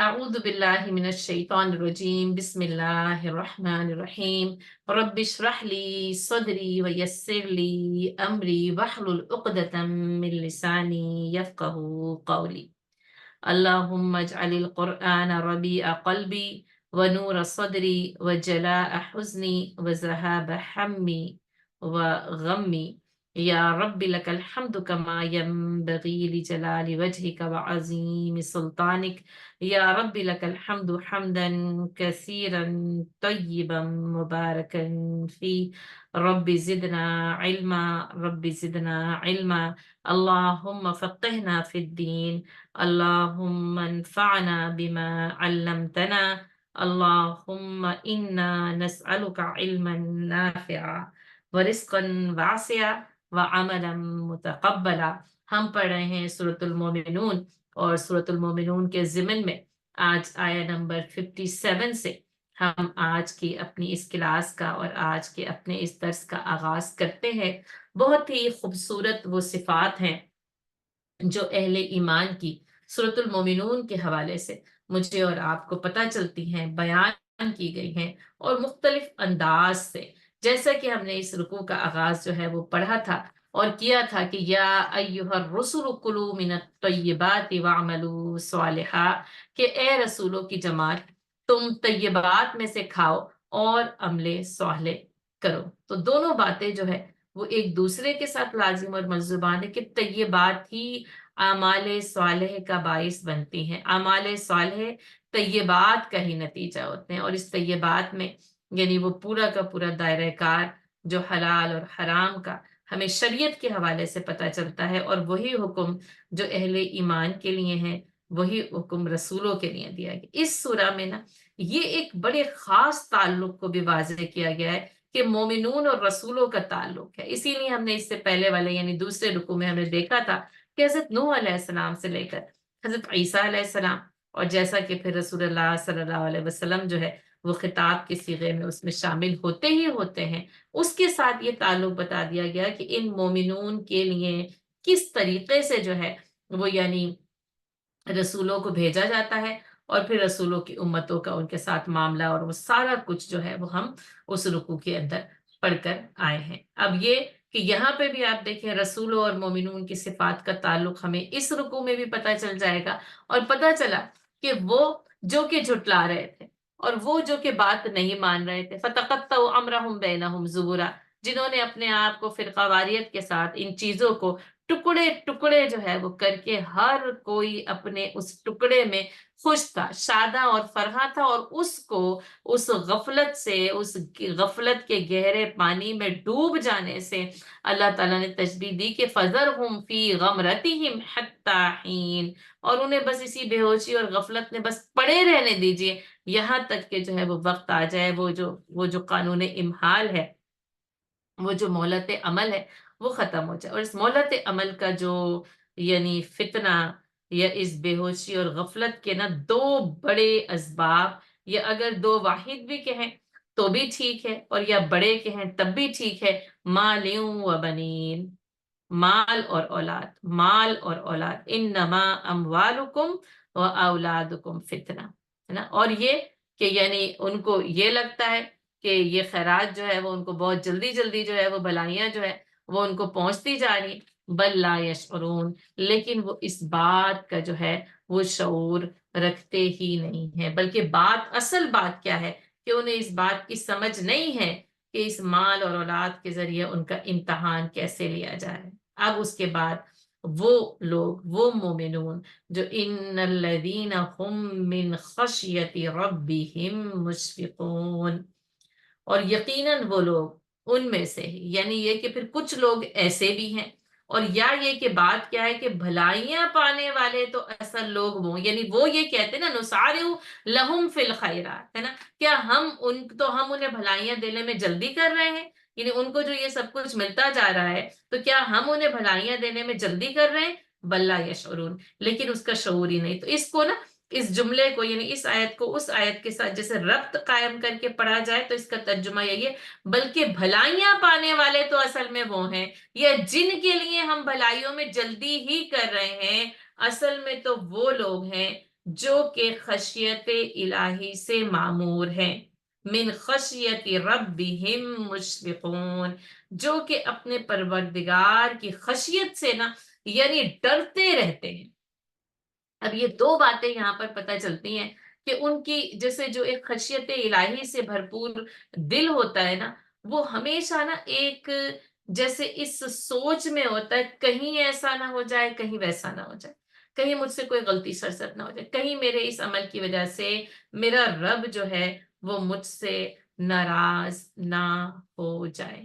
أعوذ بالله من الشيطان الرجيم بسم الله الرحمن الرحيم رب اشرح لي صدري ويسر لي أمري واحلل عقدة من لساني يفقه قولي اللهم اجعل القرآن ربيع قلبي ونور صدري وجلاء حزني وذهاب حمي وغمي يا رب لك الحمد كما ينبغي لجلال وجهك وعظيم سلطانك يا رب لك الحمد حمدا كثيرا طيبا مباركا فيه رب زدنا علما رب زدنا علما اللهم فقهنا في الدين اللهم انفعنا بما علمتنا اللهم إنا نسألك علما نافعا ورزقا واسعا وعملا متقبلا. ہم پڑھ رہے ہیں سورۃ المومنون اور سورۃ المومنون کے ضمن میں آج آیا نمبر 57 سے ہم آج کی اپنی اس کلاس کا اور آج کے اپنے اس درس کا آغاز کرتے ہیں. بہت ہی خوبصورت وہ صفات ہیں جو اہل ایمان کی سورۃ المومنون کے حوالے سے مجھے اور آپ کو پتہ چلتی ہیں، بیان کی گئی ہیں اور مختلف انداز سے. جیسا کہ ہم نے اس رکوع کا آغاز جو ہے وہ پڑھا تھا اور کیا تھا کہ یا ایھا الرسل کلوا من الطیبات واعملوا صالحا، کہ اے رسولوں کی جماعت تم طیبات میں سے کھاؤ اور عمل صالح کرو. تو دونوں باتیں جو ہے وہ ایک دوسرے کے ساتھ لازم اور ملزومان ہے کہ طیبات ہی اعمال صالح کا باعث بنتی ہیں. اعمال صالح طیبات کا ہی نتیجہ ہوتے ہیں اور اس طیبات میں یعنی وہ پورا کا پورا دائرہ کار جو حلال اور حرام کا ہمیں شریعت کے حوالے سے پتہ چلتا ہے، اور وہی حکم جو اہل ایمان کے لیے ہیں وہی حکم رسولوں کے لیے دیا گیا. اس سورہ میں نا یہ ایک بڑے خاص تعلق کو بھی واضح کیا گیا ہے کہ مومنون اور رسولوں کا تعلق ہے. اسی لیے ہم نے اس سے پہلے والے یعنی دوسرے رکوع میں ہم نے دیکھا تھا کہ حضرت نوح علیہ السلام سے لے کر حضرت عیسیٰ علیہ السلام، اور جیسا کہ پھر رسول اللہ صلی اللہ علیہ وسلم جو ہے وہ خطاب کے صیغے میں اس میں شامل ہوتے ہی ہوتے ہیں، اس کے ساتھ یہ تعلق بتا دیا گیا کہ ان مومنون کے لیے کس طریقے سے جو ہے وہ یعنی رسولوں کو بھیجا جاتا ہے، اور پھر رسولوں کی امتوں کا ان کے ساتھ معاملہ اور وہ سارا کچھ جو ہے وہ ہم اس رکوع کے اندر پڑھ کر آئے ہیں. اب یہ کہ یہاں پہ بھی آپ دیکھیں رسولوں اور مومنون کی صفات کا تعلق ہمیں اس رکوع میں بھی پتہ چل جائے گا، اور پتہ چلا کہ وہ جو کہ جھٹلا رہے تھے اور وہ جو کہ بات نہیں مان رہے تھے، فَتَقَطَّعُوا أَمْرَهُمْ بَيْنَهُمْ زُبُرًا، جنہوں نے اپنے آپ کو فرقہ واریت کے ساتھ ان چیزوں کو ٹکڑے ٹکڑے جو ہے وہ کر کے ہر کوئی اپنے اس ٹکڑے میں خوش تھا، شاداں اور فرحاں تھا، اور اس کو اس غفلت سے، اس غفلت کے گہرے پانی میں ڈوب جانے سے اللہ تعالیٰ نے تشبیہ دی کہ فَذَرْهُمْ فِي غَمْرَتِهِمْ حَتَّىٰ حِينٍ، اور انہیں بس اسی بے ہوشی اور غفلت میں بس پڑے رہنے دیجئے یہاں تک کہ جو ہے وہ وقت آ جائے، وہ جو قانون امحال ہے، وہ جو مہلت عمل ہے وہ ختم ہو جائے. اور اس مہلت عمل کا جو یعنی فتنہ یا اس بے ہوشی اور غفلت کے نا دو بڑے اسباب، یا اگر دو واحد بھی کہیں تو بھی ٹھیک ہے، اور یا بڑے کہیں تب بھی ٹھیک ہے، مال و بنین، مال اور اولاد، مال اور اولاد، انما اموالکم و اولادکم فتنہ، ہے نا. اور یہ کہ یعنی ان کو یہ لگتا ہے کہ یہ خیرات جو ہے وہ ان کو بہت جلدی جلدی جو ہے وہ بھلائیاں جو ہے وہ ان کو پہنچتی جا رہی، بل لا یشعرون، لیکن وہ اس بات کا جو ہے وہ شعور رکھتے ہی نہیں ہے، بلکہ اصل بات کیا ہے کہ انہیں اس بات کی سمجھ نہیں ہے کہ اس مال اور اولاد کے ذریعے ان کا امتحان کیسے لیا جائے. اب اس کے بعد وہ لوگ، وہ مومنون جو ان الذین هم من خشیت ربهم مشفقون، اور یقیناً وہ لوگ ان میں سے ہی، یعنی یہ کہ پھر کچھ لوگ ایسے بھی ہیں، اور یا یہ کہ بات کیا ہے کہ بھلائیاں پانے والے تو اصل لوگ وہ یعنی وہ یہ کہتے ہیں نا نسارع لہم فی الخیرات، ہے نا، کیا ہم انہیں بھلائیاں دینے میں جلدی کر رہے ہیں، یعنی ان کو جو یہ سب کچھ ملتا جا رہا ہے تو کیا ہم انہیں بھلائیاں دینے میں جلدی کر رہے ہیں، بل لا یشعرون، لیکن اس کا شعور ہی نہیں. تو اس کو نا، اس جملے کو یعنی اس آیت کو اس آیت کے ساتھ جیسے ربط قائم کر کے پڑھا جائے تو اس کا ترجمہ یہی ہے، بلکہ بھلائیاں پانے والے تو اصل میں وہ ہیں، یا جن کے لیے ہم بھلائیوں میں جلدی ہی کر رہے ہیں اصل میں تو وہ لوگ ہیں جو کہ خشیت الہی سے معمور ہیں، من خشیت ربہم مشفقون، جو کہ اپنے پروردگار کی خشیت سے نا یعنی ڈرتے رہتے ہیں۔ اب یہ دو باتیں یہاں پر پتہ چلتی ہیں کہ ان کی جیسے جو ایک خشیت الہی سے بھرپور دل ہوتا ہے نا، وہ ہمیشہ نا ایک جیسے اس سوچ میں ہوتا ہے کہیں ایسا نہ ہو جائے، کہیں ویسا نہ ہو جائے، کہیں مجھ سے کوئی غلطی سرزد نہ ہو جائے، کہیں میرے اس عمل کی وجہ سے میرا رب جو ہے وہ مجھ سے ناراض نہ ہو جائے۔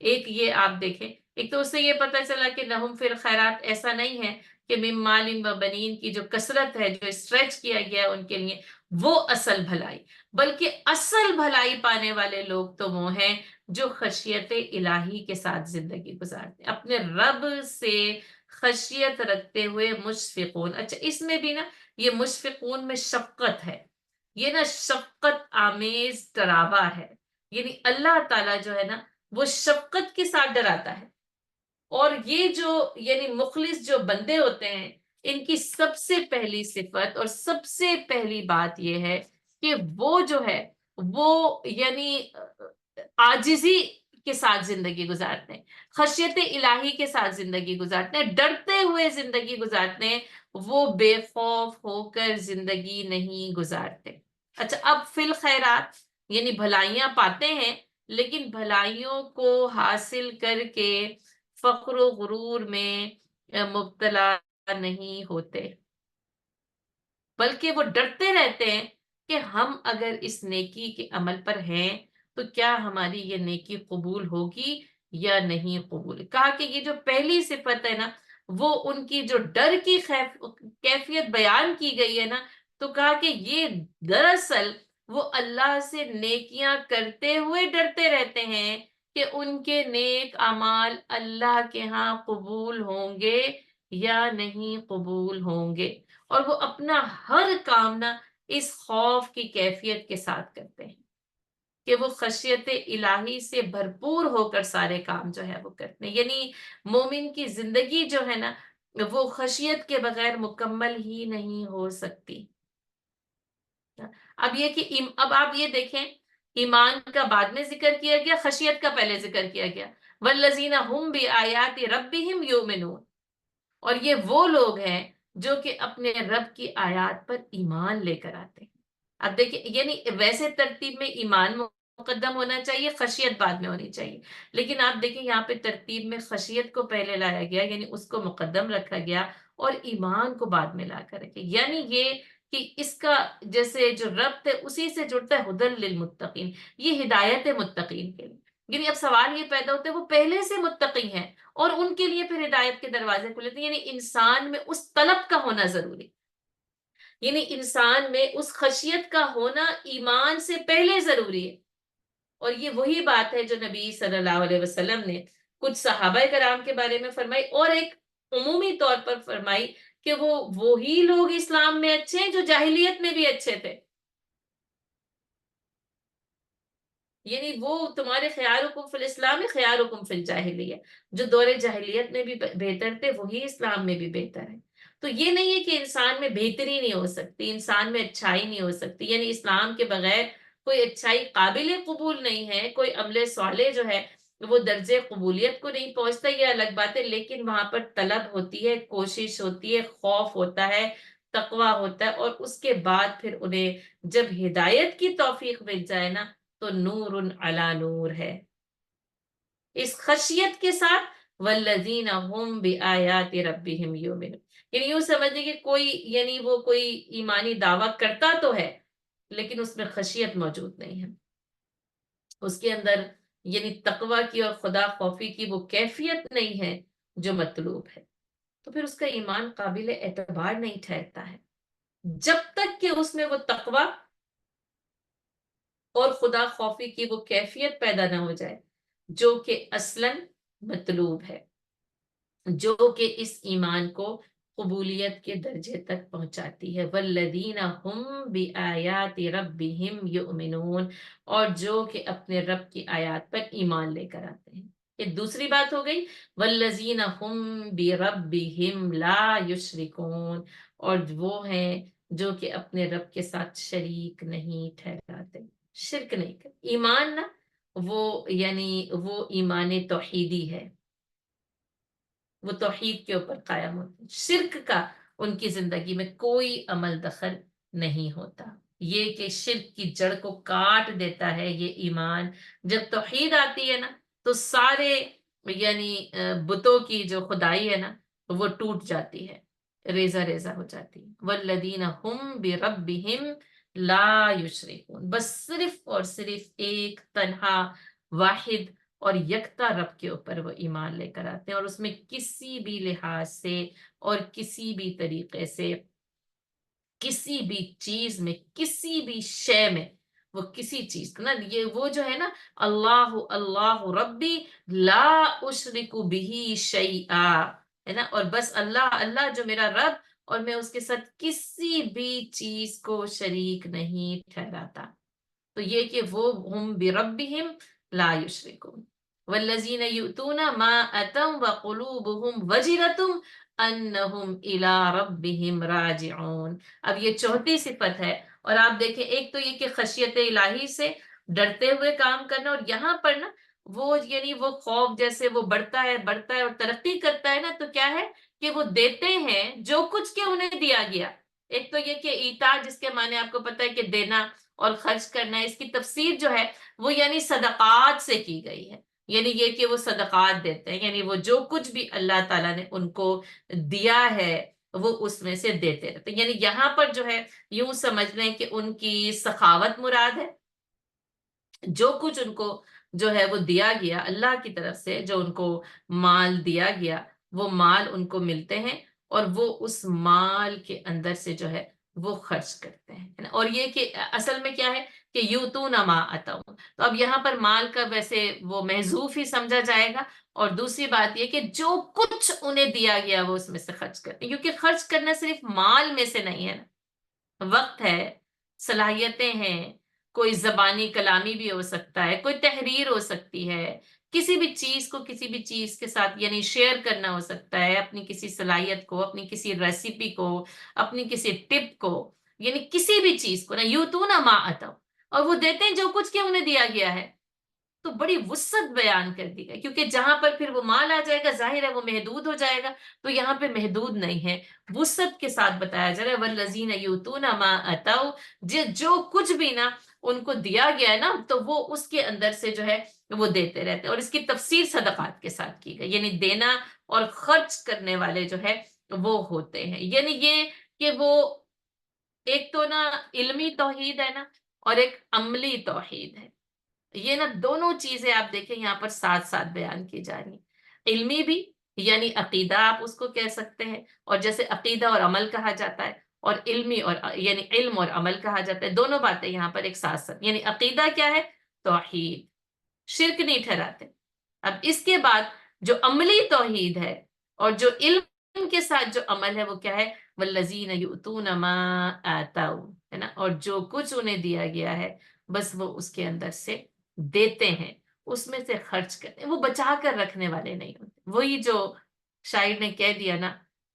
ایک یہ آپ دیکھیں، ایک تو اس سے یہ پتہ چلا کہ لہم فی الخیرات ایسا نہیں ہے کہ من مال و بنین کی جو کثرت ہے، جو اسٹریچ کیا گیا ہے ان کے لیے، وہ اصل بھلائی، بلکہ اصل بھلائی پانے والے لوگ تو وہ ہیں جو خشیت الہی کے ساتھ زندگی گزارتے ہیں، اپنے رب سے خشیت رکھتے ہوئے مشفقون۔ اچھا، اس میں بھی نا یہ مشفقون میں شفقت ہے، یہ نا شفقت آمیز ڈراوا ہے، یعنی اللہ تعالیٰ جو ہے نا وہ شفقت کے ساتھ ڈراتا ہے۔ اور یہ جو یعنی مخلص جو بندے ہوتے ہیں، ان کی سب سے پہلی صفت اور سب سے پہلی بات یہ ہے کہ وہ جو ہے وہ یعنی عاجزی کے ساتھ زندگی گزارتے ہیں، خشیت الہی کے ساتھ زندگی گزارتے ہیں، ڈرتے ہوئے زندگی گزارتے ہیں، وہ بے خوف ہو کر زندگی نہیں گزارتے۔ اچھا، اب فی الخیرات یعنی بھلائیاں پاتے ہیں، لیکن بھلائیوں کو حاصل کر کے فخر و غرور میں مبتلا نہیں ہوتے، بلکہ وہ ڈرتے رہتے ہیں کہ ہم اگر اس نیکی کے عمل پر ہیں تو کیا ہماری یہ نیکی قبول ہوگی یا نہیں قبول۔ کہا کہ یہ جو پہلی صفت ہے نا، وہ ان کی جو ڈر کی کیفیت بیان کی گئی ہے نا، تو کہا کہ یہ دراصل وہ اللہ سے نیکیاں کرتے ہوئے ڈرتے رہتے ہیں کہ ان کے نیک اعمال اللہ کے ہاں قبول ہوں گے یا نہیں قبول ہوں گے، اور وہ اپنا ہر کام نا اس خوف کی کیفیت کے ساتھ کرتے ہیں کہ وہ خشیت الہی سے بھرپور ہو کر سارے کام جو ہے وہ کرتے ہیں۔ یعنی مومن کی زندگی جو ہے نا وہ خشیت کے بغیر مکمل ہی نہیں ہو سکتی۔ اب یہ کہ اب آپ یہ دیکھیں، ایمان کا بعد میں ذکر کیا گیا، خشیت کا پہلے ذکر کیا گیا، والذین هم بآیات ربهم یؤمنون، اور یہ وہ لوگ ہیں جو کہ اپنے رب کی آیات پر ایمان لے کر آتے ہیں۔ اب دیکھیں، یعنی ویسے ترتیب میں ایمان مقدم ہونا چاہیے، خشیت بعد میں ہونی چاہیے، لیکن آپ دیکھیں یہاں پہ ترتیب میں خشیت کو پہلے لایا گیا، یعنی اس کو مقدم رکھا گیا، اور ایمان کو بعد میں لا کر رکھے، یعنی یہ کہ اس کا جیسے جو ربط ہے اسی سے جڑتا ہے ہدی للمتقین، یہ ہدایت ہے متقین کے لیے۔ یعنی اب سوال یہ پیدا ہوتا ہے وہ پہلے سے متقی ہیں اور ان کے لیے پھر ہدایت کے دروازے کھلے تھے، یعنی انسان میں اس طلب کا ہونا ضروری، یعنی انسان میں اس خشیت کا ہونا ایمان سے پہلے ضروری ہے۔ اور یہ وہی بات ہے جو نبی صلی اللہ علیہ وسلم نے کچھ صحابہ کرام کے بارے میں فرمائی، اور ایک عمومی طور پر فرمائی کہ وہ وہی لوگ اسلام میں اچھے ہیں جو جاہلیت میں بھی اچھے تھے، یعنی وہ تمہارے خیارکم فی الاسلام خیارکم فی الجاہلیہ، جو دور جاہلیت میں بھی بہتر تھے وہی اسلام میں بھی بہتر ہے۔ تو یہ نہیں ہے کہ انسان میں بہتری نہیں ہو سکتی، انسان میں اچھائی نہیں ہو سکتی، یعنی اسلام کے بغیر کوئی اچھائی قابل قبول نہیں ہے، کوئی عمل صالح جو ہے وہ درجے قبولیت کو نہیں پہنچتا، یہ الگ بات ہے، لیکن وہاں پر طلب ہوتی ہے، کوشش ہوتی ہے، خوف ہوتا ہے، تقویٰ ہوتا ہے، اور اس کے بعد پھر انہیں جب ہدایت کی توفیق مل جائے نا تو نور علی نور ہے، اس خشیت کے ساتھ، والذین هم بآیات ربهم یؤمنون، یعنی یوں سمجھیں کہ کوئی یعنی وہ کوئی ایمانی دعویٰ کرتا تو ہے لیکن اس میں خشیت موجود نہیں ہے، اس کے اندر یعنی تقوی کی اور خدا خوفی کی وہ کیفیت نہیں ہے جو مطلوب ہے، تو پھر اس کا ایمان قابل اعتبار نہیں ٹھہرتا ہے جب تک کہ اس میں وہ تقوی اور خدا خوفی کی وہ کیفیت پیدا نہ ہو جائے جو کہ اصلاً مطلوب ہے، جو کہ اس ایمان کو قبولیت کے درجے تک پہنچاتی ہے، والذین هم بآیات ربهم یؤمنون، اور جو کہ اپنے رب کی آیات پر ایمان لے کر آتے ہیں۔ یہ دوسری بات ہو گئی، والذین هم بربهم لا یشرکون، اور وہ ہیں جو کہ اپنے رب کے ساتھ شریک نہیں ٹھہراتے، شرک نہیں کرتے۔ ایمان نا وہ یعنی وہ ایمان توحیدی ہے، وہ توحید کے اوپر قائم ہوتے ہیں، شرک کا ان کی زندگی میں کوئی عمل دخل نہیں ہوتا۔ یہ کہ شرک کی جڑ کو کاٹ دیتا ہے یہ ایمان، جب توحید آتی ہے نا تو سارے یعنی بتوں کی جو خدائی ہے نا وہ ٹوٹ جاتی ہے، ریزہ ریزہ ہو جاتی ہے۔ والذین ہم بربہم لا یشرکون، بس صرف اور صرف ایک تنہا واحد اور یکتا رب کے اوپر وہ ایمان لے کر آتے ہیں، اور اس میں کسی بھی لحاظ سے اور کسی بھی طریقے سے کسی بھی چیز میں کسی بھی شے میں وہ کسی چیز نا یہ وہ جو ہے نا اللہ اللہ ربی لا اشرک بھی شیئا ہے نا، اور بس اللہ اللہ جو میرا رب اور میں اس کے ساتھ کسی بھی چیز کو شریک نہیں ٹھہراتا۔ تو یہ کہ وہ ہم بربہم لا یشرکون والذین یؤتون ما اتوا وقلوبہم وجلۃ انہم الی ربہم راجعون۔ اب یہ چوتھی صفت ہے، اور آپ دیکھیں ایک تو یہ کہ خشیت الہی سے ڈرتے ہوئے کام کرنا، اور یہاں پر نا وہ یعنی وہ خوف جیسے وہ بڑھتا ہے اور ترقی کرتا ہے نا، تو کیا ہے کہ وہ دیتے ہیں جو کچھ کہ انہیں دیا گیا۔ ایک تو یہ کہ ایتا جس کے معنی آپ کو پتہ ہے کہ دینا اور خرچ کرنا ہے، اس کی تفسیر جو ہے وہ یعنی صدقات سے کی گئی ہے، یعنی یہ کہ وہ صدقات دیتے ہیں، یعنی وہ جو کچھ بھی اللہ تعالیٰ نے ان کو دیا ہے وہ اس میں سے دیتے رہتے ہیں۔ یعنی یہاں پر جو ہے یوں سمجھ لیں کہ ان کی سخاوت مراد ہے، جو کچھ ان کو جو ہے وہ دیا گیا اللہ کی طرف سے، جو ان کو مال دیا گیا وہ مال ان کو ملتے ہیں، اور وہ اس مال کے اندر سے جو ہے وہ خرچ کرتے ہیں، ہے نا؟ اور یہ کہ اصل میں کیا ہے کہ یوتون ما اتوا، تو اب یہاں پر مال کا ویسے وہ محذوف ہی سمجھا جائے گا، اور دوسری بات یہ کہ جو کچھ انہیں دیا گیا وہ اس میں سے خرچ کرتے ہیں، کیونکہ خرچ کرنا صرف مال میں سے نہیں ہے نا، وقت ہے، صلاحیتیں ہیں، کوئی زبانی کلامی بھی ہو سکتا ہے، کوئی تحریر ہو سکتی ہے، کسی بھی چیز کو کسی بھی چیز کے ساتھ یعنی شیئر کرنا ہو سکتا ہے، اپنی کسی صلاحیت کو، اپنی کسی ریسیپی کو، اپنی کسی ٹپ کو، یعنی کسی بھی چیز کو نا یوتون ما اتوا، اور وہ دیتے ہیں جو کچھ کہ انہیں دیا گیا ہے۔ تو بڑی وسعت بیان کر دی گئی، کیونکہ جہاں پر پھر وہ مال آ جائے گا ظاہر ہے وہ محدود ہو جائے گا، تو یہاں پہ محدود نہیں ہے، وسعت کے ساتھ بتایا جا رہا ہے والذین یؤتون ما اتوا، جو کچھ بھی نا ان کو دیا گیا ہے نا تو وہ اس کے اندر سے جو ہے وہ دیتے رہتے ہیں، اور اس کی تفسیر صدقات کے ساتھ کی گئی، یعنی دینا اور خرچ کرنے والے جو ہے وہ ہوتے ہیں، یعنی یہ کہ وہ ایک تو نا علمی توحید ہے نا، اور ایک عملی توحید ہے، یہ نا دونوں چیزیں آپ دیکھیں یہاں پر ساتھ ساتھ بیان کی جا رہی ہیں، علمی بھی یعنی عقیدہ آپ اس کو کہہ سکتے ہیں، اور جیسے عقیدہ اور عمل کہا جاتا ہے، اور علمی اور یعنی علم اور عمل کہا جاتا ہے، دونوں باتیں یہاں پر ایک ساتھ ساتھ، یعنی عقیدہ کیا ہے؟ توحید، شرک نہیں ٹھہراتے۔ اب اس کے بعد جو عملی توحید ہے اور جو علم کے ساتھ جو عمل ہے وہ کیا ہے؟ والذین یؤتون ما آتوا، ہے نا، اور جو کچھ انہیں دیا گیا ہے بس وہ اس کے اندر سے دیتے ہیں، اس میں سے خرچ کرتے ہیں، وہ بچا کر رکھنے والے نہیں ہوتے، وہی جو شاعر نے کہہ دیا نا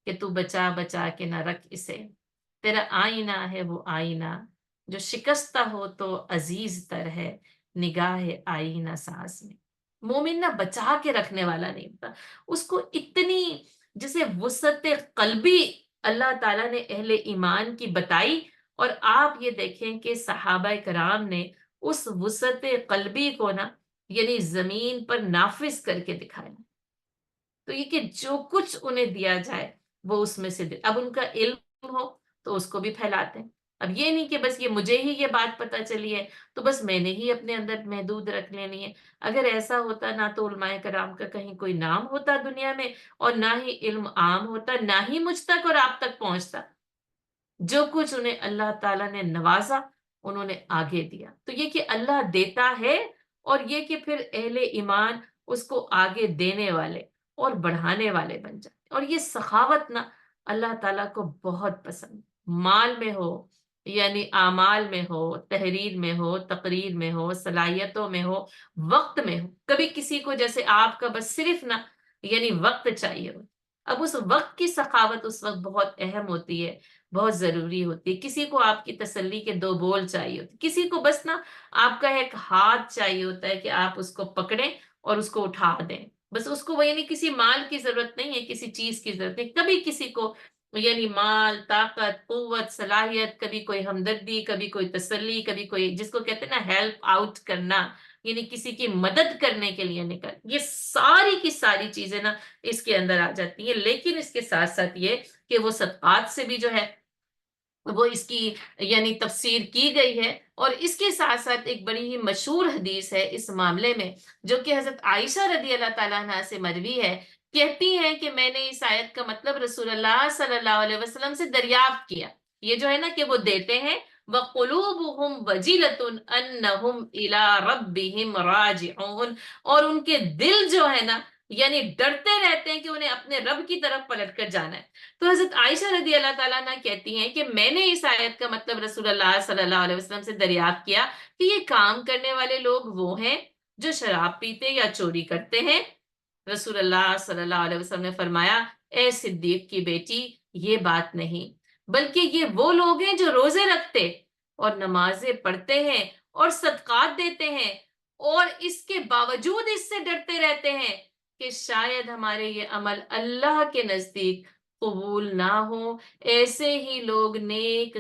کہ تو بچا بچا کے نہ رکھ اسے، تیرا آئینہ ہے وہ آئینہ جو شکستہ ہو تو عزیز تر ہے نگاہ آئینہ ساز میں۔ مومن نہ بچا کے رکھنے والا نہیں ہوتا، اس کو اتنی جسے وسعت قلبی اللہ تعالیٰ نے اہل ایمان کی بتائی، اور آپ یہ دیکھیں کہ صحابہ کرام نے اس وسعت قلبی کو نا یعنی زمین پر نافذ کر کے دکھایا، تو یہ کہ جو کچھ انہیں دیا جائے وہ اس میں سے اب ان کا علم ہو تو اس کو بھی پھیلاتے ہیں، اب یہ نہیں کہ بس یہ مجھے ہی یہ بات پتہ چلی ہے تو بس میں نے ہی اپنے اندر محدود رکھ لینی ہے، اگر ایسا ہوتا نہ تو علماء کرام کا کہیں کوئی نام ہوتا دنیا میں، اور نہ ہی علم عام ہوتا، نہ ہی مجھ تک اور آپ تک پہنچتا، جو کچھ انہیں اللہ تعالیٰ نے نوازا انہوں نے آگے دیا، تو یہ کہ اللہ دیتا ہے، اور یہ کہ پھر اہل ایمان اس کو آگے دینے والے اور بڑھانے والے بن جاتے، اور یہ سخاوت نا اللہ تعالیٰ کو بہت پسند، مال میں ہو یعنی اعمال میں ہو، تحریر میں ہو، تقریر میں ہو، صلاحیتوں میں ہو، وقت میں ہو، کبھی کسی کو جیسے آپ کا بس صرف نا یعنی وقت چاہیے ہو، اب اس وقت کی سخاوت اس وقت بہت اہم ہوتی ہے، بہت ضروری ہوتی ہے. کسی کو آپ کی تسلی کے دو بول چاہیے ہوتے، کسی کو بس نا آپ کا ایک ہاتھ چاہیے ہوتا ہے کہ آپ اس کو پکڑیں اور اس کو اٹھا دیں. بس اس کو وہ، یعنی کسی مال کی ضرورت نہیں ہے، کسی چیز کی ضرورت نہیں کبھی کسی کو، یعنی مال، طاقت، قوت، صلاحیت، کبھی کوئی ہمدردی، کبھی کوئی تسلی، کبھی کوئی جس کو کہتے ہیں نا ہیلپ آؤٹ کرنا، یعنی کسی کی مدد کرنے کے لیے نکل، یہ ساری کی ساری چیزیں نا اس کے اندر آ جاتی ہیں. لیکن اس کے ساتھ ساتھ یہ کہ وہ صدقات سے بھی جو ہے وہ اس کی یعنی تفسیر کی گئی ہے. اور اس کے ساتھ ساتھ ایک بڑی ہی مشہور حدیث ہے اس معاملے میں، جو کہ حضرت عائشہ رضی اللہ تعالیٰ عنہ سے مروی ہے. کہتی ہیں کہ میں نے اس آیت کا مطلب رسول اللہ صلی اللہ علیہ وسلم سے دریافت کیا. یہ جو ہے نا کہ وہ دیتے ہیں وَقُلُوبُهُمْ وَجِلَةٌ أَنَّهُمْ إِلَىٰ رَبِّهِمْ رَاجِعُونَ، اور ان کے دل جو ہے نا یعنی ڈرتے رہتے ہیں کہ انہیں اپنے رب کی طرف پلٹ کر جانا ہے. تو حضرت عائشہ رضی اللہ تعالیٰ عنہ کہتی ہیں کہ میں نے اس آیت کا مطلب رسول اللہ صلی اللہ علیہ وسلم سے دریافت کیا کہ یہ کام کرنے والے لوگ وہ ہیں جو شراب پیتے یا چوری کرتے ہیں. رسول اللہ صلی اللہ علیہ وسلم نے فرمایا اے صدیق کی بیٹی، یہ بات نہیں، بلکہ یہ وہ لوگ ہیں جو روزے رکھتے اور نمازیں پڑھتے ہیں اور صدقات دیتے ہیں اور اس کے باوجود اس سے ڈرتے رہتے ہیں کہ شاید ہمارے یہ عمل اللہ کے نزدیک قبول نہ ہو. ایسے ہی لوگ نیک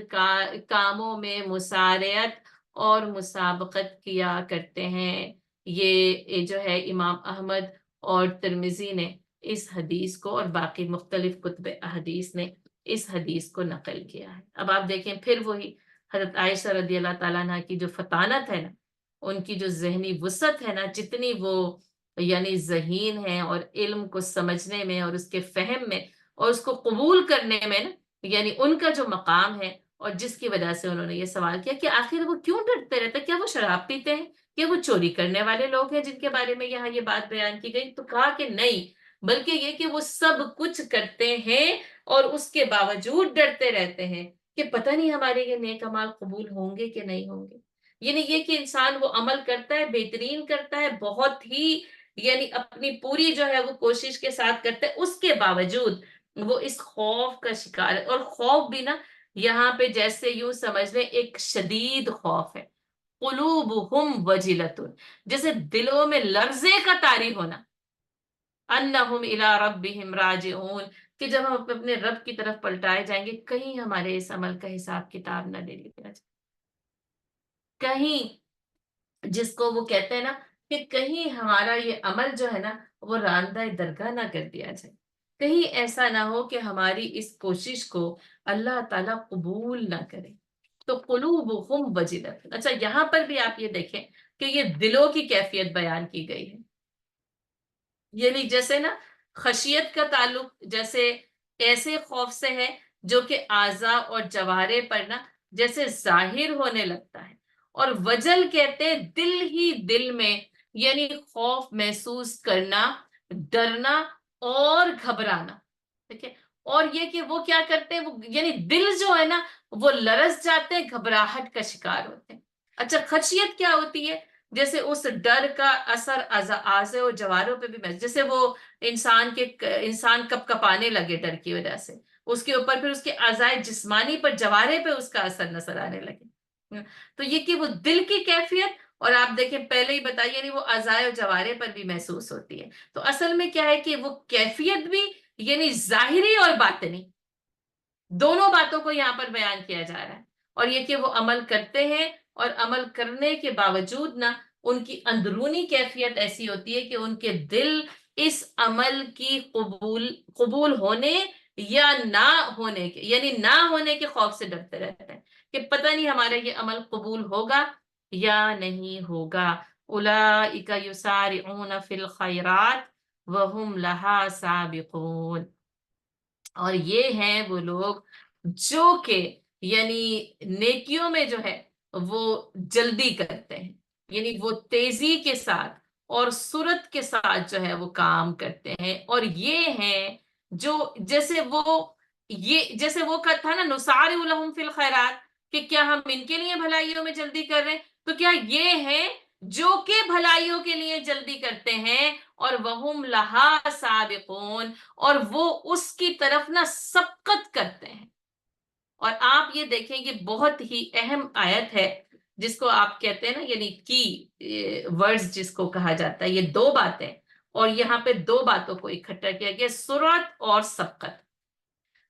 کاموں میں مسارعت اور مسابقت کیا کرتے ہیں. یہ جو ہے امام احمد اور ترمذی نے اس حدیث کو اور باقی مختلف کتب احادیث نے اس حدیث کو نقل کیا ہے. اب آپ دیکھیں پھر وہی حضرت عائشہ رضی اللہ تعالیٰ عنہ کی جو فطانت ہے نا، ان کی جو ذہنی وسعت ہے نا، جتنی وہ یعنی ذہین ہے اور علم کو سمجھنے میں اور اس کے فہم میں اور اس کو قبول کرنے میں نا، یعنی ان کا جو مقام ہے، اور جس کی وجہ سے انہوں نے یہ سوال کیا کہ آخر وہ کیوں ڈرتے رہتے، کیا وہ شراب پیتے ہیں، کیا وہ چوری کرنے والے لوگ ہیں جن کے بارے میں یہاں یہ بات بیان کی گئی. تو کہا کہ نہیں، بلکہ یہ کہ وہ سب کچھ کرتے ہیں اور اس کے باوجود ڈرتے رہتے ہیں کہ پتہ نہیں ہمارے یہ نیک اعمال قبول ہوں گے کہ نہیں ہوں گے. یعنی یہ کہ انسان وہ عمل کرتا ہے، بہترین کرتا ہے، بہت ہی یعنی اپنی پوری جو ہے وہ کوشش کے ساتھ کرتا ہے، اس کے باوجود وہ اس خوف کا شکار ہے. اور خوف بھی نا یہاں پہ جیسے یوں سمجھ لیں ایک شدید خوف ہے. قلوبہم وجلۃ، جیسے دلوں میں لرزے کا طاری ہونا. انہم الی ربہم راجعون، کہ جب ہم اپنے رب کی طرف پلٹائے جائیں گے کہیں ہمارے اس عمل کا حساب کتاب نہ لے لیا جائے، کہیں جس کو وہ کہتے ہیں نا کہ کہیں ہمارا یہ عمل جو ہے نا وہ راندہ درگاہ نہ کر دیا جائے، کہیں ایسا نہ ہو کہ ہماری اس کوشش کو اللہ تعالیٰ قبول نہ کرے. تو قلوبہم وجلت. اچھا یہاں پر بھی آپ یہ دیکھیں کہ یہ دلوں کی کیفیت بیان کی گئی ہے. یعنی جیسے نا خشیت کا تعلق جیسے ایسے خوف سے ہے جو کہ اعضاء اور جوارے پر نا جیسے ظاہر ہونے لگتا ہے. اور وجل کہتے ہیں دل ہی دل میں یعنی خوف محسوس کرنا، ڈرنا اور گھبرانا. ٹھیک ہے. اور یہ کہ وہ کیا کرتے ہیں، وہ یعنی دل جو ہے نا وہ لرز جاتے ہیں، گھبراہٹ کا شکار ہوتے ہیں. اچھا خشیت کیا ہوتی ہے؟ جیسے اس ڈر کا اثر اعضاء و جواروں پہ بھی جیسے وہ انسان کپ کپانے لگے ڈر کی وجہ سے، اس کے اوپر پھر اس کے اعضاء جسمانی پر جوارے پہ اس کا اثر نظر آنے لگے. تو یہ کہ وہ دل کی کیفیت، اور آپ دیکھیں پہلے ہی بتائیے نہیں وہ اعضاء و جوارے پر بھی محسوس ہوتی ہے. تو اصل میں کیا ہے کہ وہ کیفیت بھی یعنی ظاہری اور باطنی دونوں باتوں کو یہاں پر بیان کیا جا رہا ہے. اور یہ کہ وہ عمل کرتے ہیں اور عمل کرنے کے باوجود نہ ان کی اندرونی کیفیت ایسی ہوتی ہے کہ ان کے دل اس عمل کی قبول ہونے یا نہ ہونے کے یعنی نہ ہونے کے خوف سے ڈرتے رہتے ہیں کہ پتہ نہیں ہمارا یہ عمل قبول ہوگا یا نہیں ہوگا. اولئک یسارعون فی الخیرات وہم لہا سابقون. اور یہ ہیں وہ لوگ جو کہ یعنی نیکیوں میں جو ہے وہ جلدی کرتے ہیں، یعنی وہ تیزی کے ساتھ اور سرعت کے ساتھ جو ہے وہ کام کرتے ہیں. اور یہ ہیں جو جیسے وہ تھا نا نسارع لہم فی الخیرات، کہ کیا ہم ان کے لیے بھلائیوں میں جلدی کر رہے ہیں، تو کیا یہ ہیں جو کہ بھلائیوں کے لیے جلدی کرتے ہیں، اور وہم لہا سابقون، اور وہ اس کی طرف نہ سبقت کرتے ہیں۔ اور آپ یہ دیکھیں کہ بہت ہی اہم آیت ہے، جس کو آپ کہتے ہیں نا، یعنی کی ورڈز جس کو کہا جاتا ہے، یہ دو باتیں، اور یہاں پہ دو باتوں کو اکٹھا کیا گیا، سرعت اور سبقت۔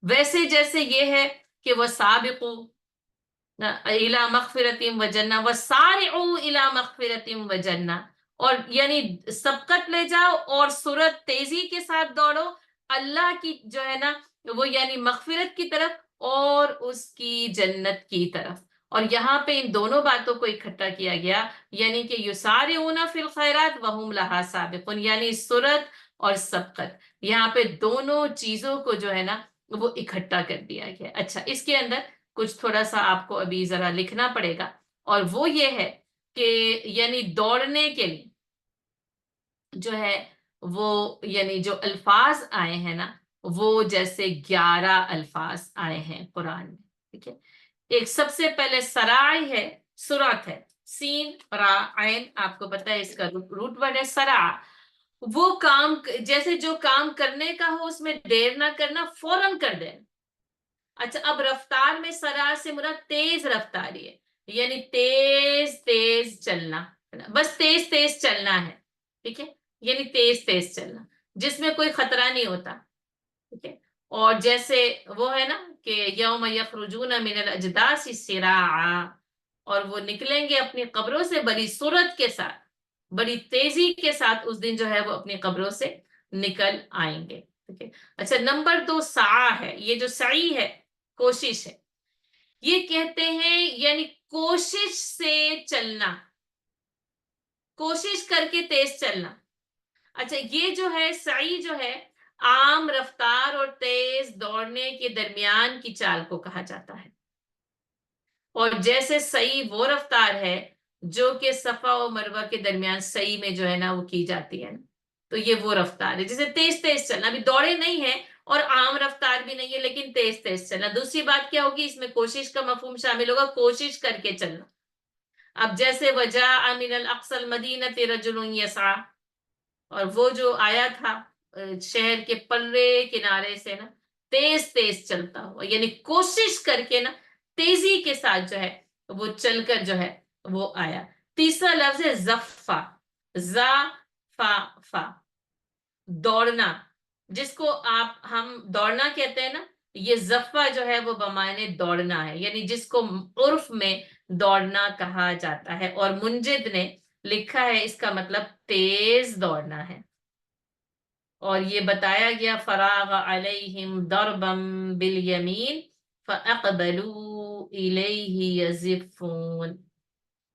ویسے جیسے یہ ہے کہ وہ سابقو الی مغفرت و جنہ، و سارعوا الی مغفرت و جنہ، اور یعنی سبقت لے جاؤ اور سرعت تیزی کے ساتھ دوڑو اللہ کی جو ہے نا وہ یعنی مغفرت کی طرف اور اس کی جنت کی طرف۔ اور یہاں پہ ان دونوں باتوں کو اکٹھا کیا گیا، یعنی کہ یسارعون فی الخیرات وہم لہا سابقون، یعنی سرعت اور سبقت، یہاں پہ دونوں چیزوں کو جو ہے نا وہ اکٹھا کر دیا گیا۔ اچھا، اس کے اندر کچھ تھوڑا سا آپ کو ابھی ذرا لکھنا پڑے گا، اور وہ یہ ہے کہ یعنی دوڑنے کے لیے جو ہے وہ یعنی جو الفاظ آئے ہیں نا، وہ جیسے 11 الفاظ آئے ہیں قرآن میں، ٹھیک ہے۔ ایک سب سے پہلے سرائی ہے، سرعت ہے، سین را عین، آپ کو پتا ہے اس کا روٹ ورڈ ہے سرا، وہ کام جیسے جو کام کرنے کا ہو اس میں دیر نہ کرنا، فوراً کر دینا۔ اچھا، اب رفتار میں سرا سے مراد تیز رفتاری ہے، یعنی تیز تیز چلنا، بس تیز تیز چلنا ہے، ٹھیک ہے، یعنی تیز تیز چلنا جس میں کوئی خطرہ نہیں ہوتا، ٹھیک ہے۔ اور جیسے وہ ہے نا کہ یوم یخرجون من الاجداث سراعا، اور وہ نکلیں گے اپنی قبروں سے بڑی سرعت کے ساتھ، بڑی تیزی کے ساتھ اس دن جو ہے وہ اپنی قبروں سے نکل آئیں گے، ٹھیک ہے۔ اچھا، نمبر 2 سعی ہے، یہ جو سعی ہے کوشش ہے، یہ کہتے ہیں یعنی کوشش سے چلنا، کوشش کر کے تیز چلنا۔ اچھا، یہ جو ہے سعی جو ہے عام رفتار اور تیز دوڑنے کے درمیان کی چال کو کہا جاتا ہے، اور جیسے سعی وہ رفتار ہے جو کہ صفا و مروہ کے درمیان سعی میں جو ہے نا وہ کی جاتی ہے، تو یہ وہ رفتار ہے جسے تیز تیز چلنا، ابھی دوڑے نہیں ہے اور عام رفتار بھی نہیں ہے لیکن تیز تیز چلنا۔ دوسری بات کیا ہوگی اس میں، کوشش کا مفہوم شامل ہوگا، کوشش کر کے چلنا۔ اب جیسے وجاء من الاقصى المدینہ رجل یسعی، اور وہ جو آیا تھا شہر کے پرے کنارے سے نا تیز تیز چلتا ہوا، یعنی کوشش کر کے نا تیزی کے ساتھ جو ہے وہ چل کر جو ہے وہ آیا۔ تیسرا لفظ ہے زفا، زا فا فا، دوڑنا، جس کو ہم دوڑنا کہتے ہیں نا، یہ زفا جو ہے وہ بمعنی دوڑنا ہے، یعنی جس کو عرف میں دوڑنا کہا جاتا ہے، اور منجد نے لکھا ہے اس کا مطلب تیز دوڑنا ہے۔ اور یہ بتایا گیا فراغ علیہم ضربا بالیمین فاقبلوا الیہ یزفون،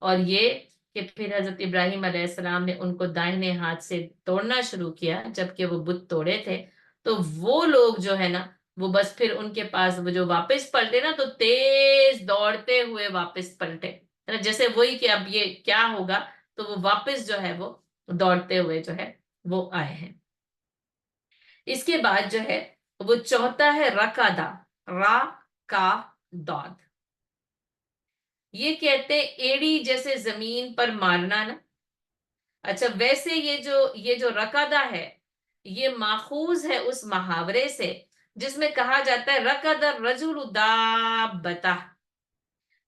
اور یہ کہ پھر حضرت ابراہیم علیہ السلام نے ان کو دائنے ہاتھ سے توڑنا شروع کیا جبکہ وہ بت توڑے تھے، تو وہ لوگ جو ہے نا وہ بس پھر ان کے پاس وہ جو واپس پلٹے نا تو تیز دوڑتے ہوئے واپس پلٹے، جیسے وہی کہ اب یہ کیا ہوگا، تو وہ واپس جو ہے وہ دوڑتے ہوئے جو ہے وہ آئے ہیں۔ اس کے بعد جو ہے وہ چوتھا ہے رکادا، را کا داد، یہ کہتے ایڑی جیسے زمین پر مارنا نا۔ اچھا، ویسے یہ جو رکادا ہے یہ ماخوذ ہے اس محاورے سے جس میں کہا جاتا ہے رکد الرجل دابتہ،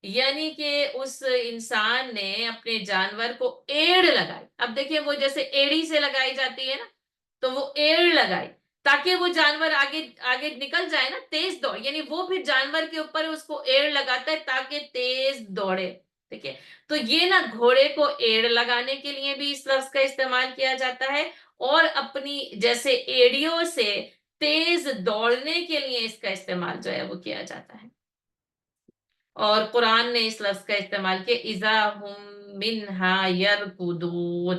یعنی کہ اس انسان نے اپنے جانور کو ایڑ لگائی۔ اب دیکھیں وہ جیسے ایڑی سے لگائی جاتی ہے نا، تو وہ ایڑ لگائی تاکہ وہ جانور آگے آگے نکل جائے نا، تیز دوڑ، یعنی وہ پھر جانور کے اوپر اس کو ایڑ لگاتا ہے تاکہ تیز دوڑے، ٹھیک ہے۔ تو یہ نا گھوڑے کو ایڑ لگانے کے لیے بھی اس لفظ کا استعمال کیا جاتا ہے، اور اپنی جیسے ایڑیوں سے تیز دوڑنے کے لیے اس کا استعمال جو ہے وہ کیا جاتا ہے۔ اور قرآن نے اس لفظ کا استعمال کیا اذا ہم منہا یرکضون،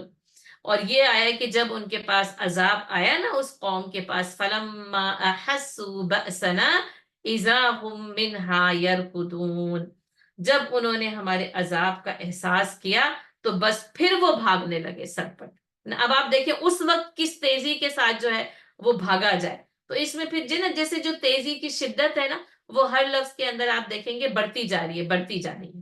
اور یہ آیا کہ جب ان کے پاس عذاب آیا نا اس قوم کے پاس، فلما احسوا بأسنا اذا ہم منہا یرکضون، جب انہوں نے ہمارے عذاب کا احساس کیا تو بس پھر وہ بھاگنے لگے سرپٹ۔ اب آپ دیکھیں اس وقت کس تیزی کے ساتھ جو ہے وہ بھاگا جائے، تو اس میں پھر جیسے جو تیزی کی شدت ہے نا وہ ہر لفظ کے اندر آپ دیکھیں گے بڑھتی جا رہی ہے، بڑھتی جا رہی ہے۔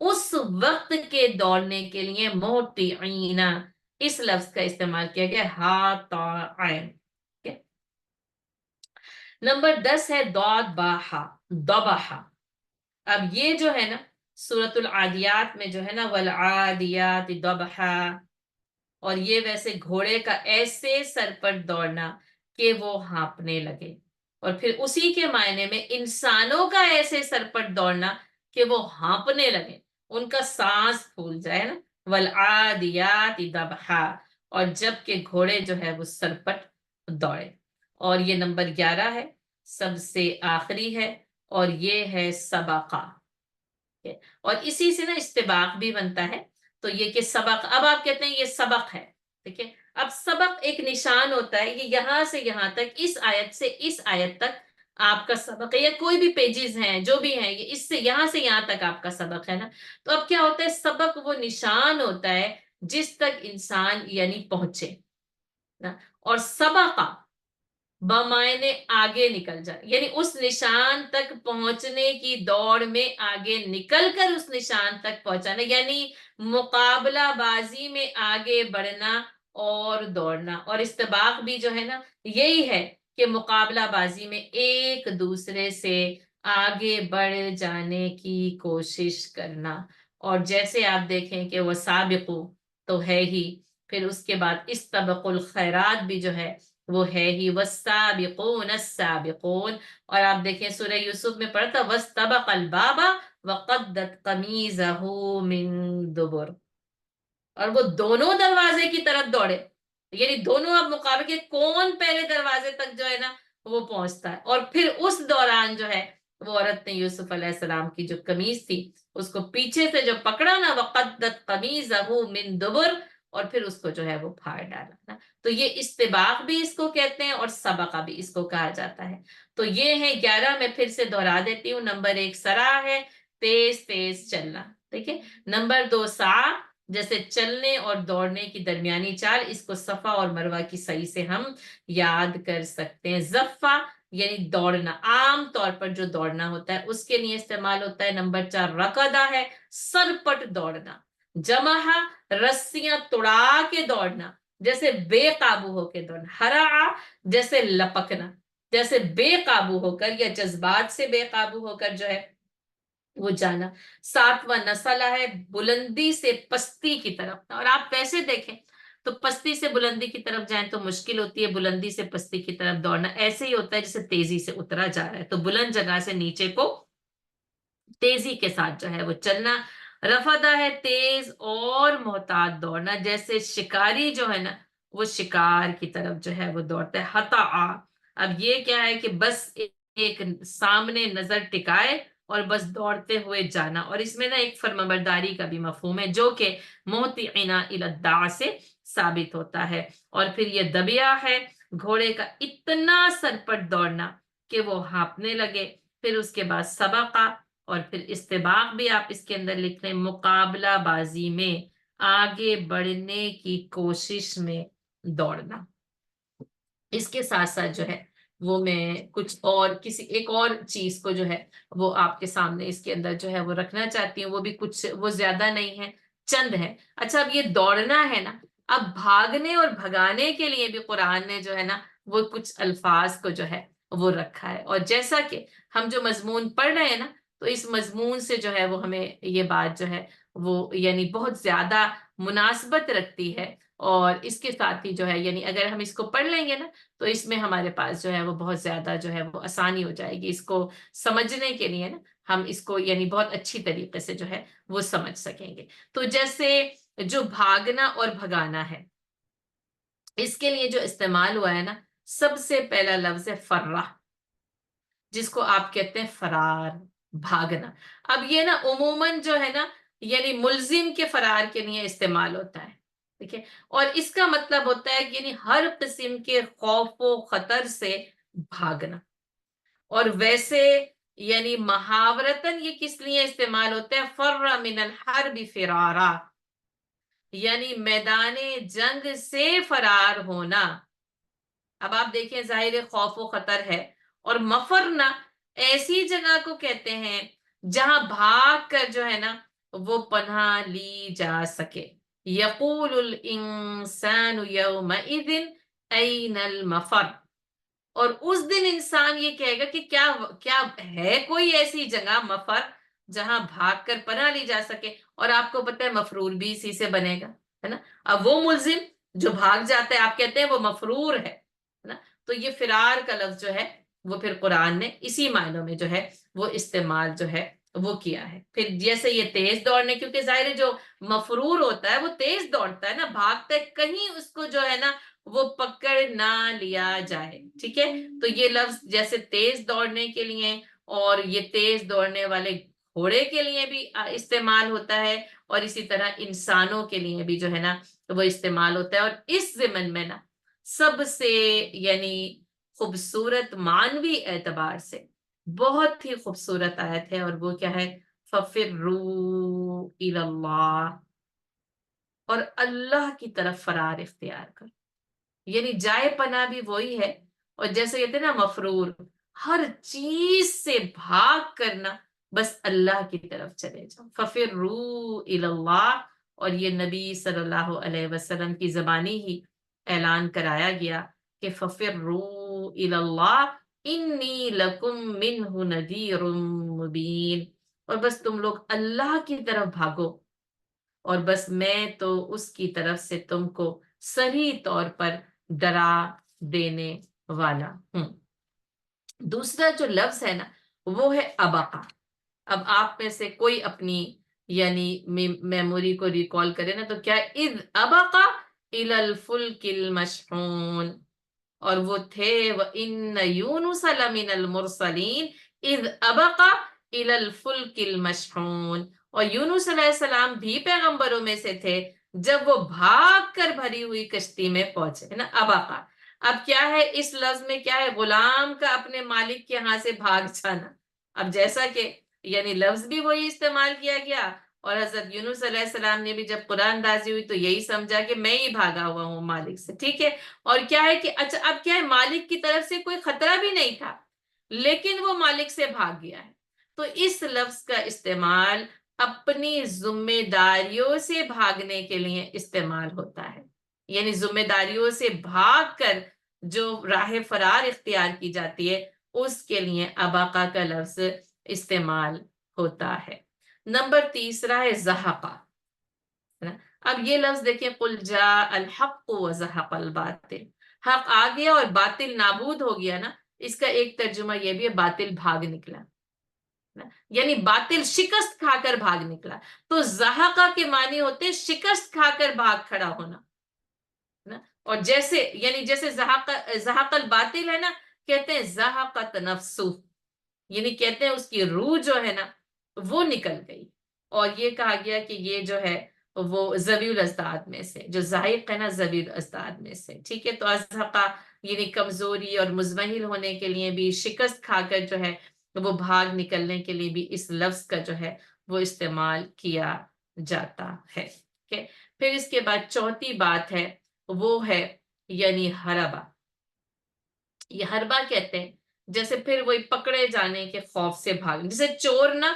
اس وقت کے دوڑنے کے لیے موٹعین اس لفظ کا استعمال کیا گیا، ہا تا عین. نمبر 10 ہے دود باہا، دبہا. اب یہ جو ہے نا سورۃ العادیات میں جو ہے نا والعادیات دبحا، اور یہ ویسے گھوڑے کا ایسے سر پر دوڑنا کہ وہ ہانپنے لگے، اور پھر اسی کے معنی میں انسانوں کا ایسے سر پر دوڑنا کہ وہ ہانپنے لگے، ان کا سانس پھول جائے نا. والعادیات دبحا، اور جب کہ گھوڑے جو ہے وہ سر پر دوڑے. اور یہ نمبر 11 ہے، سب سے آخری ہے، اور یہ ہے سبقہ. اور اسی سے نا استباق بھی بنتا ہے. تو یہ کہ سبق، اب آپ کہتے ہیں یہ سبق ہے، ٹھیک ہے. اب سبق ایک نشان ہوتا ہے، یہ یہاں سے یہاں تک، اس آیت سے اس آیت تک آپ کا سبق ہے، یا کوئی بھی پیجز ہیں جو بھی ہیں، یہ اس سے یہاں تک آپ کا سبق ہے نا. تو اب کیا ہوتا ہے، سبق وہ نشان ہوتا ہے جس تک انسان یعنی پہنچے نا. اور سبقہ بمائنے آگے نکل جائے، یعنی اس نشان تک پہنچنے کی دوڑ میں آگے نکل کر اس نشان تک پہنچانا، یعنی مقابلہ بازی میں آگے بڑھنا اور دوڑنا. اور استباق بھی جو ہے نا یہی ہے کہ مقابلہ بازی میں ایک دوسرے سے آگے بڑھ جانے کی کوشش کرنا. اور جیسے آپ دیکھیں کہ وہ سابقو تو ہے ہی، پھر اس کے بعد استبق الخیرات بھی جو ہے وہ ہے ہی، والسابقون السابقون. اور آپ دیکھیں سورہ یوسف میں پڑھتا واستبق الباب وقدت قمیضه من دبر، اور وہ دونوں دروازے کی طرف دوڑے، یعنی دونوں اب مقابلے کے کون پہلے دروازے تک جو ہے نا وہ پہنچتا ہے. اور پھر اس دوران جو ہے وہ عورت نے یوسف علیہ السلام کی جو قمیض تھی اس کو پیچھے سے جو پکڑا نا، وقدت قمیضه من دبر، اور پھر اس کو جو ہے وہ پھاڑ ڈالا نا. تو یہ استباق بھی اس کو کہتے ہیں اور سبقہ بھی اس کو کہا جاتا ہے. تو یہ ہے 11، میں پھر سے دہرا دیتی ہوں. نمبر 1 سرا ہے، تیز تیز چلنا، ٹھیک ہے. نمبر 2 سا، جیسے چلنے اور دوڑنے کی درمیانی چال، اس کو صفا اور مروہ کی صحیح سے ہم یاد کر سکتے ہیں. زفا یعنی دوڑنا، عام طور پر جو دوڑنا ہوتا ہے اس کے لیے استعمال ہوتا ہے. نمبر 4 رکضہ ہے، سرپٹ دوڑنا. جمحہ رسیاں توڑا کے دوڑنا، جیسے بے قابو ہو کے دوڑنا. ہرع جیسے لپکنا، جیسے بے قابو ہو کر یا جذبات سے بے قابو ہو کر جو ہے وہ جانا. 7واں نسلہ ہے، بلندی سے پستی کی طرف. اور آپ ویسے دیکھیں تو پستی سے بلندی کی طرف جائیں تو مشکل ہوتی ہے، بلندی سے پستی کی طرف دوڑنا ایسے ہی ہوتا ہے جیسے تیزی سے اترا جا رہا ہے. تو بلند جگہ سے نیچے کو تیزی کے ساتھ جو ہے وہ چلنا. رفدہ ہے تیز اور محتاط دوڑنا، جیسے شکاری جو ہے نا وہ شکار کی طرف جو ہے وہ دوڑتا ہے. حتعا، اب یہ کیا ہے کہ بس ایک سامنے نظر ٹکائے اور بس دوڑتے ہوئے جانا. اور اس میں نا ایک فرمانبرداری کا بھی مفہوم ہے جو کہ موطئین الی الداع سے ثابت ہوتا ہے. اور پھر یہ دبیہ ہے، گھوڑے کا اتنا سر پر دوڑنا کہ وہ ہانپنے لگے. پھر اس کے بعد سبقہ، اور پھر استباق بھی آپ اس کے اندر لکھ لیں، مقابلہ بازی میں آگے بڑھنے کی کوشش میں دوڑنا. اس کے ساتھ ساتھ جو ہے وہ میں کچھ اور کسی ایک اور چیز کو جو ہے وہ آپ کے سامنے اس کے اندر جو ہے وہ رکھنا چاہتی ہوں. وہ بھی کچھ وہ زیادہ نہیں ہے، چند ہے. اچھا، اب یہ دوڑنا ہے نا، اب بھاگنے اور بھگانے کے لیے بھی قرآن نے جو ہے نا وہ کچھ الفاظ کو جو ہے وہ رکھا ہے. اور جیسا کہ ہم جو مضمون پڑھ رہے ہیں نا، تو اس مضمون سے جو ہے وہ ہمیں یہ بات جو ہے وہ یعنی بہت زیادہ مناسبت رکھتی ہے. اور اس کے ساتھ ہی جو ہے یعنی اگر ہم اس کو پڑھ لیں گے نا تو اس میں ہمارے پاس جو ہے وہ بہت زیادہ جو ہے وہ آسانی ہو جائے گی اس کو سمجھنے کے لیے نا. ہم اس کو یعنی بہت اچھی طریقے سے جو ہے وہ سمجھ سکیں گے. تو جیسے جو بھاگنا اور بھگانا ہے، اس کے لیے جو استعمال ہوا ہے نا، سب سے پہلا لفظ ہے فرہ، جس کو آپ کہتے ہیں فرار، بھاگنا. اب یہ نا عموماً جو ہے نا یعنی ملزم کے فرار کے لیے استعمال ہوتا ہے، ٹھیک ہے. اور اس کا مطلب ہوتا ہے کہ یعنی ہر قسم کے خوف و خطر سے بھاگنا. اور ویسے یعنی محاورتاً یہ کس لیے استعمال ہوتا ہے، فر من الحرب فرارا، یعنی میدان جنگ سے فرار ہونا. اب آپ دیکھیں ظاہر خوف و خطر ہے، اور مفرنا ایسی جگہ کو کہتے ہیں جہاں بھاگ کر جو ہے نا وہ پناہ لی جا سکے. یقول الانسان یومئذ این المفر. اور اس دن انسان یہ کہے گا کہ کیا کیا ہے کوئی ایسی جگہ مفر جہاں بھاگ کر پناہ لی جا سکے. اور آپ کو پتہ ہے مفرور بھی اسی سے بنے گا، ہے نا. اب وہ ملزم جو بھاگ جاتا ہے آپ کہتے ہیں وہ مفرور ہے نا. تو یہ فرار کا لفظ جو ہے وہ پھر قرآن نے اسی معنوں میں جو ہے وہ استعمال جو ہے وہ کیا ہے. پھر جیسے یہ تیز دوڑنے، کیونکہ ظاہر ہے جو مفرور ہوتا ہے وہ تیز دوڑتا ہے نا، بھاگتا ہے کہیں اس کو جو ہے نا وہ پکڑ نہ لیا جائے. ٹھیک ہے، تو یہ لفظ جیسے تیز دوڑنے کے لیے اور یہ تیز دوڑنے والے گھوڑے کے لیے بھی استعمال ہوتا ہے، اور اسی طرح انسانوں کے لیے بھی جو ہے نا وہ استعمال ہوتا ہے. اور اس ضمن میں نا سب سے یعنی خوبصورت معنوی اعتبار سے بہت ہی خوبصورت آیت ہے، اور وہ کیا ہے؟ فَفِرُّوا إِلَى اللَّهِ. اور اللہ کی طرف فرار اختیار کر، یعنی جائے پناہ بھی وہی ہے. اور جیسے کہتے ہیں نا مفرور، ہر چیز سے بھاگ کرنا بس اللہ کی طرف چلے جاؤ. فَفِرُّوا إِلَى اللَّهِ. اور یہ نبی صلی اللہ علیہ وسلم کی زبانی ہی اعلان کرایا گیا کہ فَفِرُّوا إِلَى اللَّهِ إِنِّي لَكُمْ مِنْهُ نَذِيرٌ مُبِينٌ. اور بس تم لوگ اللہ کی طرف بھاگو، اور بس میں تو اس کی طرف سے تم کو صریح طور پر ڈرا دینے والا ہوں. دوسرا جو لفظ ہے نا وہ ہے ابقا. اب آپ میں سے کوئی اپنی یعنی میموری کو ریکال کرے نا، تو کیا اذ ابقا الی الفلک المشحون. اور وہ تھے وَإِنَّ يُونُسَ لَمِنَ الْمُرْسَلِينَ اِذْ أَبَقَ إِلَى الْفُلْكِ الْمَشْحُونِ. اور یونس علیہ السلام بھی پیغمبروں میں سے تھے جب وہ بھاگ کر بھری ہوئی کشتی میں پہنچے، ہے نا. ابقا. اب کیا ہے اس لفظ میں؟ کیا ہے؟ غلام کا اپنے مالک کے ہاں سے بھاگ جانا. اب جیسا کہ یعنی لفظ بھی وہی استعمال کیا گیا، اور حضرت یونس علیہ السلام نے بھی جب قرآن نازل ہوئی تو یہی سمجھا کہ میں ہی بھاگا ہوا ہوں مالک سے. ٹھیک ہے. اور کیا ہے کہ اچھا اب کیا ہے، مالک کی طرف سے کوئی خطرہ بھی نہیں تھا لیکن وہ مالک سے بھاگ گیا ہے. تو اس لفظ کا استعمال اپنی ذمہ داریوں سے بھاگنے کے لیے استعمال ہوتا ہے. یعنی ذمہ داریوں سے بھاگ کر جو راہ فرار اختیار کی جاتی ہے اس کے لیے ابقا کا لفظ استعمال ہوتا ہے. نمبر تیسرا ہے زحقہ. اب یہ لفظ دیکھیں، قل جاء الحق وزحق الباطل. حق آ گیا اور باطل نابود ہو گیا نا. اس کا ایک ترجمہ یہ بھی ہے باطل بھاگ نکلا، یعنی باطل شکست کھا کر بھاگ نکلا. تو زحقہ کے معنی ہوتے شکست کھا کر بھاگ کھڑا ہونا. اور جیسے یعنی جیسے زحق الباطل ہے نا، کہتے ہیں زحقت نفسو، یعنی کہتے ہیں اس کی روح جو ہے نا وہ نکل گئی. اور یہ کہا گیا کہ یہ جو ہے وہ ذوی الاضداد میں سے، جو زائق ہے نا ذوی الاضداد میں سے. ٹھیک ہے. تو ازحقہ یعنی کمزوری اور مزمحل ہونے کے لیے بھی، شکست کھا کر جو ہے وہ بھاگ نکلنے کے لیے بھی اس لفظ کا جو ہے وہ استعمال کیا جاتا ہے. پھر اس کے بعد چوتھی بات ہے وہ ہے یعنی حربہ. یہ حربہ کہتے ہیں جیسے پھر وہی پکڑے جانے کے خوف سے بھاگ، جیسے چور نا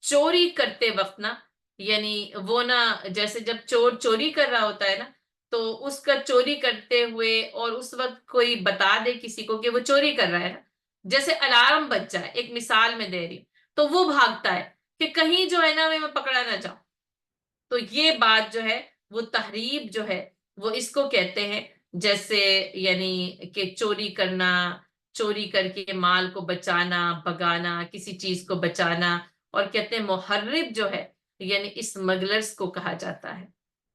چوری کرتے وقت نا، یعنی وہ نا جیسے جب چور چوری کر رہا ہوتا ہے نا تو اس کا چوری کرتے ہوئے اور اس وقت کوئی بتا دے کسی کو کہ وہ چوری کر رہا ہے نا، جیسے الارم بج جائے، ایک مثال میں دے رہی ہوں، تو وہ بھاگتا ہے کہ کہیں جو ہے نا میں پکڑا نہ جاؤں. تو یہ بات جو ہے وہ تحریب جو ہے وہ اس کو کہتے ہیں. جیسے یعنی کہ چوری کرنا، چوری کر کے مال کو بچانا، بگانا، کسی چیز کو بچانا. اور کہتے ہیں محرب جو ہے یعنی اسمگلرز کو کہا جاتا ہے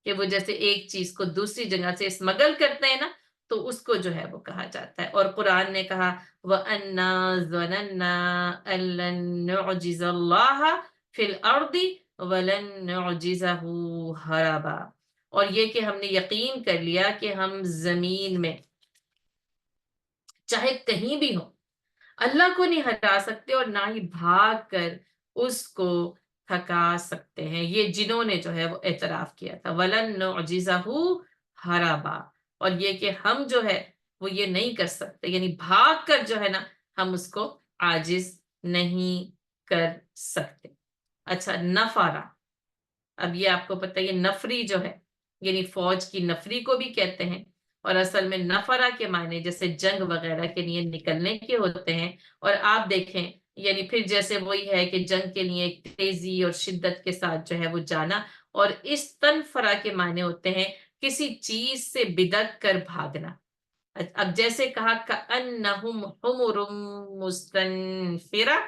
کہ وہ جیسے ایک چیز کو دوسری جگہ سے اسمگل کرتے ہیں نا تو اس کو جو ہے وہ کہا جاتا ہے. اور قرآن نے کہا وَأَنَّا ظَنَنَّا أَن لَّن نُعْجِزَ اللَّهَ فِي الْأَرْضِ وَلَن نُعْجِزَهُ هَرَبًا. اور یہ کہ ہم نے یقین کر لیا کہ ہم زمین میں چاہے کہیں بھی ہو اللہ کو نہیں ہٹا سکتے اور نہ ہی بھاگ کر اس کو تھکا سکتے ہیں. یہ جنہوں نے جو ہے وہ اعتراف کیا تھا وَلَن نُعْجِزَهُ هَرَبًا. اور یہ کہ ہم جو ہے وہ یہ نہیں کر سکتے، یعنی بھاگ کر جو ہے نا ہم اس کو عاجز نہیں کر سکتے. اچھا، نفارہ. اب یہ آپ کو پتہ ہے، یہ نفری جو ہے یعنی فوج کی نفری کو بھی کہتے ہیں، اور اصل میں نفرہ کے معنی جیسے جنگ وغیرہ کے لیے نکلنے کے ہوتے ہیں. اور آپ دیکھیں یعنی پھر جیسے وہی ہے کہ جنگ کے لیے ایک تیزی اور شدت کے ساتھ جو ہے وہ جانا. اور اس تنفرہ کے معنی ہوتے ہیں کسی چیز سے بدک کر بھاگنا. اب جیسے کہا کأنہم حمر مستنفرہ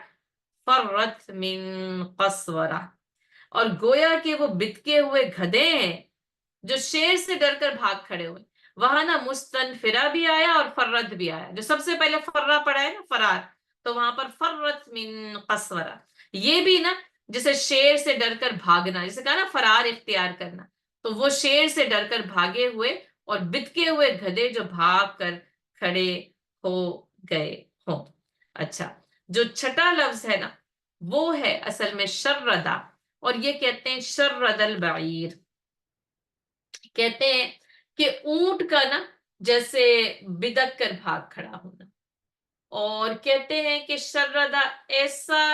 فرت من قسورہ، اور گویا کہ وہ بتکے ہوئے گدھے ہیں جو شیر سے ڈر کر بھاگ کھڑے ہوئے. وہاں نا مستنفرہ بھی آیا اور فرت بھی آیا. جو سب سے پہلے فرہ پڑا ہے نا فرار، تو وہاں پر فرت من قسورہ. یہ بھی نا جیسے شیر سے ڈر کر بھاگنا، جیسے کہا نا فرار اختیار کرنا، تو وہ شیر سے ڈر کر بھاگے ہوئے اور بتکے ہوئے گدھے جو بھاگ کر کھڑے ہو گئے ہوں. اچھا، جو چھٹا لفظ ہے نا وہ ہے اصل میں شردا، اور یہ کہتے ہیں شرد البعیر. کہتے ہیں کہ اونٹ کا نا جیسے بدک کر بھاگ کھڑا ہونا. اور کہتے ہیں کہ شردا ایسا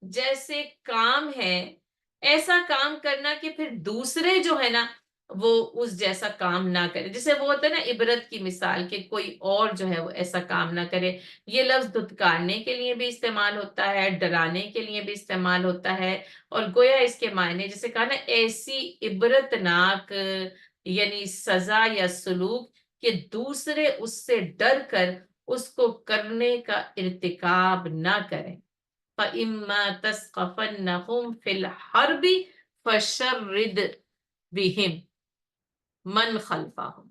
جیسے کام ہے، ایسا کام کرنا کہ پھر دوسرے جو ہے نا وہ اس جیسا کام نہ کرے. جسے وہ ہوتا ہے نا عبرت کی مثال کہ کوئی اور جو ہے وہ ایسا کام نہ کرے. یہ لفظ دھتکارنے کے لیے بھی استعمال ہوتا ہے، ڈرانے کے لیے بھی استعمال ہوتا ہے. اور گویا اس کے معنی جسے کہا نا ایسی عبرتناک یعنی سزا یا سلوک کہ دوسرے اس سے ڈر کر اس کو کرنے کا ارتکاب نہ کریں. فَإِمَّا تَسْقَفَنَّهُمْ فِي الْحَرْبِ فَشَرِّدْ بِهِمْ مَنْ خَلْفَهُمْ.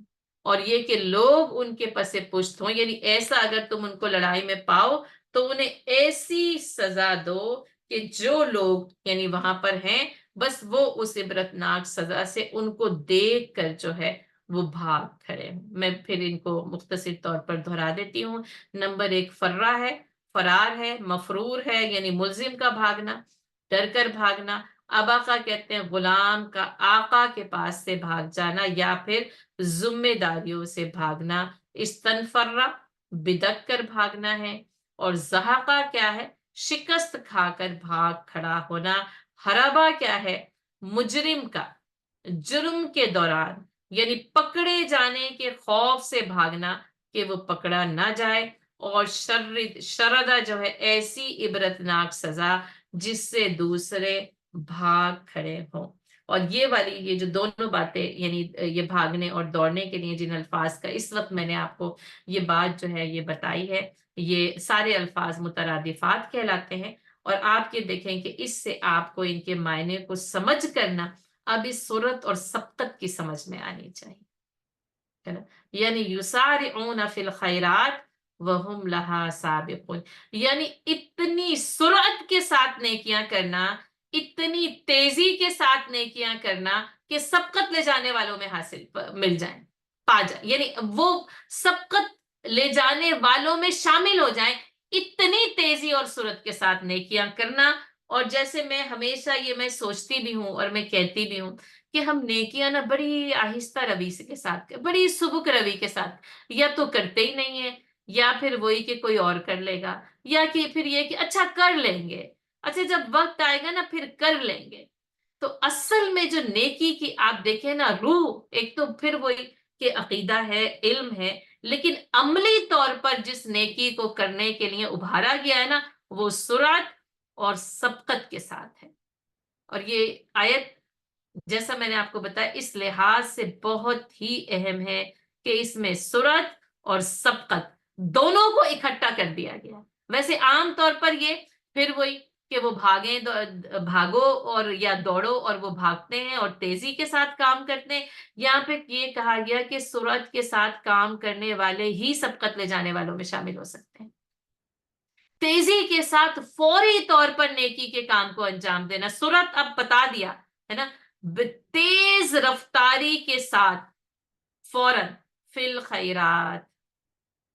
اور یہ کہ لوگ ان کے پس پشت ہوں، یعنی ایسا اگر تم ان کو لڑائی میں پاؤ تو انہیں ایسی سزا دو کہ جو لوگ یعنی وہاں پر ہیں بس وہ اس عبرتناک سزا سے ان کو دیکھ کر جو ہے وہ بھاگ کھڑے ہوں. میں پھر ان کو مختصر طور پر دہرا دیتی ہوں. نمبر 1 فرہ ہے، فرار ہے، مفرور ہے یعنی ملزم کا بھاگنا، ڈر کر بھاگنا. اباقہ کہتے ہیں غلام کا آقا کے پاس سے بھاگ جانا یا پھر ذمہ داریوں سے بھاگنا. استنفرہ بدک کر بھاگنا ہے. اور زحقہ کیا ہے؟ شکست کھا کر بھاگ کھڑا ہونا. ہربا کیا ہے؟ مجرم کا جرم کے دوران یعنی پکڑے جانے کے خوف سے بھاگنا کہ وہ پکڑا نہ جائے. اور شردہ جو ہے ایسی عبرتناک سزا جس سے دوسرے بھاگ کھڑے ہوں. اور یہ والی یہ جو دونوں باتیں یعنی یہ بھاگنے اور دوڑنے کے لیے جن الفاظ کا اس وقت میں نے آپ کو یہ بات جو ہے یہ بتائی ہے، یہ سارے الفاظ مترادفات کہلاتے ہیں. اور آپ یہ دیکھیں کہ اس سے آپ کو ان کے معنی کو سمجھ کرنا اب اس صورت اور سبقت کی سمجھ میں آنی چاہیے. یعنی یسارعون فی الخیرات وہم لہا سابقون، یعنی اتنی سرعت کے ساتھ نیکیاں کرنا، اتنی تیزی کے ساتھ نیکیاں کرنا کہ سبقت لے جانے والوں میں حاصل مل جائیں، پا جائیں، یعنی وہ سبقت لے جانے والوں میں شامل ہو جائیں. اتنی تیزی اور سرعت کے ساتھ نیکیاں کرنا. اور جیسے میں ہمیشہ یہ میں سوچتی بھی ہوں اور میں کہتی بھی ہوں کہ ہم نیکیاں نا بڑی آہستہ روی کے ساتھ، بڑی سبک روی کے ساتھ یا تو کرتے ہی نہیں ہیں، یا پھر وہی کہ کوئی اور کر لے گا، یا کہ پھر یہ کہ اچھا کر لیں گے، اچھا جب وقت آئے گا نا پھر کر لیں گے. تو اصل میں جو نیکی کی آپ دیکھیں نا روح، ایک تو پھر وہی کہ عقیدہ ہے، علم ہے، لیکن عملی طور پر جس نیکی کو کرنے کے لیے ابھارا گیا ہے نا وہ سرعت اور سبقت کے ساتھ ہے. اور یہ آیت جیسا میں نے آپ کو بتایا اس لحاظ سے بہت ہی اہم ہے کہ اس میں سرعت اور سبقت دونوں کو اکٹھا کر دیا گیا. ویسے عام طور پر یہ پھر وہی کہ وہ بھاگو اور یا دوڑو اور وہ بھاگتے ہیں اور تیزی کے ساتھ کام کرتے ہیں. یہاں پہ یہ کہا گیا کہ سرعت کے ساتھ کام کرنے والے ہی سبقت لے جانے والوں میں شامل ہو سکتے ہیں. تیزی کے ساتھ فوری طور پر نیکی کے کام کو انجام دینا. سرعت اب بتا دیا ہے نا، تیز رفتاری کے ساتھ فوراً فی الخیرات،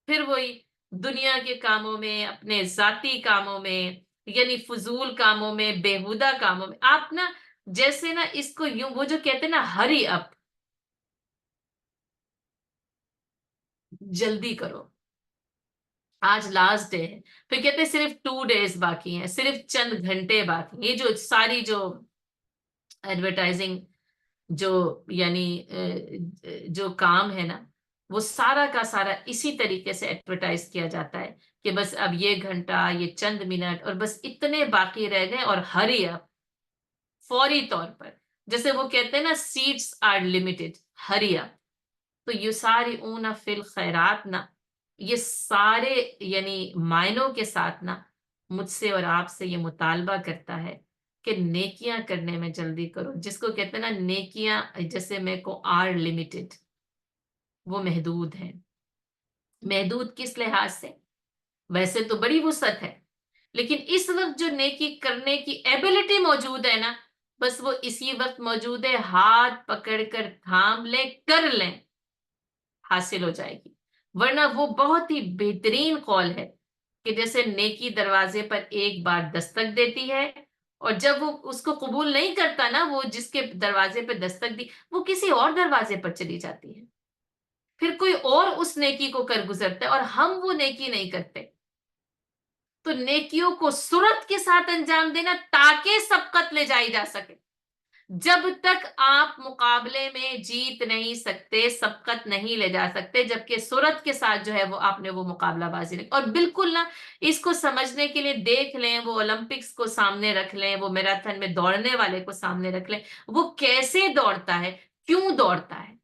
پھر وہی دنیا کے کاموں میں، اپنے ذاتی کاموں میں یعنی فضول کاموں میں، بےہودہ کاموں میں آپ نا جیسے نا اس کو یوں وہ جو کہتے ہیں نا ہری اپ، جلدی کرو، آج لاسٹ ڈے ہے، پھر کہتے ہیں صرف 2 days باقی ہیں، صرف چند گھنٹے باقی ہیں. یہ جو ساری جو ایڈورٹائزنگ جو یعنی جو کام ہے نا، وہ سارا کا سارا اسی طریقے سے ایڈورٹائز کیا جاتا ہے کہ بس اب یہ گھنٹہ، یہ چند منٹ اور بس اتنے باقی رہ گئے، اور ہری اپ، فوری طور پر، جیسے وہ کہتے ہیں نا سیٹس آر لمیٹڈ، ہری اپ. تو یسارعون فی الخیرات نا، یہ سارے یعنی معنوں کے ساتھ نا مجھ سے اور آپ سے یہ مطالبہ کرتا ہے کہ نیکیاں کرنے میں جلدی کرو، جس کو کہتے ہیں نا نیکیاں جیسے میں کو آر لمیٹڈ، وہ محدود ہیں. محدود کس لحاظ سے؟ ویسے تو بڑی وسعت ہے، لیکن اس وقت جو نیکی کرنے کی ایبلٹی موجود ہے نا، بس وہ اسی وقت موجود ہے، ہاتھ پکڑ کر تھام لیں، کر لیں، حاصل ہو جائے گی. ورنہ وہ بہت ہی بہترین قول ہے کہ جیسے نیکی دروازے پر ایک بار دستک دیتی ہے، اور جب وہ اس کو قبول نہیں کرتا نا، وہ جس کے دروازے پہ دستک دی، وہ کسی اور دروازے پر چلی جاتی ہے، پھر کوئی اور اس نیکی کو کر گزرتا ہے، اور ہم وہ نیکی نہیں کرتے. تو نیکیوں کو سرعت کے ساتھ انجام دینا تاکہ سبقت لے جائی جا سکے. جب تک آپ مقابلے میں جیت نہیں سکتے، سبقت نہیں لے جا سکتے، جبکہ سرعت کے ساتھ جو ہے وہ آپ نے وہ مقابلہ بازی نہیں. اور بالکل نا، اس کو سمجھنے کے لیے دیکھ لیں، وہ اولمپکس کو سامنے رکھ لیں، وہ میراتھن میں دوڑنے والے کو سامنے رکھ لیں، وہ کیسے دوڑتا ہے، کیوں دوڑتا ہے،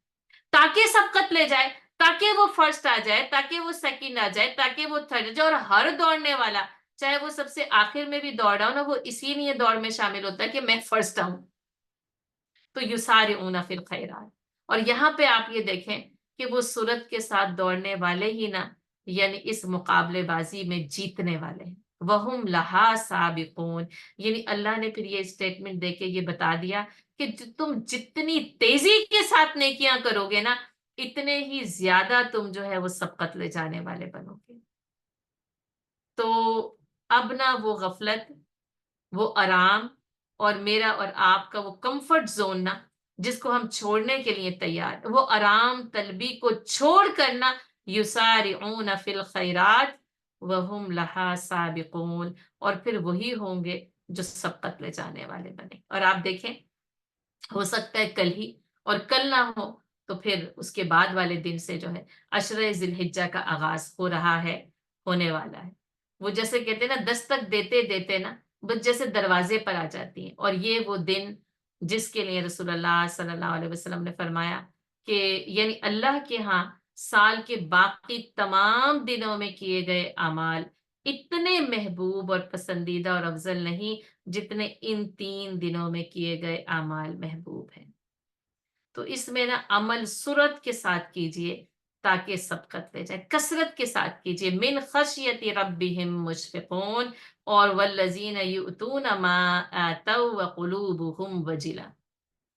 تاکہ سبقت لے جائے، تاکہ وہ فرسٹ آ جائے، تاکہ وہ سیکنڈ آ جائے، تاکہ وہ تھرڈ جائے. اور ہر دوڑنے والا، چاہے وہ سب سے آخر میں بھی دوڑ رہا ہو نا، وہ اسی لیے دوڑ میں شامل ہوتا ہے کہ میں فرسٹ آؤں. تو یسارعون فی الخیرات. اور یہاں پہ آپ یہ دیکھیں کہ وہ سرعت کے ساتھ دوڑنے والے ہی نا، یعنی اس مقابلے بازی میں جیتنے والے ہیں. وہم لہا سابقون، یعنی اللہ نے پھر یہ اسٹیٹمنٹ دے کے یہ بتا دیا کہ تم جتنی تیزی کے ساتھ نیکیاں کرو گے نا، اتنے ہی زیادہ تم جو ہے وہ سبقت لے جانے والے بنو گے. تو اب نہ وہ غفلت، وہ آرام، اور میرا اور آپ کا وہ کمفرٹ زون نا، جس کو ہم چھوڑنے کے لیے تیار، وہ آرام طلبی کو چھوڑ کرنا، یسارعون فی الخیرات وہم لہا سابقون. اور پھر وہی ہوں گے جو سبقت لے جانے والے بنے. اور آپ دیکھیں، ہو سکتا ہے کل ہی، اور کل نہ ہو تو پھر اس کے بعد والے دن سے جو ہے عشرہ ذی الحجہ کا آغاز ہو رہا ہے، ہونے والا ہے. وہ جیسے کہتے ہیں نا، دستک دیتے دیتے نا بس جیسے دروازے پر آ جاتی ہیں. اور یہ وہ دن جس کے لیے رسول اللہ صلی اللہ علیہ وسلم نے فرمایا کہ یعنی اللہ کے ہاں سال کے باقی تمام دنوں میں کیے گئے اعمال اتنے محبوب اور پسندیدہ اور افضل نہیں جتنے ان 3 دنوں میں کیے گئے اعمال محبوب ہیں. تو اس میں نا عمل سرعت کے ساتھ کیجئے تاکہ سبقت لے جائے، کثرت کے ساتھ کیجئے. من خشیت ربہم مشفقون، اور والذین یؤتون ما آتوا وقلوبہم وجلہ.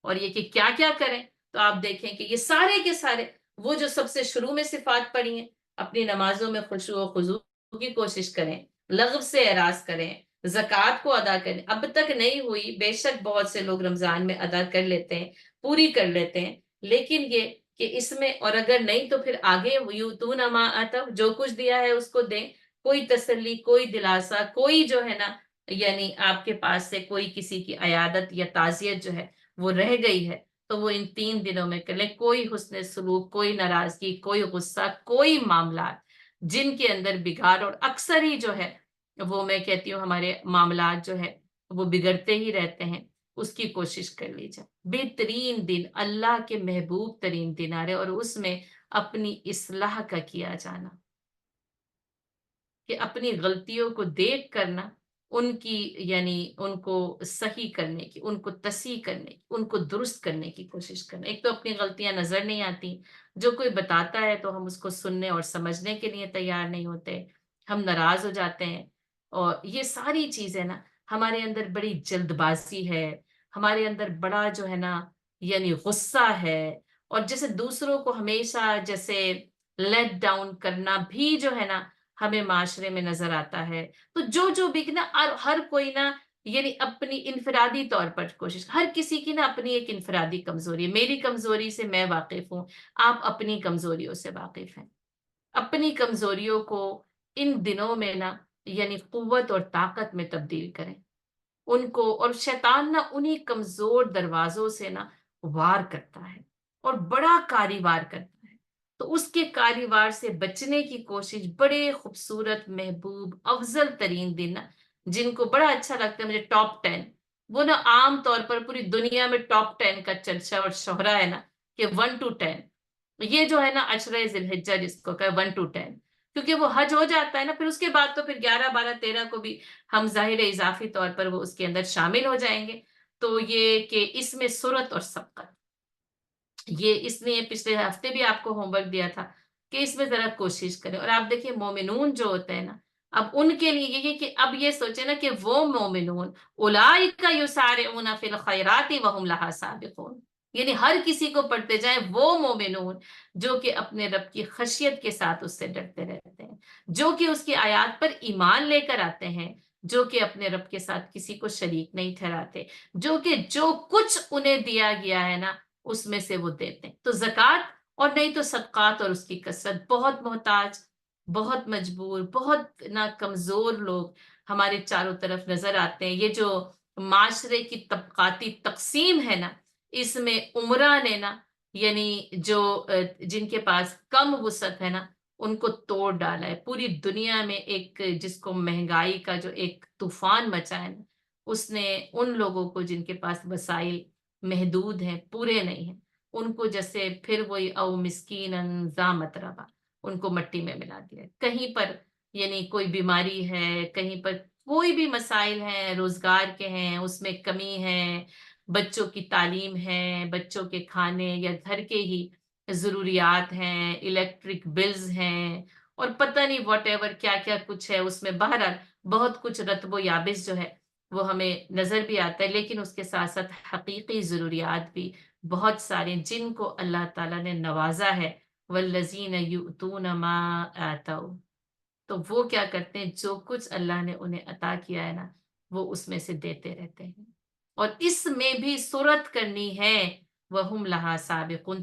اور یہ کہ کیا کیا کریں، تو آپ دیکھیں کہ یہ سارے کے سارے وہ جو سب سے شروع میں صفات پڑھی ہیں، اپنی نمازوں میں خشوع و خضوع کی کوشش کریں، لغو سے اعراض کریں، زکوٰۃ کو ادا کریں. اب تک نہیں ہوئی، بے شک بہت سے لوگ رمضان میں ادا کر لیتے ہیں، پوری کر لیتے ہیں، لیکن یہ کہ اس میں، اور اگر نہیں تو پھر آگے یؤتون ما آتوا، جو کچھ دیا ہے اس کو دیں. کوئی تسلی، کوئی دلاسا، کوئی جو ہے نا، یعنی آپ کے پاس سے کوئی کسی کی عیادت یا تعزیت جو ہے وہ رہ گئی ہے، تو وہ ان 3 دنوں میں کر لیں. کوئی حسن سلوک، کوئی ناراضگی، کوئی غصہ، کوئی معاملات جن کے اندر بگاڑ، اور اکثر ہی جو ہے وہ میں کہتی ہوں ہمارے معاملات جو ہے وہ بگڑتے ہی رہتے ہیں، اس کی کوشش کر لی جائے. بہترین دن، اللہ کے محبوب ترین دن آ رہے، اور اس میں اپنی اصلاح کا کیا جانا، کہ اپنی غلطیوں کو دیکھ کرنا، ان کی یعنی ان کو صحیح کرنے کی، ان کو تصحیح کرنے کی، ان کو درست کرنے کی کوشش کرنا. ایک تو اپنی غلطیاں نظر نہیں آتی، جو کوئی بتاتا ہے تو ہم اس کو سننے اور سمجھنے کے لیے تیار نہیں ہوتے، ہم ناراض ہو جاتے ہیں. اور یہ ساری چیزیں نا، ہمارے اندر بڑی جلد بازی ہے، ہمارے اندر بڑا جو ہے نا یعنی غصہ ہے، اور جیسے دوسروں کو ہمیشہ جیسے لیٹ ڈاؤن کرنا بھی جو ہے نا ہمیں معاشرے میں نظر آتا ہے. تو جو بھی نا، ہر کوئی نا یعنی اپنی انفرادی طور پر کوشش، ہر کسی کی نا اپنی ایک انفرادی کمزوری ہے. میری کمزوری سے میں واقف ہوں، آپ اپنی کمزوریوں سے واقف ہیں. اپنی کمزوریوں کو ان دنوں میں نا یعنی قوت اور طاقت میں تبدیل کریں. ان کو، اور شیطان نا انہی کمزور دروازوں سے نا وار کرتا ہے اور بڑا کاری وار کرتا ہے. تو اس کے کاری وار سے بچنے کی کوشش، بڑے خوبصورت محبوب افضل ترین دن نا جن کو بڑا اچھا لگتا ہے مجھے، ٹاپ 10، وہ نا عام طور پر پوری دنیا میں ٹاپ 10 کا چرچا اور شہرا ہے نا کہ 1 to 10. یہ جو ہے نا عشرہ ذی الحجہ جس کو کہ 1 to 10، کیونکہ وہ حج ہو جاتا ہے نا، پھر اس کے بعد تو پھر 11 12 13 کو بھی ہم ظاہر اضافی طور پر وہ اس کے اندر شامل ہو جائیں گے. تو یہ کہ اس میں سورت اور سبقت، یہ اس نے پچھلے ہفتے بھی آپ کو ہوم ورک دیا تھا کہ اس میں ذرا کوشش کریں. اور آپ دیکھیں مومنون جو ہوتے ہیں نا، اب ان کے لیے یہ کہ اب یہ سوچیں نا کہ وہ مومنون اولئک یسارعون فی الخیرات وہم لہا سابقون، یعنی ہر کسی کو پڑھتے جائیں وہ مومنون جو کہ اپنے رب کی خشیت کے ساتھ اس سے ڈرتے رہتے ہیں، جو کہ اس کی آیات پر ایمان لے کر آتے ہیں، جو کہ اپنے رب کے ساتھ کسی کو شریک نہیں ٹھہراتے، جو کہ جو کچھ انہیں دیا گیا ہے نا اس میں سے وہ دیتے ہیں. تو زکوٰۃ اور نہیں تو صدقات اور اس کی کثرت. بہت محتاج، بہت مجبور، بہت نا کمزور لوگ ہمارے چاروں طرف نظر آتے ہیں. یہ جو معاشرے کی طبقاتی تقسیم ہے نا، اس میں عمرہ نے نا یعنی جو جن کے پاس کم وسعت ہے نا ان کو توڑ ڈالا ہے. پوری دنیا میں ایک جس کو مہنگائی کا جو ایک طوفان مچا ہے نا، اس نے ان لوگوں کو جن کے پاس وسائل محدود ہیں، پورے نہیں ہیں، ان کو جیسے پھر وہی او مسکین ذا متربہ ان کو مٹی میں ملا دیا. کہیں پر یعنی کوئی بیماری ہے، کہیں پر کوئی بھی مسائل ہیں روزگار کے ہیں اس میں کمی ہے، بچوں کی تعلیم ہے، بچوں کے کھانے یا گھر کے ہی ضروریات ہیں، الیکٹرک بلز ہیں، اور پتہ نہیں واٹ ایور کیا کیا کچھ ہے اس میں. بہرحال بہت کچھ رتب و یابس جو ہے وہ ہمیں نظر بھی آتا ہے، لیکن اس کے ساتھ ساتھ حقیقی ضروریات بھی بہت سارے جن کو اللہ تعالیٰ نے نوازا ہے. والذین یؤتون ما آتوا، تو وہ کیا کرتے ہیں جو کچھ اللہ نے انہیں عطا کیا ہے نا وہ اس میں سے دیتے رہتے ہیں. اور اس میں بھی صورت کرنی ہے وہم لہا سابقون،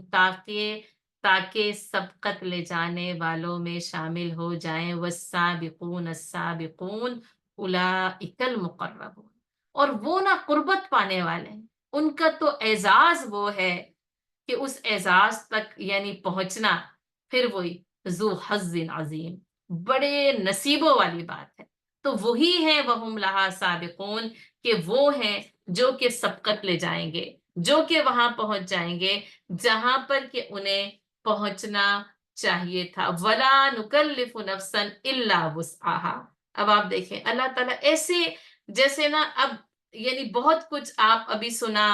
تاکہ سبقت لے جانے والوں میں شامل ہو جائیں. والسابقون السابقون اولئک المقربون، اور وہ نہ قربت پانے والے ہیں، ان کا تو اعزاز وہ ہے کہ اس اعزاز تک یعنی پہنچنا پھر وہی ذو حظ عظیم، بڑے نصیبوں والی بات ہے. تو وہی ہے وہم لہا سابقون، کہ وہ ہیں جو کہ سبقت لے جائیں گے، جو کہ وہاں پہنچ جائیں گے جہاں پر کہ انہیں پہنچنا چاہیے تھا. ولا نکلف نفسا الا وسعها. اب آپ دیکھیں اللہ تعالیٰ ایسے جیسے نا اب یعنی بہت کچھ آپ ابھی سنا،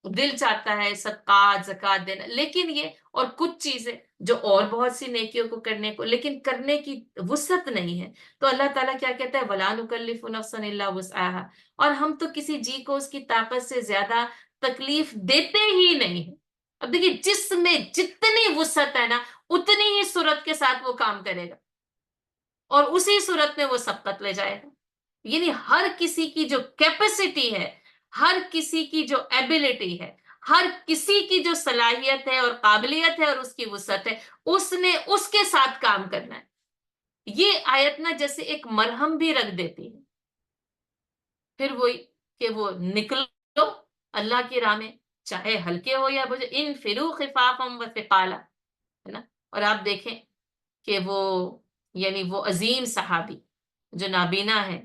دل چاہتا ہے صدقات زکات دینا، لیکن یہ اور کچھ چیزیں جو اور بہت سی نیکیوں کو کرنے کو، لیکن کرنے کی وسعت نہیں ہے. تو اللہ تعالیٰ کیا کہتا ہے وَلَا نُكَلِّفُ نَفْسًا إِلَّا وُسْعَهَا، اور ہم تو کسی جی کو اس کی طاقت سے زیادہ تکلیف دیتے ہی نہیں ہیں. اب دیکھیے جس میں جتنی وسعت ہے نا اتنی ہی صورت کے ساتھ وہ کام کرے گا اور اسی صورت میں وہ سبقت لے جائے گا. یعنی ہر کسی کی جو کیپیسٹی ہے، ہر کسی کی جو ایبلٹی ہے، ہر کسی کی جو صلاحیت ہے اور قابلیت ہے اور اس کی وسعت ہے، اس نے اس کے ساتھ کام کرنا ہے. یہ آیت نا جیسے ایک مرہم بھی رکھ دیتی ہے. پھر وہی کہ وہ نکلو اللہ کی راہ میں، چاہے ہلکے ہو یا بجے، انفروا خفافا وثقالا، ہے نا. اور آپ دیکھیں کہ وہ یعنی وہ عظیم صحابی جو نابینا ہے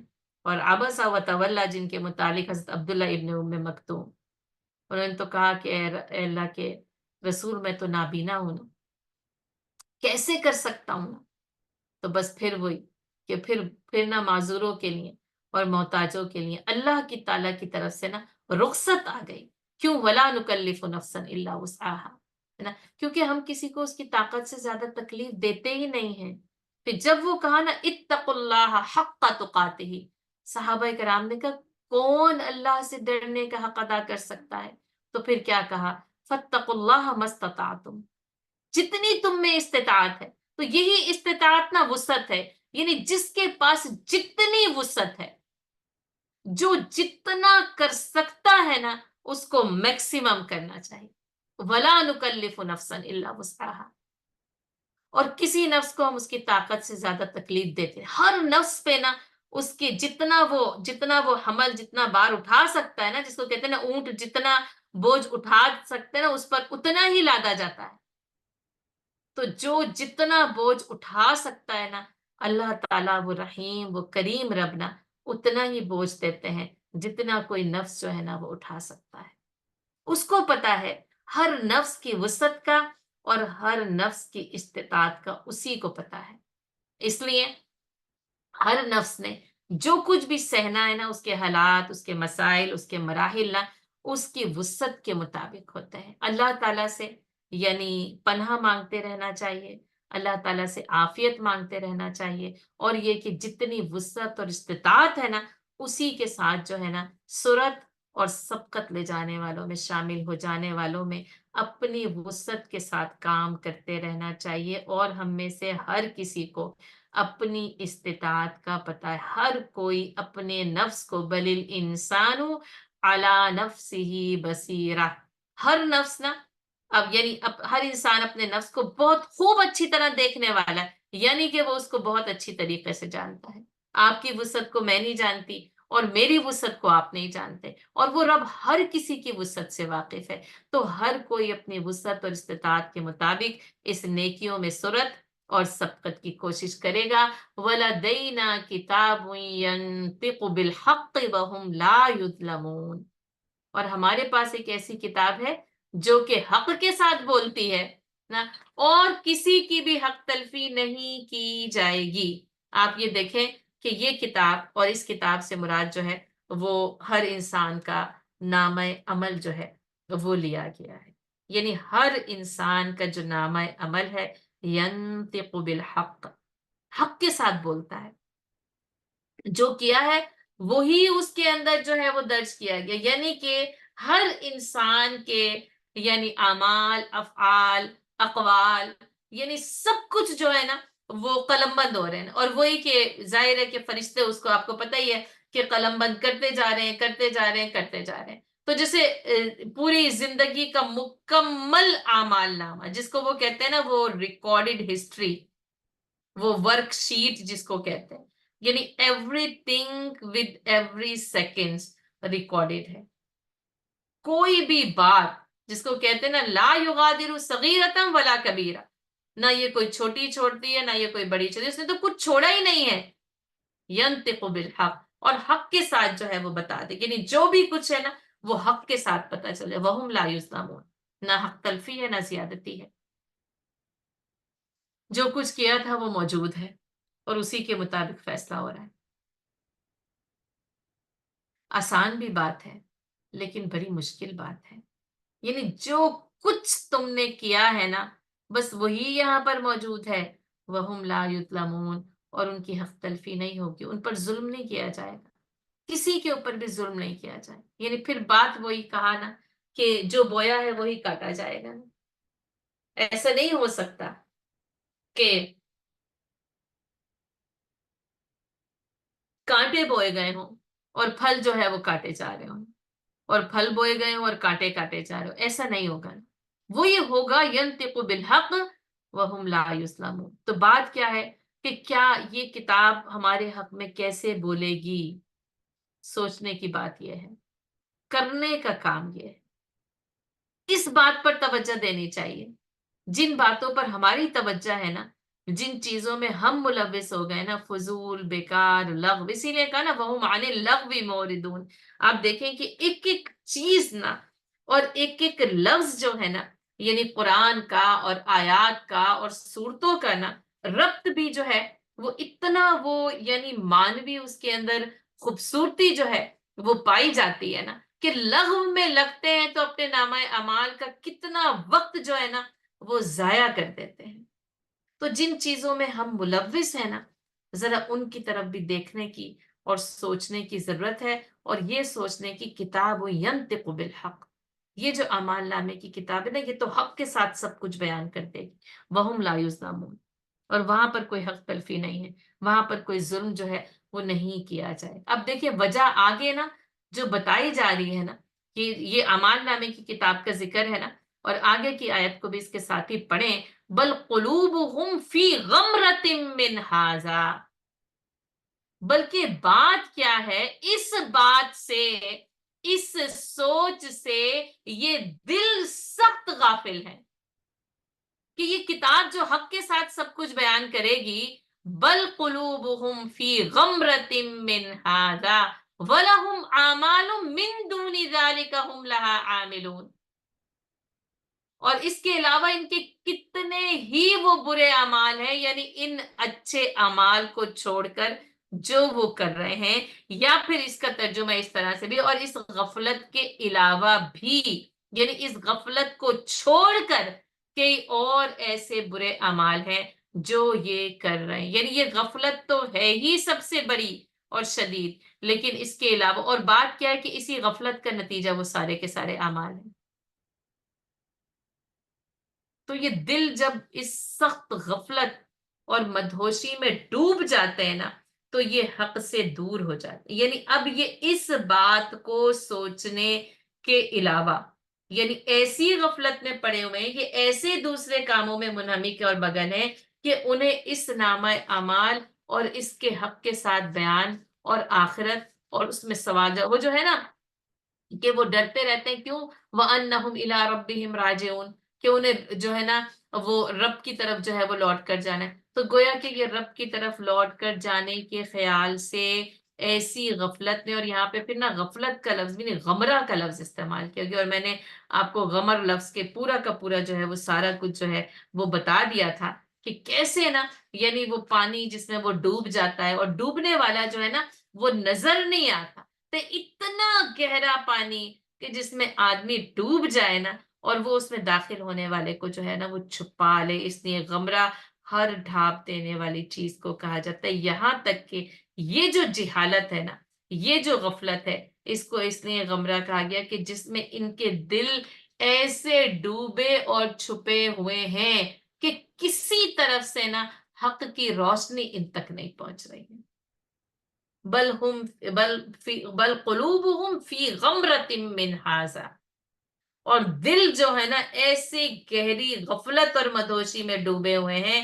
اور عبس و تولا، جن کے متعلق حضرت عبداللہ ابن ام مکتوم، انہوں نے تو کہا کہ اے اللہ کے رسول میں تو نابینا ہوں نا، کیسے کر سکتا ہوں نا. تو بس پھر وہی کہ پھر نہ معذوروں کے لیے اور محتاجوں کے لیے اللہ کی تعالیٰ کی طرف سے نا رخصت آ گئی. کیوں؟ ولا نکلف نفسا الا وسعها، ہے نا، کیونکہ ہم کسی کو اس کی طاقت سے زیادہ تکلیف دیتے ہی نہیں ہیں. پھر جب وہ کہا نا اتقوا اللہ حق تقاتہ، صحابہ کرام نے کہا کون اللہ سے ڈرنے کا حق ادا کر سکتا ہے؟ تو پھر کیا کہا؟ فاتقوا اللہ ما استطعتم، جتنی تم میں استطاعت ہے. تو یہی استطاعت نا وسعت ہے، یعنی جس کے پاس جتنی وسعت ہے، جو جتنا کر سکتا ہے نا اس کو میکسیمم کرنا چاہیے. ولا نکلف نفسا الا وسعها، اور کسی نفس کو ہم اس کی طاقت سے زیادہ تکلیف دیتے ہیں. ہر نفس پہ نا اس کے جتنا وہ حمل جتنا بار اٹھا سکتا ہے نا، جس کو کہتے ہیں نا اونٹ جتنا بوجھ اٹھا سکتے ہیں نا اس پر اتنا ہی لادا جاتا ہے. تو جو جتنا بوجھ اٹھا سکتا ہے نا، اللہ تعالیٰ وہ رحیم وہ کریم رب نا اتنا ہی بوجھ دیتے ہیں جتنا کوئی نفس جو ہے نا وہ اٹھا سکتا ہے. اس کو پتا ہے ہر نفس کی وسعت کا اور ہر نفس کی استطاعت کا اسی کو پتا ہے. اس لیے ہر نفس نے جو کچھ بھی سہنا ہے نا، اس کے حالات، اس کے مسائل، اس کے مراحل نا اس کی وسعت کے مطابق ہوتے ہیں. اللہ تعالیٰ سے یعنی پناہ مانگتے رہنا چاہیے، اللہ تعالیٰ سے عافیت مانگتے رہنا چاہیے، اور یہ کہ جتنی وسعت اور استطاعت ہے نا اسی کے ساتھ جو ہے نا سرت اور سبقت لے جانے والوں میں شامل ہو جانے والوں میں اپنی وسعت کے ساتھ کام کرتے رہنا چاہیے. اور ہم میں سے ہر کسی کو اپنی استطاعت کا پتہ ہے. ہر کوئی اپنے نفس کو بلل انسانو علی نفسہ بصیرہ. ہر نفس نا ہر انسان اپنے نفس کو بہت خوب اچھی طرح دیکھنے والا ہے، یعنی کہ وہ اس کو بہت اچھی طریقے سے جانتا ہے. آپ کی وسعت کو میں نہیں جانتی اور میری وسعت کو آپ نہیں جانتے، اور وہ رب ہر کسی کی وسعت سے واقف ہے. تو ہر کوئی اپنی وسعت اور استطاعت کے مطابق اس نیکیوں میں سرت اور سبقت کی کوشش کرے گا. وَلَدَيْنَا كِتَابٌ يَنطِقُ بِالْحَقِّ وَهُمْ لَا يُظْلَمُونَ. اور ہمارے پاس ایک ایسی کتاب ہے جو کہ حق کے ساتھ بولتی ہے نا، اور کسی کی بھی حق تلفی نہیں کی جائے گی. آپ یہ دیکھیں کہ یہ کتاب اور اس کتاب سے مراد جو ہے وہ ہر انسان کا نامہ عمل جو ہے وہ لیا گیا ہے. یعنی ہر انسان کا جو نامہ عمل ہے ینطق بالحق، حق کے ساتھ بولتا ہے. جو کیا ہے وہی اس کے اندر جو ہے وہ درج کیا گیا. یعنی کہ ہر انسان کے یعنی اعمال، افعال، اقوال، یعنی سب کچھ جو ہے نا وہ قلم بند ہو رہے ہیں. اور وہی کہ ظاہر ہے کہ فرشتے اس کو آپ کو پتہ ہی ہے کہ قلم بند کرتے جا رہے ہیں کرتے جا رہے ہیں کرتے جا رہے ہیں. تو جیسے پوری زندگی کا مکمل اعمال نامہ جس کو وہ کہتے ہیں نا وہ ریکارڈڈ ہسٹری، وہ ورک شیٹ جس کو کہتے ہیں، یعنی every thing with every second recorded ہے. کوئی بھی بات جس کو کہتے ہیں نا لا یغادر صغیرۃ ولا کبیرہ، نہ یہ کوئی چھوٹی چھوڑتی ہے نہ یہ کوئی بڑی چھوڑتی ہے، اس نے تو کچھ چھوڑا ہی نہیں ہے. ینطق بالحق، اور حق کے ساتھ جو ہے وہ بتا دے. یعنی جو بھی کچھ ہے نا وہ حق کے ساتھ پتہ چلے. وہم لا یظلمون، نہ حق تلفی ہے نہ زیادتی ہے. جو کچھ کیا تھا وہ موجود ہے اور اسی کے مطابق فیصلہ ہو رہا ہے. آسان بھی بات ہے لیکن بڑی مشکل بات ہے. یعنی جو کچھ تم نے کیا ہے نا بس وہی یہاں پر موجود ہے. وَهُمْ لَا يُظْلَمُونَ، اور ان کی حق تلفی نہیں ہوگی، ان پر ظلم نہیں کیا جائے گا، کسی کے اوپر بھی ظلم نہیں کیا جائے. یعنی پھر بات وہی کہا نا کہ جو بویا ہے وہی کاٹا جائے گا. ایسا نہیں ہو سکتا کہ کانٹے بوئے گئے ہوں اور پھل جو ہے وہ کاٹے جا رہے ہوں، اور پھل بوئے گئے ہوں اور کانٹے کاٹے جا رہے ہوں. ایسا نہیں ہوگا. وہ یہ ہوگا ینطق بالحق وہم لا یظلمون. تو بات کیا ہے کہ کیا یہ کتاب ہمارے حق میں کیسے بولے گی؟ سوچنے کی بات یہ ہے، کرنے کا کام یہ ہے. اس بات پر توجہ دینی چاہیے. جن باتوں پر ہماری توجہ ہے نا، جن چیزوں میں ہم ملوث ہو گئے نا، فضول، بیکار، لغو، اسی لیے کہا نا وَهُمْ عَنِ اللَّغْوِ مُعْرِضُونَ. آپ دیکھیں کہ ایک ایک چیز نا اور ایک ایک لفظ جو ہے نا یعنی قرآن کا اور آیات کا اور صورتوں کا نا ربط بھی جو ہے وہ اتنا وہ یعنی مانوی اس کے اندر خوبصورتی جو ہے وہ پائی جاتی ہے نا کہ لغو میں لگتے ہیں تو اپنے نامہ اعمال کا کتنا وقت جو ہے نا وہ ضائع کر دیتے ہیں. تو جن چیزوں میں ہم ملوث ہیں نا ذرا ان کی طرف بھی دیکھنے کی اور سوچنے کی ضرورت ہے. اور یہ سوچنے کی کتاب ینطق بالحق، یہ جو اعمال نامے کی کتاب ہے نا یہ تو حق کے ساتھ سب کچھ بیان کر دے گی. وہم لا یظلمون، اور وہاں پر کوئی حق تلفی نہیں ہے، وہاں پر کوئی ظلم جو ہے وہ نہیں کیا جائے. اب دیکھیں وجہ آگے نا جو بتائی جا رہی ہے نا کہ یہ اعمال نامے کی کتاب کا ذکر ہے نا، اور آگے کی آیت کو بھی اس کے ساتھ ہی پڑھیں. بل قلوبہم فی غمرۃ من ھذا، بلکہ بات کیا ہے، اس بات سے، اس سوچ سے یہ دل سخت غافل ہے کہ یہ کتاب جو حق کے ساتھ سب کچھ بیان کرے گی، بل قلوبہم فی غمرۃ من ھذا ولہم اعمال من دون ذلک ہم لہا عاملون، اور اس کے علاوہ ان کے کتنے ہی وہ برے اعمال ہیں، یعنی ان اچھے اعمال کو چھوڑ کر جو وہ کر رہے ہیں، یا پھر اس کا ترجمہ اس طرح سے بھی، اور اس غفلت کے علاوہ بھی، یعنی اس غفلت کو چھوڑ کر کئی اور ایسے برے اعمال ہیں جو یہ کر رہے ہیں، یعنی یہ غفلت تو ہے ہی سب سے بڑی اور شدید، لیکن اس کے علاوہ، اور بات کیا ہے کہ اسی غفلت کا نتیجہ وہ سارے کے سارے اعمال ہیں۔ تو یہ دل جب اس سخت غفلت اور مدہوشی میں ڈوب جاتے ہیں نا، تو یہ حق سے دور ہو جاتے ہیں، یعنی اب یہ اس بات کو سوچنے کے علاوہ، یعنی ایسی غفلت میں پڑے ہوئے ہیں، یہ ایسے دوسرے کاموں میں منہمک اور مگن ہیں کہ انہیں اس نامہ اعمال اور اس کے حق کے ساتھ بیان اور آخرت اور اس میں سوال وہ جو ہے نا، کہ وہ ڈرتے رہتے ہیں، کیوں؟ وَأَنَّهُمْ إِلَىٰ رَبِّهِمْ رَاجِعُونَ، کہ انہیں جو ہے نا وہ رب کی طرف جو ہے وہ لوٹ کر جانا ہے، تو گویا کہ یہ رب کی طرف لوٹ کر جانے کے خیال سے ایسی غفلت میں، اور یہاں پہ پھر نا غفلت کا لفظ بھی نہیں، غمرہ کا لفظ استعمال کیا گیا، اور میں نے آپ کو غمر لفظ کے پورا کا پورا جو ہے وہ سارا کچھ جو ہے وہ بتا دیا تھا کہ کیسے نا، یعنی وہ پانی جس میں وہ ڈوب جاتا ہے، اور ڈوبنے والا جو ہے نا وہ نظر نہیں آتا، تو اتنا گہرا پانی کہ جس میں آدمی ڈوب جائے نا، اور وہ اس میں داخل ہونے والے کو جو ہے نا وہ چھپا لے، اس لیے غمرہ ہر ڈھانپ دینے والی چیز کو کہا جاتا ہے، یہاں تک کہ یہ جو جہالت ہے نا، یہ جو غفلت ہے، اس کو اس لیے غمرہ کہا گیا کہ جس میں ان کے دل ایسے ڈوبے اور چھپے ہوئے ہیں کہ کسی طرف سے نا حق کی روشنی ان تک نہیں پہنچ رہی ہے، بل ہم بل قلوبہم فی غمرۃ من ھذا، اور دل جو ہے نا ایسی گہری غفلت اور مدوشی میں ڈوبے ہوئے ہیں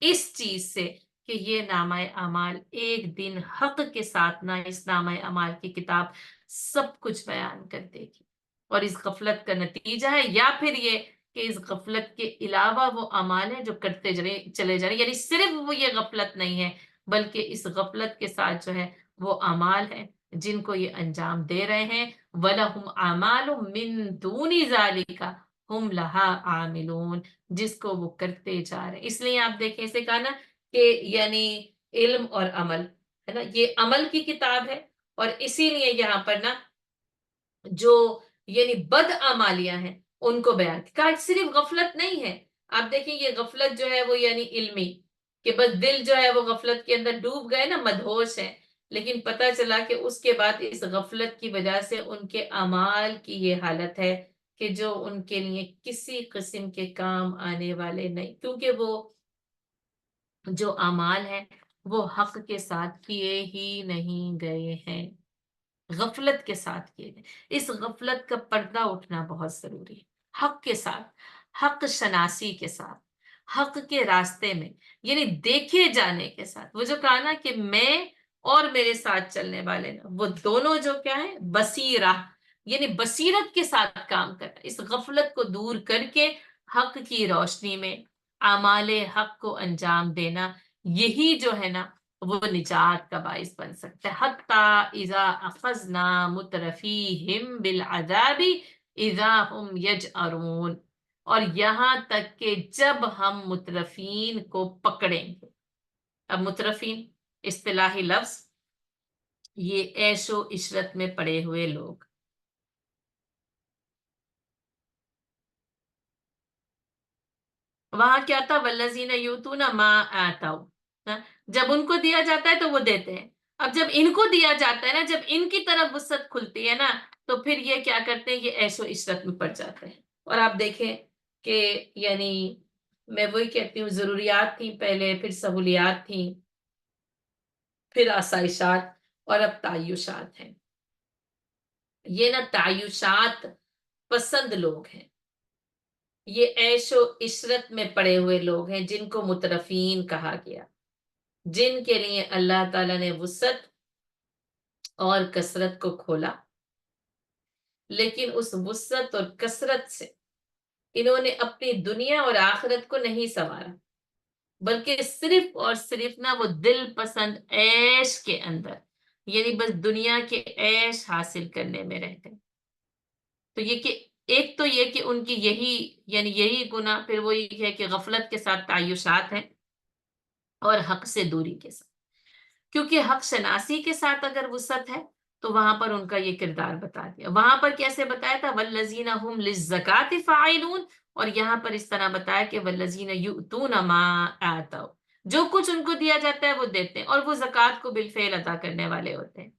اس چیز سے کہ یہ نامہ اعمال ایک دن حق کے ساتھ نہ اس نامہ اعمال کی کتاب سب کچھ بیان کر دے گی، اور اس غفلت کا نتیجہ ہے، یا پھر یہ کہ اس غفلت کے علاوہ وہ اعمال ہیں جو کرتے چلے جا رہے ہیں، یعنی صرف وہ یہ غفلت نہیں ہے، بلکہ اس غفلت کے ساتھ جو ہے وہ اعمال ہیں جن کو یہ انجام دے رہے ہیں، وَلَهُمْ أَعْمَالٌ مِّن دُونِ ذَلِكَ هُمْ لَهَا عَامِلُونَ، جس کو وہ کرتے جا رہے ہیں۔ اس لیے آپ دیکھیں، اسے کہا نا کہ یعنی علم اور عمل ہے نا، یہ عمل کی کتاب ہے، اور اسی لیے یہاں پر نا جو یعنی بد اعمالیاں ہیں ان کو بیان کہا، صرف غفلت نہیں ہے، آپ دیکھیں یہ غفلت جو ہے وہ یعنی علمی، کہ بس دل جو ہے وہ غفلت کے اندر ڈوب گئے نا، مدہوش ہے، لیکن پتا چلا کہ اس کے بعد اس غفلت کی وجہ سے ان کے اعمال کی یہ حالت ہے کہ جو ان کے لیے کسی قسم کے کام آنے والے نہیں، کیونکہ وہ جو اعمال ہیں وہ حق کے ساتھ کیے ہی نہیں گئے ہیں، غفلت کے ساتھ کیے گئے۔ اس غفلت کا پردہ اٹھنا بہت ضروری ہے، حق کے ساتھ، حق شناسی کے ساتھ، حق کے راستے میں، یعنی دیکھے جانے کے ساتھ، وہ جو کہا نا کہ میں اور میرے ساتھ چلنے والے نا وہ دونوں جو کیا ہے، بصیرہ، یعنی بصیرت کے ساتھ کام کرنا، اس غفلت کو دور کر کے حق کی روشنی میں اعمال حق کو انجام دینا، یہی جو ہے نا وہ نجات کا باعث بن سکتا ہے۔ حتی اذا اخذنا مترفیہم بالعذاب اذا ہم یجأرون، اور یہاں تک کہ جب ہم مترفین کو پکڑیں گے، اب مترفین اصطلاحی لفظ، یہ عیش و عشرت میں پڑے ہوئے لوگ، وہاں کیا تھا، والذین یؤتون ما آتوا، جب ان کو دیا جاتا ہے تو وہ دیتے ہیں، اب جب ان کو دیا جاتا ہے نا، جب ان کی طرف وسعت کھلتی ہے نا، تو پھر یہ کیا کرتے ہیں، یہ عیش و عشرت میں پڑ جاتے ہیں، اور آپ دیکھیں کہ یعنی میں وہی کہتی ہوں، ضروریات تھیں پہلے، پھر سہولیات تھیں، پھر آسائشات، اور اب تعیشات ہیں، یہ نا تعیشات پسند لوگ ہیں، یہ عیش و عشرت میں پڑے ہوئے لوگ ہیں جن کو مترفین کہا گیا، جن کے لیے اللہ تعالیٰ نے وسعت اور کثرت کو کھولا، لیکن اس وسعت اور کثرت سے انہوں نے اپنی دنیا اور آخرت کو نہیں سنوارا، بلکہ صرف اور صرف نا وہ دل پسند عیش کے اندر، یعنی بس دنیا کے عیش حاصل کرنے میں رہ گئے۔ تو یہ کہ ایک تو یہ کہ ان کی یہی یعنی یہی گناہ، پھر وہ یہ ہے کہ غفلت کے ساتھ تعیشات ہیں اور حق سے دوری کے ساتھ، کیونکہ حق شناسی کے ساتھ اگر وسعت ہے تو وہاں پر ان کا یہ کردار بتا دیا۔ وہاں پر کیسے بتایا تھا؟ والذین هم للزکاة فاعلون، اور یہاں پر اس طرح بتایا کہ والذین یؤتون ما آتوا، جو کچھ ان کو دیا جاتا ہے وہ دیتے ہیں اور وہ زکوٰۃ کو بالفعل ادا کرنے والے ہوتے ہیں۔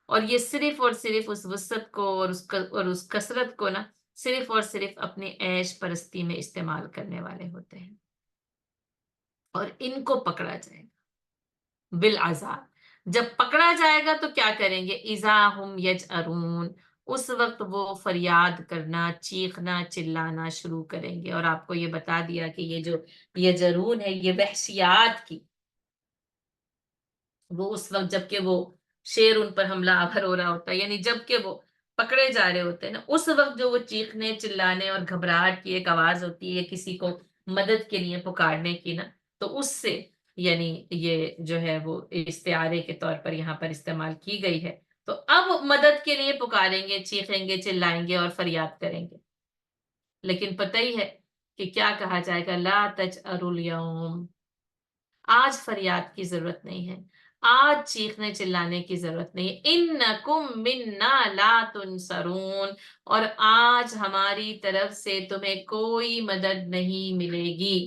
اور یہ صرف اور صرف اس وسعت کو اور اس کثرت کو نا صرف اور صرف اپنے عیش پرستی میں استعمال کرنے والے ہوتے ہیں، اور ان کو پکڑا جائے گا بالعذاب۔ جب پکڑا جائے گا تو کیا کریں گے؟ اذا ہم یجأرون، اس وقت وہ فریاد کرنا، چیخنا، چلانا شروع کریں گے۔ اور آپ کو یہ بتا دیا کہ یہ جو یجرون ہے یہ وحشیات کی، وہ اس وقت جب کہ وہ شیر ان پر حملہ آور ہو رہا ہوتا ہے، یعنی جب کہ وہ پکڑے جا رہے ہوتے ہیں نا، اس وقت جو وہ چیخنے چلانے اور گھبراہٹ کی ایک آواز ہوتی ہے کسی کو مدد کے لیے پکارنے کی نا، تو اس سے یعنی یہ جو ہے وہ استعارے کے طور پر یہاں پر استعمال کی گئی ہے۔ تو اب مدد کے لیے پکاریں گے، چیخیں گے، چلائیں گے اور فریاد کریں گے، لیکن پتہ ہی ہے کہ کیا کہا جائے گا؟ لا تجأروا اليوم، آج فریاد کی ضرورت نہیں ہے، آج چیخنے چلانے کی ضرورت نہیں ہے۔ انکم منا لا تنصرون، اور آج ہماری طرف سے تمہیں کوئی مدد نہیں ملے گی۔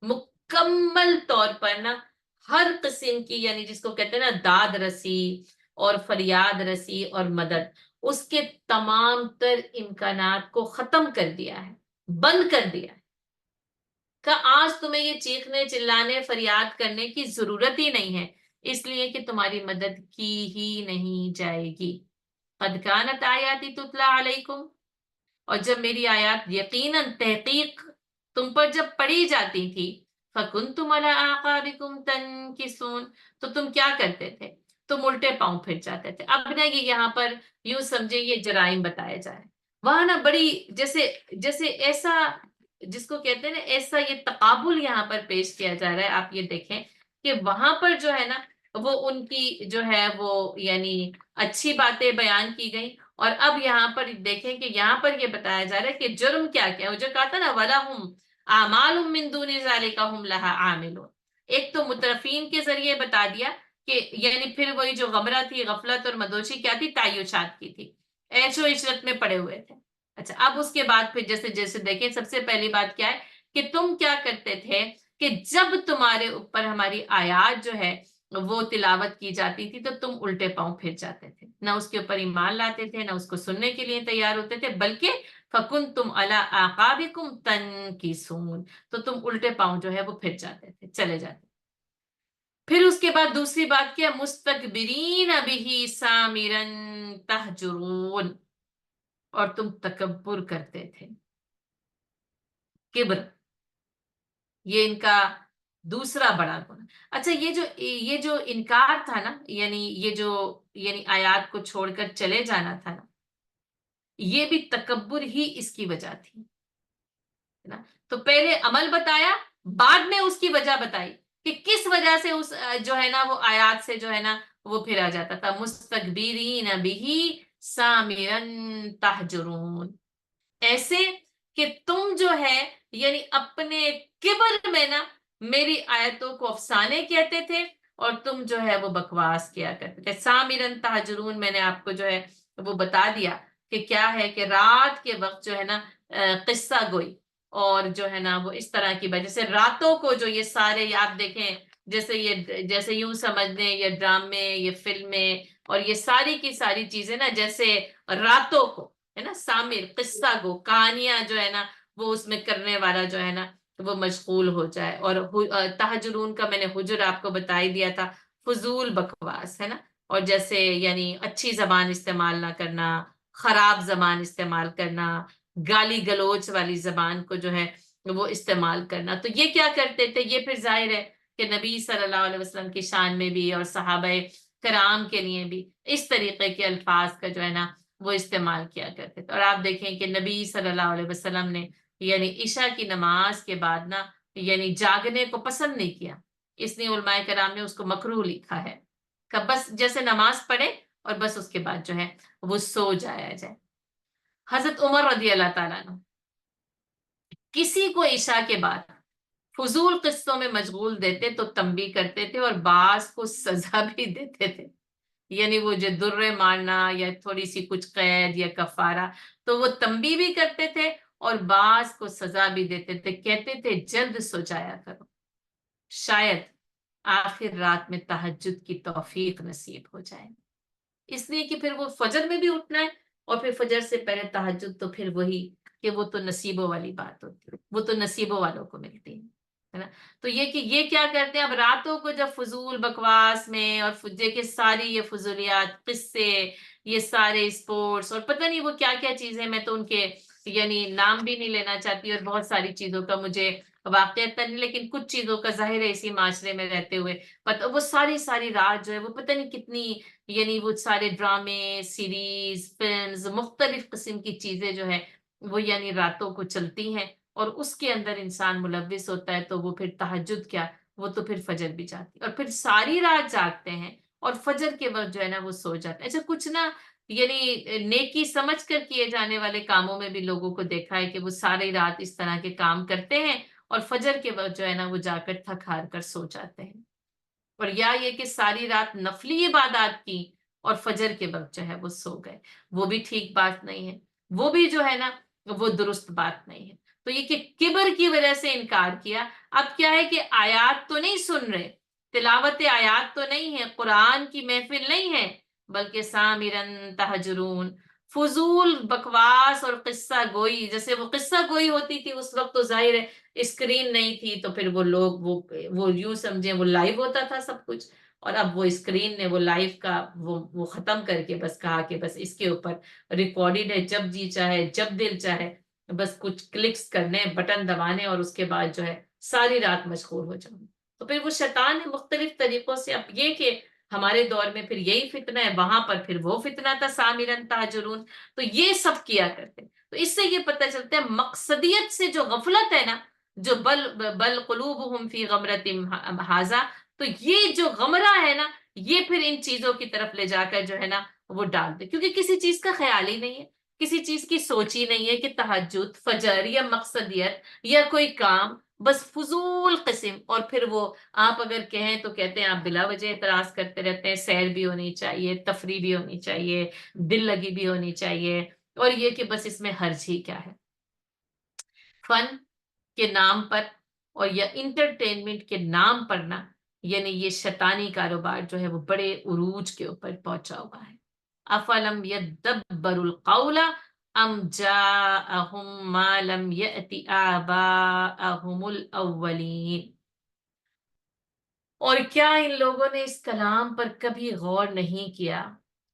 مکمل طور پر نا ہر قسم کی یعنی جس کو کہتے ہیں نا داد رسی اور فریاد رسی اور مدد، اس کے تمام تر امکانات کو ختم کر دیا ہے، بند کر دیا ہے، کہ آج تمہیں یہ چیخنے چلانے فریاد کرنے کی ضرورت ہی نہیں ہے، اس لیے کہ تمہاری مدد کی ہی نہیں جائے گی۔ قد کانت آیاتی تتلی علیکم، اور جب میری آیات یقیناً تحقیق تم پر جب پڑھی جاتی تھی، فَكُنْتُمْ عَلَىٰ أَعْقَابِكُمْ تَنْكِصُونَ، تو تم کیا کرتے تھے؟ تم الٹے پاؤں پھر جاتے تھے۔ اب نہ یہ یہاں پر یوں سمجھے یہ جرائم بتائے جائے، وہاں نا بڑی جیسے جیسے ایسا جس کو کہتے ہیں نا ایسا یہ تقابل یہاں پر پیش کیا جا رہا ہے۔ آپ یہ دیکھیں کہ وہاں پر جو ہے نا وہ ان کی جو ہے وہ یعنی اچھی باتیں بیان کی گئی، اور اب یہاں پر دیکھیں کہ یہاں پر یہ بتایا جا رہا ہے کہ جرم کیا کیا ہے۔ وہ جو کہا تھا نا وَلَهُمْ أَعْمَالٌ مِّن دُونِ ذَلِكَ هُمْ لَهَا عَامِلُونَ، ایک تو مترفین کے ذریعے بتا دیا کہ یعنی پھر وہی جو غمرہ تھی، غفلت اور مدوشی کیا تھی؟ تعیشات کی تھی، عیش و عشرت میں پڑے ہوئے تھے۔ اچھا، اب اس کے بعد پھر جیسے جیسے دیکھیں سب سے پہلی بات کیا ہے کہ تم کیا کرتے تھے کہ جب تمہارے اوپر ہماری آیات جو ہے وہ تلاوت کی جاتی تھی تو تم الٹے پاؤں پھر جاتے تھے، نہ اس کے اوپر ایمان لاتے تھے، نہ اس کو سننے کے لیے تیار ہوتے تھے، بلکہ فَكُنْتُمْ عَلَىٰ أَعْقَابِكُمْ تَنْكِصُونَ، تو تم الٹے پاؤں جو ہے وہ پھر جاتے تھے، چلے جاتے۔ پھر اس کے بعد دوسری بات کیا؟ مُسْتَكْبِرِينَ بِهِ سَامِرًا تَهْجُرُونَ، اور تم تکبر کرتے تھے، کبر، یہ ان کا دوسرا بڑا گناہ۔ اچھا، یہ جو انکار تھا نا، یعنی یہ جو یعنی آیات کو چھوڑ کر چلے جانا تھا نا، یہ بھی تکبر ہی اس کی وجہ تھی، ہے نا؟ تو پہلے عمل بتایا، بعد میں اس کی وجہ بتائی کہ کس وجہ سے اس جو ہے نا وہ آیات سے جو ہے نا وہ پھر آ جاتا تھا۔ مستکبرین بہ سامرا تہجرون، ایسے کہ تم جو ہے یعنی اپنے کبر میں نا میری آیتوں کو افسانے کہتے تھے، اور تم جو ہے وہ بکواس کیا کرتے تھے۔ سامرن تہجرون میں نے آپ کو جو ہے وہ بتا دیا کہ کیا ہے کہ رات کے وقت جو ہے نا قصہ گوئی، اور جو ہے نا وہ اس طرح کی وجہ سے راتوں کو جو یہ سارے آپ دیکھیں جیسے یوں سمجھ لیں یہ ڈرامے، یہ فلمیں اور یہ ساری کی ساری چیزیں نا جیسے راتوں کو ہے نا سامر قصہ گو کہانیاں جو ہے نا وہ اس میں کرنے والا جو ہے نا وہ مشغول ہو جائے۔ اور تہجرون کا میں نے حجر آپ کو بتا ہی دیا تھا، فضول بکواس ہے نا، اور جیسے یعنی اچھی زبان استعمال نہ کرنا، خراب زبان استعمال کرنا، گالی گلوچ والی زبان کو جو ہے وہ استعمال کرنا۔ تو یہ کیا کرتے تھے؟ یہ پھر ظاہر ہے کہ نبی صلی اللہ علیہ وسلم کی شان میں بھی اور صحابہ کرام کے لیے بھی اس طریقے کے الفاظ کا جو ہے نا وہ استعمال کیا کرتے تھے. اور آپ دیکھیں کہ نبی صلی اللہ علیہ وسلم نے یعنی عشاء کی نماز کے بعد نا یعنی جاگنے کو پسند نہیں کیا. اس لیے علماء کرام نے اس کو مکروہ لکھا ہے کہ بس جیسے نماز پڑھے اور بس اس کے بعد جو ہے وہ سو جایا جائے. حضرت عمر رضی اللہ تعالیٰ عنہ کسی کو عشاء کے بعد فضول قصوں میں مشغول دیتے تو تنبیہ کرتے تھے اور بعض کو سزا بھی دیتے تھے. یعنی وہ جو درے مارنا یا تھوڑی سی کچھ قید یا کفارہ تو وہ تنبیہ بھی کرتے تھے اور بعض کو سزا بھی دیتے تھے. کہتے تھے جلد سو جایا کرو، شاید آخر رات میں تہجد کی توفیق نصیب ہو جائے. اس لیے کہ پھر وہ فجر میں بھی اٹھنا ہے اور پھر فجر سے پہلے تہجد تو پھر وہی کہ وہ تو نصیبوں والی بات ہوتی ہے، وہ تو نصیبوں والوں کو ملتی ہے نا. تو یہ کہ یہ کیا کرتے ہیں اب راتوں کو جب فضول بکواس میں اور کہ ساری یہ فضولیات قصے یہ سارے اسپورٹس اور پتہ نہیں وہ کیا کیا چیزیں، میں تو ان کے یعنی نام بھی نہیں لینا چاہتی اور بہت ساری چیزوں کا مجھے واقعیت نہیں، لیکن کچھ چیزوں کا ظاہر ہے اسی معاشرے میں رہتے ہوئے وہ ساری رات جو ہے وہ پتہ نہیں کتنی یعنی وہ سارے ڈرامے سیریز فلمز مختلف قسم کی چیزیں جو ہے وہ یعنی راتوں کو چلتی ہیں اور اس کے اندر انسان ملوث ہوتا ہے تو وہ پھر تہجد کیا وہ تو پھر فجر بھی جاتی اور پھر ساری رات جاگتے ہیں اور فجر کے وقت جو ہے نا وہ سو جاتے ہیں. اچھا کچھ نا یعنی نیکی سمجھ کر کیے جانے والے کاموں میں بھی لوگوں کو دیکھا ہے کہ وہ ساری رات اس طرح کے کام کرتے ہیں اور فجر کے وقت جو ہے نا وہ جا کر تھک ہار کر سو جاتے ہیں. اور یا یہ کہ ساری رات نفلی عبادات کی اور فجر کے وقت جو ہے وہ سو گئے، وہ بھی ٹھیک بات نہیں ہے، وہ بھی جو ہے نا وہ درست بات نہیں ہے. تو یہ کہ کبر کی وجہ سے انکار کیا. اب کیا ہے کہ آیات تو نہیں سن رہے، تلاوت آیات تو نہیں ہے، قرآن کی محفل نہیں ہے، بلکہ سامرن تہجرون فضول بکواس اور قصہ گوئی. جیسے وہ قصہ گوئی ہوتی تھی اس وقت تو ظاہر ہے اسکرین نہیں تھی تو پھر وہ لوگ وہ یوں سمجھیں وہ لائیو ہوتا تھا سب کچھ، اور اب وہ اسکرین نے وہ لائیو کا وہ ختم کر کے بس کہا کہ بس اس کے اوپر ریکارڈڈ ہے، جب جی چاہے جب دل چاہے بس کچھ کلکس کرنے بٹن دبانے اور اس کے بعد جو ہے ساری رات مشغول ہو جاؤں. تو پھر وہ شیطان نے مختلف طریقوں سے اب یہ کہ ہمارے دور میں پھر یہی فتنہ ہے، وہاں پر پھر وہ فتنہ تھا سامرن تاجرون، تو یہ سب کیا کرتے. تو اس سے یہ پتہ چلتا ہے مقصدیت سے جو غفلت ہے نا، جو بل قلوبہم فی غمرۃ ھذا، تو یہ جو غمرہ ہے نا یہ پھر ان چیزوں کی طرف لے جا کر جو ہے نا وہ ڈال دے، کیونکہ کسی چیز کا خیال ہی نہیں ہے، کسی چیز کی سوچ ہی نہیں ہے کہ تہجد فجر یا مقصدیت یا کوئی کام، بس فضول قسم. اور پھر وہ آپ اگر کہیں تو کہتے ہیں آپ بلا وجہ اعتراض کرتے رہتے ہیں. سیر بھی ہونی چاہیے، تفریح بھی ہونی چاہیے، دل لگی بھی ہونی چاہیے، اور یہ کہ بس اس میں حرج ہی کیا ہے. فن کے نام پر اور یا انٹرٹینمنٹ کے نام پر نا یعنی یہ شیطانی کاروبار جو ہے وہ بڑے عروج کے اوپر پہنچا ہوا ہے. افلم یدبر القول ام جاءہم ما لم یأت آباءہم الاولین. اور کیا ان لوگوں نے اس کلام پر کبھی غور نہیں کیا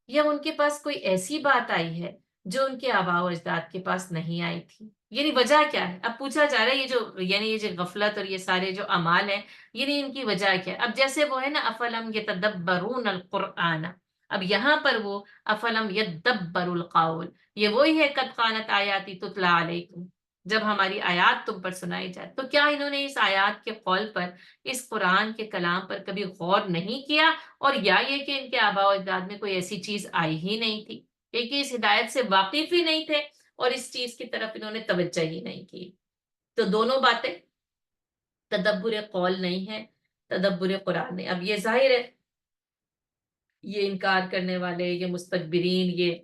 یا ان کے پاس کوئی ایسی بات آئی ہے جو ان کے آباء و اجداد کے پاس نہیں آئی تھی. یعنی وجہ کیا ہے؟ اب پوچھا جا رہا ہے یہ جو یعنی یہ جو غفلت اور یہ سارے جو اعمال ہیں یعنی ان کی وجہ کیا ہے. اب جیسے وہ ہے نا افلم یتدبرون القرآن، اب یہاں پر وہ افلم یدبر القول، یہ وہی ہے قد کانت آیاتی تتلی علیکم، جب ہماری آیات تم پر سنائی جائے. تو کیا انہوں نے اس آیات کے قول پر اس قرآن کے کلام پر کبھی غور نہیں کیا، اور یا یہ کہ ان کے آباء و اجداد میں کوئی ایسی چیز آئی ہی نہیں تھی کہ اس ہدایت سے واقف ہی نہیں تھے اور اس چیز کی طرف انہوں نے توجہ ہی نہیں کی. تو دونوں باتیں تدبر قول نہیں ہے، تدبر قرآن ہے. اب یہ ظاہر ہے یہ انکار کرنے والے، یہ مستکبرین، یہ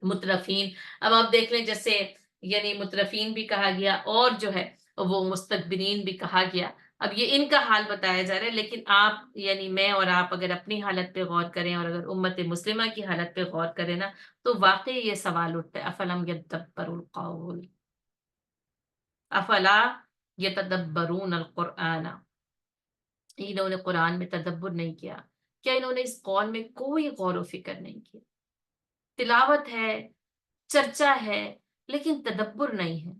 مترفین، اب آپ دیکھ لیں جیسے یعنی مترفین بھی کہا گیا اور جو ہے وہ مستکبرین بھی کہا گیا. اب یہ ان کا حال بتایا جا رہا ہے، لیکن آپ یعنی میں اور آپ اگر اپنی حالت پہ غور کریں اور اگر امت مسلمہ کی حالت پہ غور کریں نا تو واقعی یہ سوال اٹھتا ہے افلم یدبر القول افلا یتدبرون القرآن. انہوں نے قرآن میں تدبر نہیں کیا، کیا انہوں نے اس قول میں کوئی غور و فکر نہیں کیا؟ تلاوت ہے، چرچا ہے، لیکن تدبر نہیں ہے،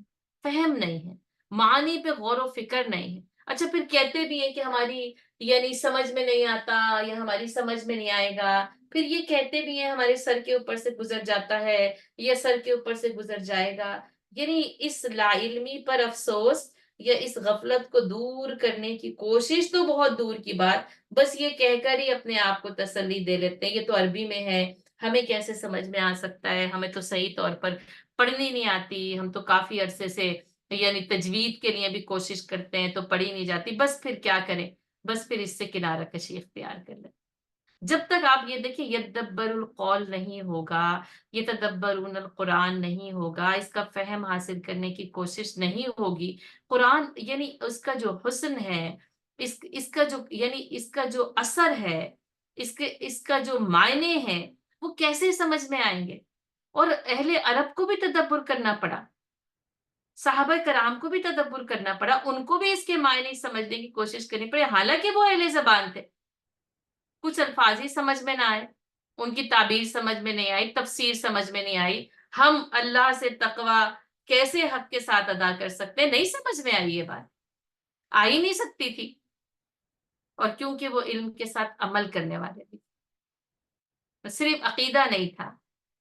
فہم نہیں ہے، معانی پہ غور و فکر نہیں ہے. اچھا پھر کہتے بھی ہیں کہ ہماری یعنی سمجھ میں نہیں آتا یا ہماری سمجھ میں نہیں آئے گا، پھر یہ کہتے بھی ہیں ہمارے سر کے اوپر سے گزر جاتا ہے یا سر کے اوپر سے گزر جائے گا. یعنی اس لا علمی پر افسوس یا اس غفلت کو دور کرنے کی کوشش تو بہت دور کی بات، بس یہ کہہ کر ہی اپنے آپ کو تسلی دے لیتے ہیں یہ تو عربی میں ہے، ہمیں کیسے سمجھ میں آ سکتا ہے، ہمیں تو صحیح طور پر پڑھنی نہیں آتی، ہم تو کافی عرصے سے یعنی تجوید کے لیے بھی کوشش کرتے ہیں تو پڑھی نہیں جاتی، بس پھر کیا کریں، بس پھر اس سے کنارہ کشی اختیار کر لیں. جب تک آپ یہ دیکھیں یدبر القول نہیں ہوگا، یہ تدبرون القرآن نہیں ہوگا، اس کا فہم حاصل کرنے کی کوشش نہیں ہوگی، قرآن یعنی اس کا جو حسن ہے، اس کا جو یعنی اس کا جو اثر ہے، اس کا جو معنی ہے، وہ کیسے سمجھ میں آئیں گے؟ اور اہل عرب کو بھی تدبر کرنا پڑا، صحابہ کرام کو بھی تدبر کرنا پڑا، ان کو بھی اس کے معنی سمجھنے کی کوشش کرنی پڑی، حالانکہ وہ اہل زبان تھے. کچھ الفاظ ہی سمجھ میں نہ آئے، ان کی تعبیر سمجھ میں نہیں آئی، تفسیر سمجھ میں نہیں آئی. ہم اللہ سے تقوی کیسے حق کے ساتھ ادا کر سکتے ہیں، نہیں سمجھ میں آئی، یہ بات آ ہی نہیں سکتی تھی. اور کیونکہ وہ علم کے ساتھ عمل کرنے والے تھے، صرف عقیدہ نہیں تھا،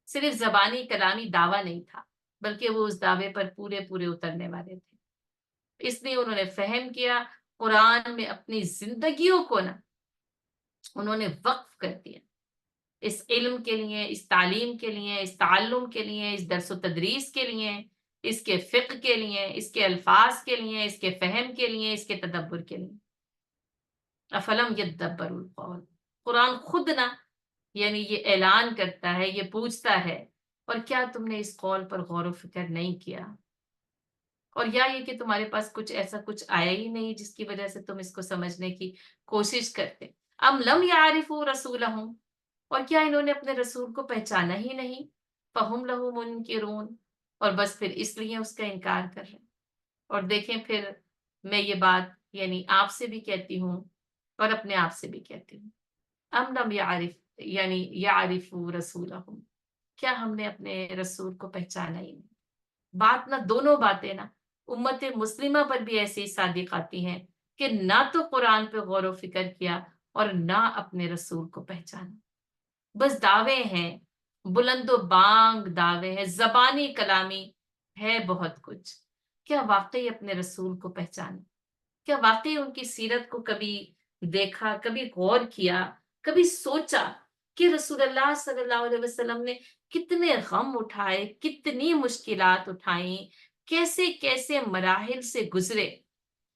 صرف زبانی کلامی دعویٰ نہیں تھا، بلکہ وہ اس دعوے پر پورے پورے اترنے والے تھے. اس لیے انہوں نے فہم کیا، قرآن میں اپنی زندگیوں کو نا انہوں نے وقف کر دیا اس علم کے لیے، اس تعلیم کے لیے، اس تعلم کے لیے، اس درس و تدریس کے لیے، اس کے فقہ کے لیے، اس کے الفاظ کے لیے، اس کے فہم کے لیے، اس کے تدبر کے لیے. افلم یدبر القول، قرآن خود نہ یعنی یہ اعلان کرتا ہے، یہ پوچھتا ہے، اور کیا تم نے اس قول پر غور و فکر نہیں کیا؟ اور یا یہ کہ تمہارے پاس کچھ ایسا کچھ آیا ہی نہیں جس کی وجہ سے تم اس کو سمجھنے کی کوشش کرتے. ام لم یعرفوا رسولہم، اور کیا انہوں نے اپنے رسول کو پہچانا ہی نہیں؟ فہم لہ منکرون، اور بس پھر اس لیے اس کا انکار کر رہے ہیں. اور دیکھیں پھر میں یہ بات یعنی آپ سے بھی کہتی ہوں اور اپنے آپ سے بھی کہتی ہوں، ام لم یعرف یعنی یعرفوا رسولہم، کیا ہم نے اپنے رسول کو پہچانا ہی نہیں؟ بات نہ دونوں باتیں نا امت مسلمہ پر بھی ایسے ہی صادق آتی ہیں کہ نہ تو قرآن پہ غور و فکر کیا اور نہ اپنے رسول کو پہچانا. بس دعوے ہیں، بلند و بانگ دعوے ہیں، زبانی کلامی ہے بہت کچھ. کیا واقعی اپنے رسول کو پہچانا؟ کیا واقعی ان کی سیرت کو کبھی دیکھا، کبھی غور کیا، کبھی سوچا کہ رسول اللہ صلی اللہ علیہ وسلم نے کتنے غم اٹھائے، کتنی مشکلات اٹھائیں، کیسے کیسے مراحل سے گزرے،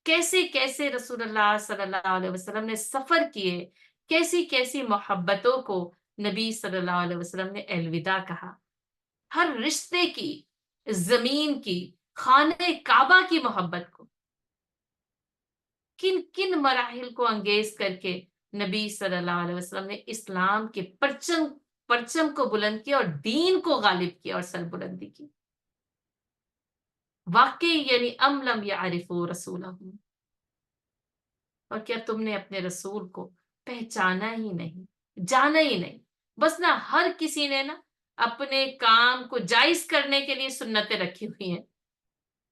کیسے کیسے رسول اللہ صلی اللہ علیہ وسلم نے سفر کیے، کیسی کیسی محبتوں کو نبی صلی اللہ علیہ وسلم نے الوداع کہا. ہر رشتے کی، زمین کی، خانہ کعبہ کی محبت کو کن کن مراحل کو انگیز کر کے نبی صلی اللہ علیہ وسلم نے اسلام کے پرچم کو بلند کیا اور دین کو غالب کیا اور سر بلندی کی. واقعی یعنی ام لم یعرفوا رسولہم، اور کیا تم نے اپنے رسول کو پہچانا ہی نہیں، جانا ہی نہیں؟ بس نا ہر کسی نے نا اپنے کام کو جائز کرنے کے لیے سنتیں رکھی ہوئی ہیں،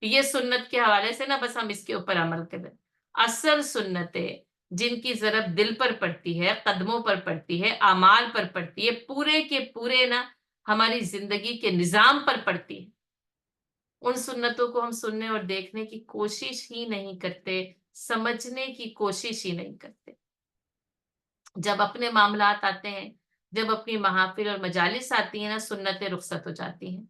یہ سنت کے حوالے سے نا بس ہم اس کے اوپر عمل کریں. اصل سنتیں جن کی ضرب دل پر پڑتی ہے، قدموں پر پڑتی ہے، اعمال پر پڑتی ہے، پورے کے پورے نا ہماری زندگی کے نظام پر پڑتی ہے، ان سنتوں کو ہم سننے اور دیکھنے کی کوشش ہی نہیں کرتے، سمجھنے کی کوشش ہی نہیں کرتے. جب اپنے معاملات آتے ہیں، جب اپنی محافل اور مجالس آتی ہیں نا، سنتیں رخصت ہو جاتی ہیں.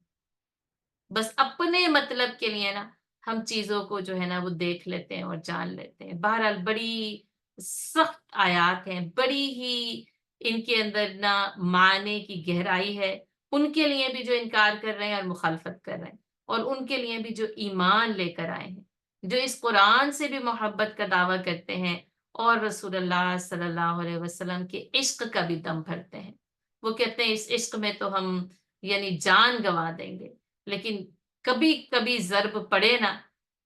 بس اپنے مطلب کے لیے نا ہم چیزوں کو جو ہے نا وہ دیکھ لیتے ہیں اور جان لیتے ہیں. بہرحال بڑی سخت آیات ہیں، بڑی ہی ان کے اندر نا معنی کی گہرائی ہے، ان کے لیے بھی جو انکار کر رہے ہیں اور مخالفت کر رہے ہیں، اور ان کے لیے بھی جو ایمان لے کر آئے ہیں، جو اس قرآن سے بھی محبت کا دعویٰ کرتے ہیں اور رسول اللہ صلی اللہ علیہ وسلم کے عشق کا بھی دم بھرتے ہیں. وہ کہتے ہیں اس عشق میں تو ہم یعنی جان گنوا دیں گے، لیکن کبھی کبھی ضرب پڑے نا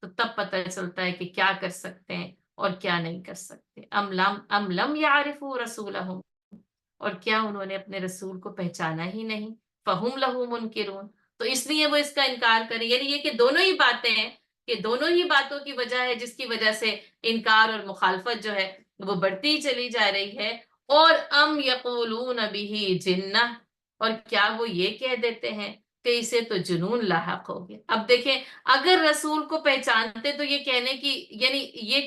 تو تب پتہ چلتا ہے کہ کیا کر سکتے ہیں اور کیا نہیں کر سکتے. ام لم یعرفوا رسولہم، اور کیا انہوں نے اپنے رسول کو پہچانا ہی نہیں؟ فہم لہ منکرون، تو اس لیے وہ اس کا انکار کریں. یعنی یہ کہ دونوں ہی باتیں ہیں کہ دونوں ہی باتوں کی وجہ ہے جس کی وجہ سے انکار اور مخالفت جو ہے وہ بڑھتی چلی جا رہی ہے. اور ام یقولون بہ جنہ، اور کیا وہ یہ کہہ دیتے ہیں کہ اسے تو جنون لاحق ہو گیا. اب دیکھیں، اگر رسول کو پہچانتے تو یہ کہنے کی یعنی یہ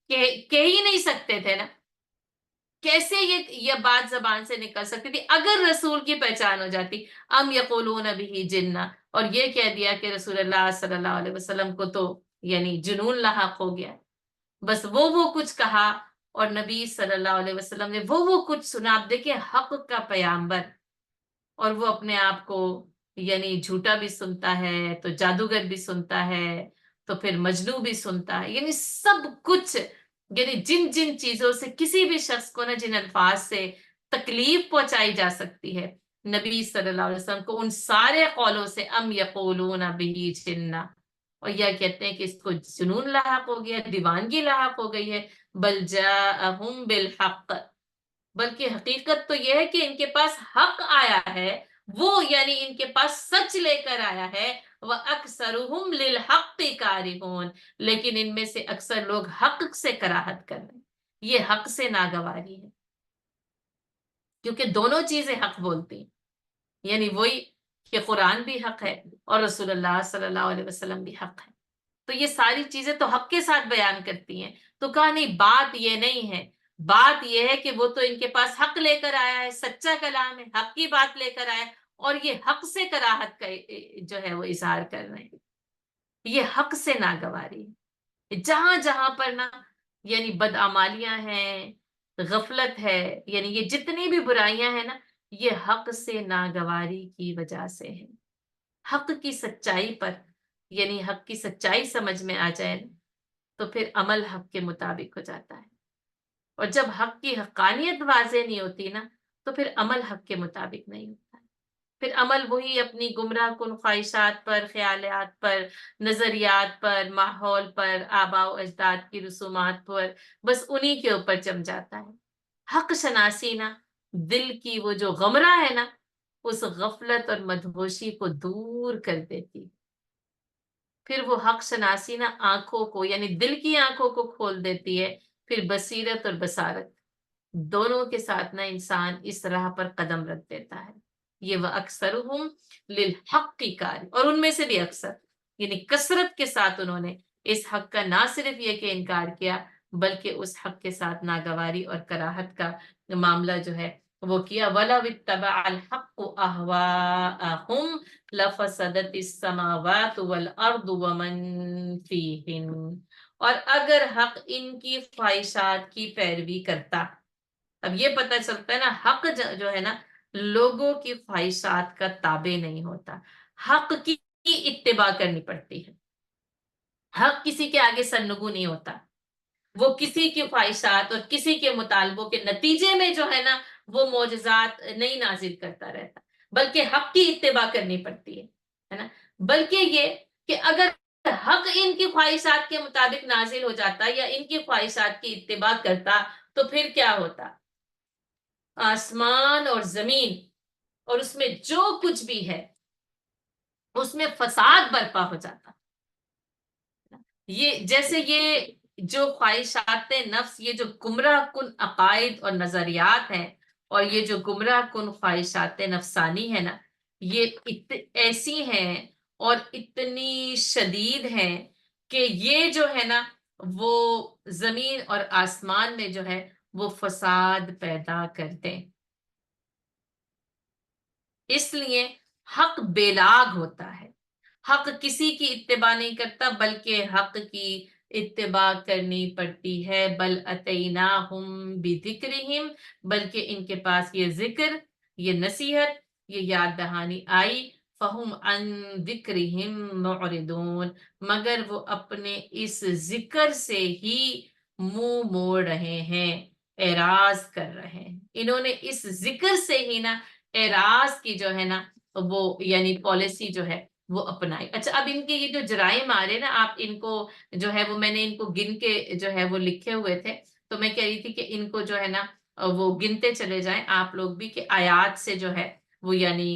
کہہ ہی نہیں سکتے تھے نا. کیسے یہ بات زبان سے نکل سکتی تھی اگر رسول کی پہچان ہو جاتی؟ ام یقولون بہ جنہ، اور یہ کہہ دیا کہ رسول اللہ صلی اللہ علیہ وسلم کو تو یعنی جنون لاحق ہو گیا. بس وہ کچھ کہا اور نبی صلی اللہ علیہ وسلم نے وہ کچھ سنا. آپ دیکھیں، حق کا پیامبر، اور وہ اپنے آپ کو یعنی جھوٹا بھی سنتا ہے تو جادوگر بھی سنتا ہے تو پھر مجنو بھی سنتا ہے. یعنی سب کچھ، یعنی جن جن چیزوں سے کسی بھی شخص کو جن الفاظ سے تکلیف پہنچائی جا سکتی ہے، نبی صلی اللہ علیہ وسلم کو ان سارے قولوں سے ام یقولون بہ جنہ، اور یہ کہتے ہیں کہ اس کو جنون لاحق ہو گیا، دیوانگی لاحق ہو گئی ہے. بل جاءہم بالحق، بلکہ حقیقت تو یہ ہے کہ ان کے پاس حق آیا ہے، وہ یعنی ان کے پاس سچ لے کر آیا ہے. وَأَكْثَرُهُمْ لِلْحَقِّ كَارِهُونَ، لیکن ان میں سے اکثر لوگ حق سے کراہت کر رہے ہیں. یہ حق سے ناگواری ہے، کیونکہ دونوں چیزیں حق بولتی ہیں. یعنی وہی کہ قرآن بھی حق ہے اور رسول اللہ صلی اللہ علیہ وسلم بھی حق ہے. تو یہ ساری چیزیں تو حق کے ساتھ بیان کرتی ہیں. تو کہا نہیں، بات یہ نہیں ہے، بات یہ ہے کہ وہ تو ان کے پاس حق لے کر آیا ہے، سچا کلام ہے، حق کی بات لے کر آیا، اور یہ حق سے کراہت کا جو ہے وہ اظہار کر رہے ہیں. یہ حق سے ناگواری ہے. جہاں جہاں پر نا یعنی بدعمالیاں ہیں، غفلت ہے، یعنی یہ جتنی بھی برائیاں ہیں نا، یہ حق سے ناگواری کی وجہ سے ہے. حق کی سچائی پر یعنی حق کی سچائی سمجھ میں آ جائے نا، تو پھر عمل حق کے مطابق ہو جاتا ہے. اور جب حق کی حقانیت واضح نہیں ہوتی نا، تو پھر عمل حق کے مطابق نہیں ہوتا ہے. پھر عمل وہی اپنی گمراہ کن خواہشات پر، خیالات پر، نظریات پر، ماحول پر، آباء و اجداد کی رسومات پر، بس انہی کے اوپر جم جاتا ہے. حق شناسی نا دل کی وہ جو غمرہ ہے نا، اس غفلت اور مدہوشی کو دور کر دیتی. پھر وہ حق شناسی نا آنکھوں کو یعنی دل کی آنکھوں کو کھول دیتی ہے. پھر بصیرت اور بصارت دونوں کے ساتھ نا انسان اس راہ پر قدم رکھ دیتا ہے. یہ وَأَكْثَرُهُمْ لِلْحَقِّ كَارِهُونَ، اور ان میں سے بھی اکثر یعنی کثرت کے ساتھ انہوں نے اس حق کا نہ صرف یہ کہ انکار کیا، بلکہ اس حق کے ساتھ ناگواری اور کراہت کا معاملہ جو ہے وہ کیا. وَلَوِ اتَّبَعَ الْحَقُّ أَهْوَاءَهُمْ لَفَسَدَتِ السَّمَاوَاتُ وَالْأَرْضُ وَمَنْ فِيهِنْ، اور اگر حق ان کی خواہشات کی پیروی کرتا. اب یہ پتہ چلتا ہے نا، حق جو ہے نا لوگوں کی خواہشات کا تابع نہیں ہوتا، حق کی اتباع کرنی پڑتی ہے. حق کسی کے آگے سرنگو نہیں ہوتا، وہ کسی کی خواہشات اور کسی کے مطالبوں کے نتیجے میں جو ہے نا وہ معجزات نہیں نازل کرتا رہتا، بلکہ حق کی اتباع کرنی پڑتی ہے نا. بلکہ یہ کہ اگر حق ان کی خواہشات کے مطابق نازل ہو جاتا یا ان کی خواہشات کی اتباع کرتا، تو پھر کیا ہوتا؟ آسمان اور زمین اور اس میں جو کچھ بھی ہے اس میں فساد برپا ہو جاتا. یہ جیسے یہ جو خواہشات نفس، یہ جو گمراہ کن عقائد اور نظریات ہیں، اور یہ جو گمراہ کن خواہشات نفسانی ہے نا، یہ ایسی ہیں اور اتنی شدید ہیں کہ یہ جو ہے نا وہ زمین اور آسمان میں جو ہے وہ فساد پیدا کرتے. اس لیے حق بیلاگ ہوتا ہے. حق کسی کی اتباع نہیں کرتا، بلکہ حق کی اتباع کرنی پڑتی ہے. بل اتیناہم بذکرہم، بلکہ ان کے پاس یہ ذکر، یہ نصیحت، یہ یاد دہانی آئی. فہم عن ذکرہم معرضون، مگر وہ اپنے اس ذکر سے ہی منہ موڑ رہے ہیں، اعراض کر رہے ہیں. انہوں نے اس ذکر سے ہی نا اعراض کی جو ہے نا وہ یعنی پالیسی جو ہے وہ اپنائی. اچھا، اب ان کے یہ جو جرائم آ رہے نا، آپ ان کو جو ہے وہ میں نے ان کو گن کے جو ہے وہ لکھے ہوئے تھے، تو میں کہہ رہی تھی کہ ان کو جو ہے نا وہ گنتے چلے جائیں آپ لوگ بھی، کہ آیات سے جو ہے وہ یعنی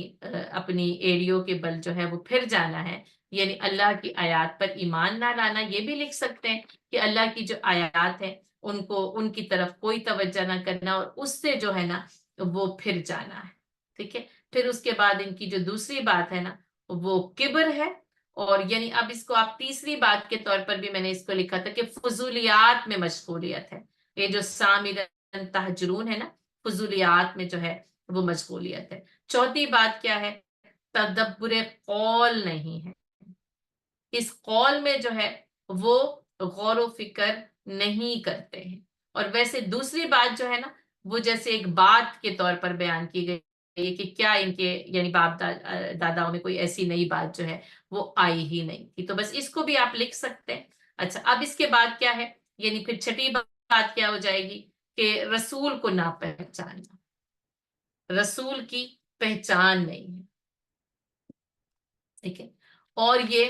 اپنی ایڑیوں کے بل جو ہے وہ پھر جانا ہے، یعنی اللہ کی آیات پر ایمان نہ لانا. یہ بھی لکھ سکتے ہیں کہ اللہ کی جو آیات ہیں ان کو ان کی طرف کوئی توجہ نہ کرنا اور اس سے جو ہے نا وہ پھر جانا ہے. ٹھیک ہے. پھر اس کے بعد ان کی جو دوسری بات ہے نا وہ کبر ہے. اور یعنی اب اس کو آپ تیسری بات کے طور پر بھی میں نے اس کو لکھا تھا کہ فضولیات میں مشغولیت ہے. یہ جو سامرن تہجرون ہے نا، فضولیات میں جو ہے وہ مشغولیت ہے. چوتھی بات کیا ہے؟ تدبر قول نہیں ہے. اس قول میں جو ہے وہ غور و فکر نہیں کرتے ہیں. اور ویسے دوسری بات جو ہے نا وہ جیسے ایک بات کے طور پر بیان کی گئی کہ کیا ان کے یعنی باپ داداؤں میں کوئی ایسی نئی بات جو ہے وہ آئی ہی نہیں تھی. تو بس اس کو بھی آپ لکھ سکتے ہیں. اچھا، اب اس کے بعد کیا ہے؟ یعنی پھر چھٹی بات کیا ہو جائے گی کہ رسول کو نہ پہچاننا. رسول کی پہچان نہیں ہے. ٹھیک ہے. اور یہ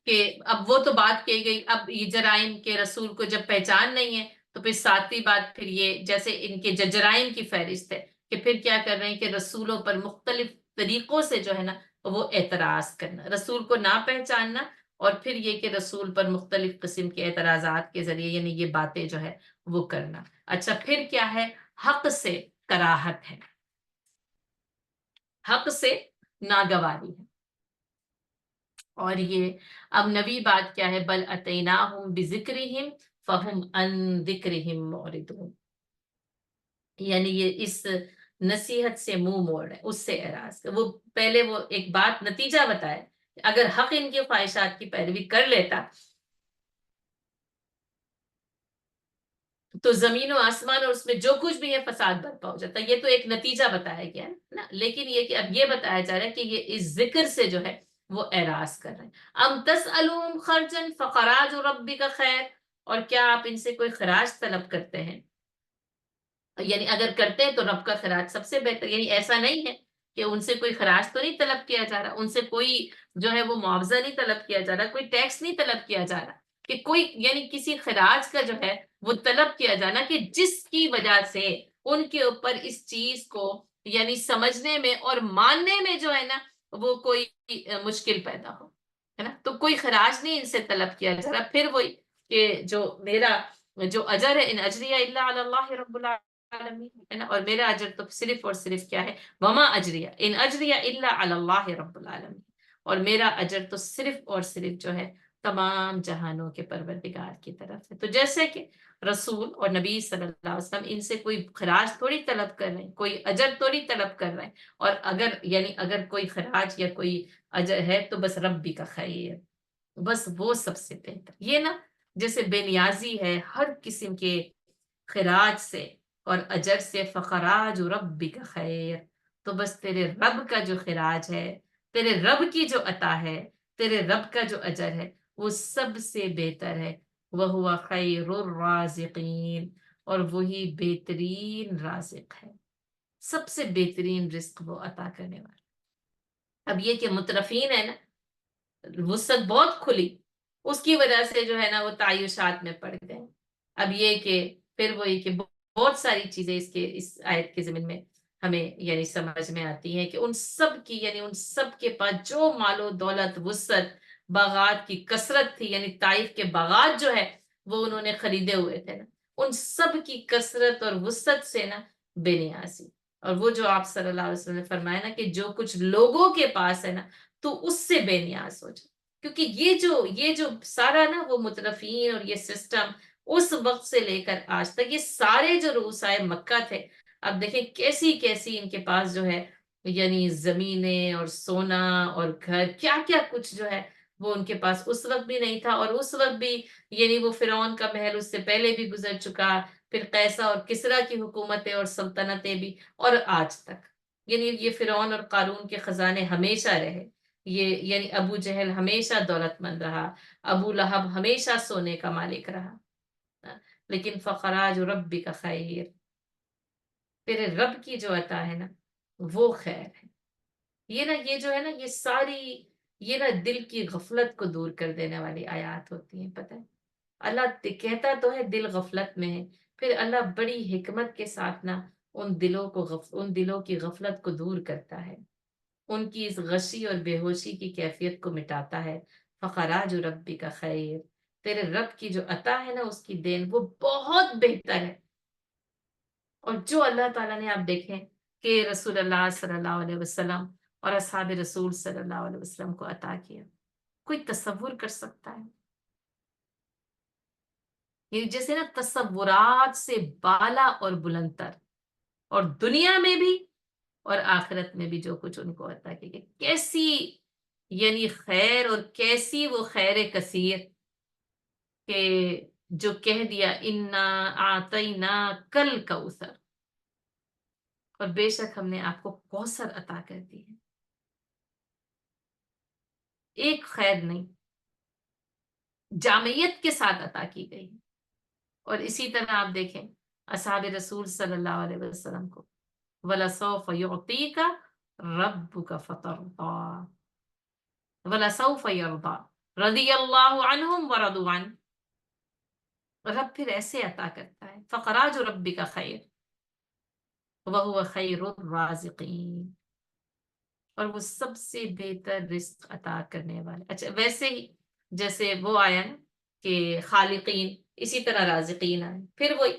کہ اب وہ تو بات کی گئی، اب یہ جرائم کے رسول کو جب پہچان نہیں ہے تو پھر ساتویں بات پھر یہ جیسے ان کے جرائم کی فہرست ہے کہ پھر کیا کر رہے ہیں کہ رسولوں پر مختلف طریقوں سے جو ہے نا وہ اعتراض کرنا، رسول کو نہ پہچاننا، اور پھر یہ کہ رسول پر مختلف قسم کے اعتراضات کے ذریعے یعنی یہ باتیں جو ہے وہ کرنا. اچھا، پھر کیا ہے؟ حق سے کراہت ہے، حق سے ناگواری ہے. اور یہ اب نوی بات کیا ہے؟ بل اتیناہم بذکرہم فہم عن ذکرہم معرضون. یعنی یہ اس نصیحت سے منہ موڑ رہے ہیں، اس سے اعراض کر. وہ پہلے وہ ایک بات نتیجہ بتائے، اگر حق ان کی خواہشات کی پیروی کر لیتا تو زمین و آسمان اور اس میں جو کچھ بھی ہے فساد برپا ہو جاتا. یہ تو ایک نتیجہ بتایا گیا ہے نا، لیکن یہ کہ اب یہ بتایا جا رہا ہے کہ یہ اس ذکر سے جو ہے وہ اعراض کر رہے ہیں. ام تسألهم خرجا فخراج ربک خیر. اور کیا آپ ان سے کوئی خراج طلب کرتے ہیں؟ یعنی اگر کرتے ہیں تو رب کا خراج سب سے بہتر. یعنی ایسا نہیں ہے کہ ان سے کوئی خراج تو نہیں طلب کیا جا رہا، ان سے کوئی جو ہے وہ معاوضہ نہیں طلب کیا جا رہا، کوئی ٹیکس نہیں طلب کیا جا رہا، کہ کوئی یعنی کسی خراج کا جو ہے وہ طلب کیا جانا کہ جس کی وجہ سے ان کے اوپر اس چیز کو یعنی سمجھنے میں اور ماننے میں جو ہے نا وہ کوئی مشکل پیدا ہو، ہے نا. تو کوئی خراج نہیں ان سے طلب کیا جا رہا. پھر وہی کہ جو میرا جو اجر ہے، ان اجریہ الا علی اللہ رب العالمین، ہے نا. اور میرا اجر تو صرف اور صرف کیا ہے؟ وما اجریہ ان اجریہ الا علی اللہ رب العالمین. اور میرا اجر تو صرف اور صرف جو ہے تمام جہانوں کے پروردگار کی طرف ہے. تو جیسے کہ رسول اور نبی صلی اللہ علیہ وسلم ان سے کوئی خراج تھوڑی طلب کر رہے ہیں، کوئی اجر تھوڑی طلب کر رہے ہیں. اور اگر یعنی اگر کوئی خراج یا کوئی اجر ہے تو بس ربی کا خیر، بس وہ سب سے بہتر. یہ نا جیسے بے نیازی ہے ہر قسم کے خراج سے اور اجر سے. فخراج ربک خیر. تو بس تیرے رب کا جو خراج ہے، تیرے رب کی جو عطا ہے، تیرے رب کا جو اجر ہے وہ سب سے بہتر ہے. وَهُوَ خَيْرُ الرَّازِقِينَ. اور وہی بہترین رازق ہے، سب سے بہترین رزق وہ عطا کرنے والا. اب یہ کہ مترفین ہے نا، وسعت بہت کھلی، اس کی وجہ سے جو ہے نا وہ تعیشات میں پڑ گئے. اب یہ کہ پھر وہی کہ بہت ساری چیزیں اس آیت کے ضمن میں ہمیں یعنی سمجھ میں آتی ہیں کہ ان سب کی یعنی ان سب کے پاس جو مال و دولت، وسعت، باغات کی کثرت تھی، یعنی طائف کے باغات جو ہے وہ انہوں نے خریدے ہوئے تھے نا، ان سب کی کثرت اور وسعت سے نا بے نیازی. اور وہ جو آپ صلی اللہ علیہ وسلم نے فرمایا نا کہ جو کچھ لوگوں کے پاس ہے نا تو اس سے بے نیاز ہو جائے. کیونکہ یہ جو سارا نا وہ مترفین اور یہ سسٹم اس وقت سے لے کر آج تک، یہ سارے جو رؤسائے مکہ تھے، اب دیکھیں کیسی کیسی ان کے پاس جو ہے یعنی زمینیں اور سونا اور گھر، کیا کیا کچھ جو ہے وہ ان کے پاس اس وقت بھی نہیں تھا. اور اس وقت بھی یعنی وہ فرعون کا محل اس سے پہلے بھی گزر چکا، پھر قیصر اور کسریٰ کی حکومتیں اور سلطنتیں بھی، اور آج تک یعنی یہ فرعون اور قارون کے خزانے ہمیشہ رہے. یہ یعنی ابو جہل ہمیشہ دولت مند رہا، ابو لہب ہمیشہ سونے کا مالک رہا. لیکن فخراج ربی کا خیر، تیرے رب کی جو عطا ہے نا وہ خیر ہے. یہ نا یہ جو ہے نا یہ ساری یہ نا دل کی غفلت کو دور کر دینے والی آیات ہوتی ہیں. پتہ ہے اللہ کہتا تو ہے دل غفلت میں ہے، پھر اللہ بڑی حکمت کے ساتھ نا ان دلوں کی غفلت کو دور کرتا ہے. ان کی اس غشی اور بے ہوشی کی کیفیت کو مٹاتا ہے. فخراج ربی کا خیر، تیرے رب کی جو عطا ہے نا اس کی دین وہ بہت بہتر ہے. اور جو اللہ تعالیٰ نے آپ دیکھیں کہ رسول اللہ صلی اللہ علیہ وسلم اور اصحاب رسول صلی اللہ علیہ وسلم کو عطا کیا، کوئی تصور کر سکتا ہے؟ یہ جیسے نا تصورات سے بالا اور بلندر، اور دنیا میں بھی اور آخرت میں بھی جو کچھ ان کو عطا کیا گیا، کیسی یعنی خیر، اور کیسی وہ خیر کثیر کہ جو کہہ دیا انا آتینا کل کوثر، اور بے شک ہم نے آپ کو کوثر عطا کر دی ہے. ایک خیر نہیں، جامعیت کے ساتھ عطا کی گئی. اور اسی طرح آپ دیکھیں اصحاب رسول صلی اللہ علیہ وسلم کو، وَلَسَوْفَ يُعْطِيكَ رَبُّكَ فَتَرْضَىٰ وَلَسَوْفَ يَرْضَىٰ رضی اللہ عنہم وَرَضُوا عَنْهُ. رب پھر ایسے عطا کرتا ہے. فَخَرَاجُ رَبِّكَ خَيْرٌ وَهُوَ خَيْرُ الرَّازِقِينَ، اور وہ سب سے بہتر رزق عطا کرنے والے. اچھا ویسے ہی جیسے وہ آیا نا کہ خالقین، اسی طرح رازقین آئے، پھر وہی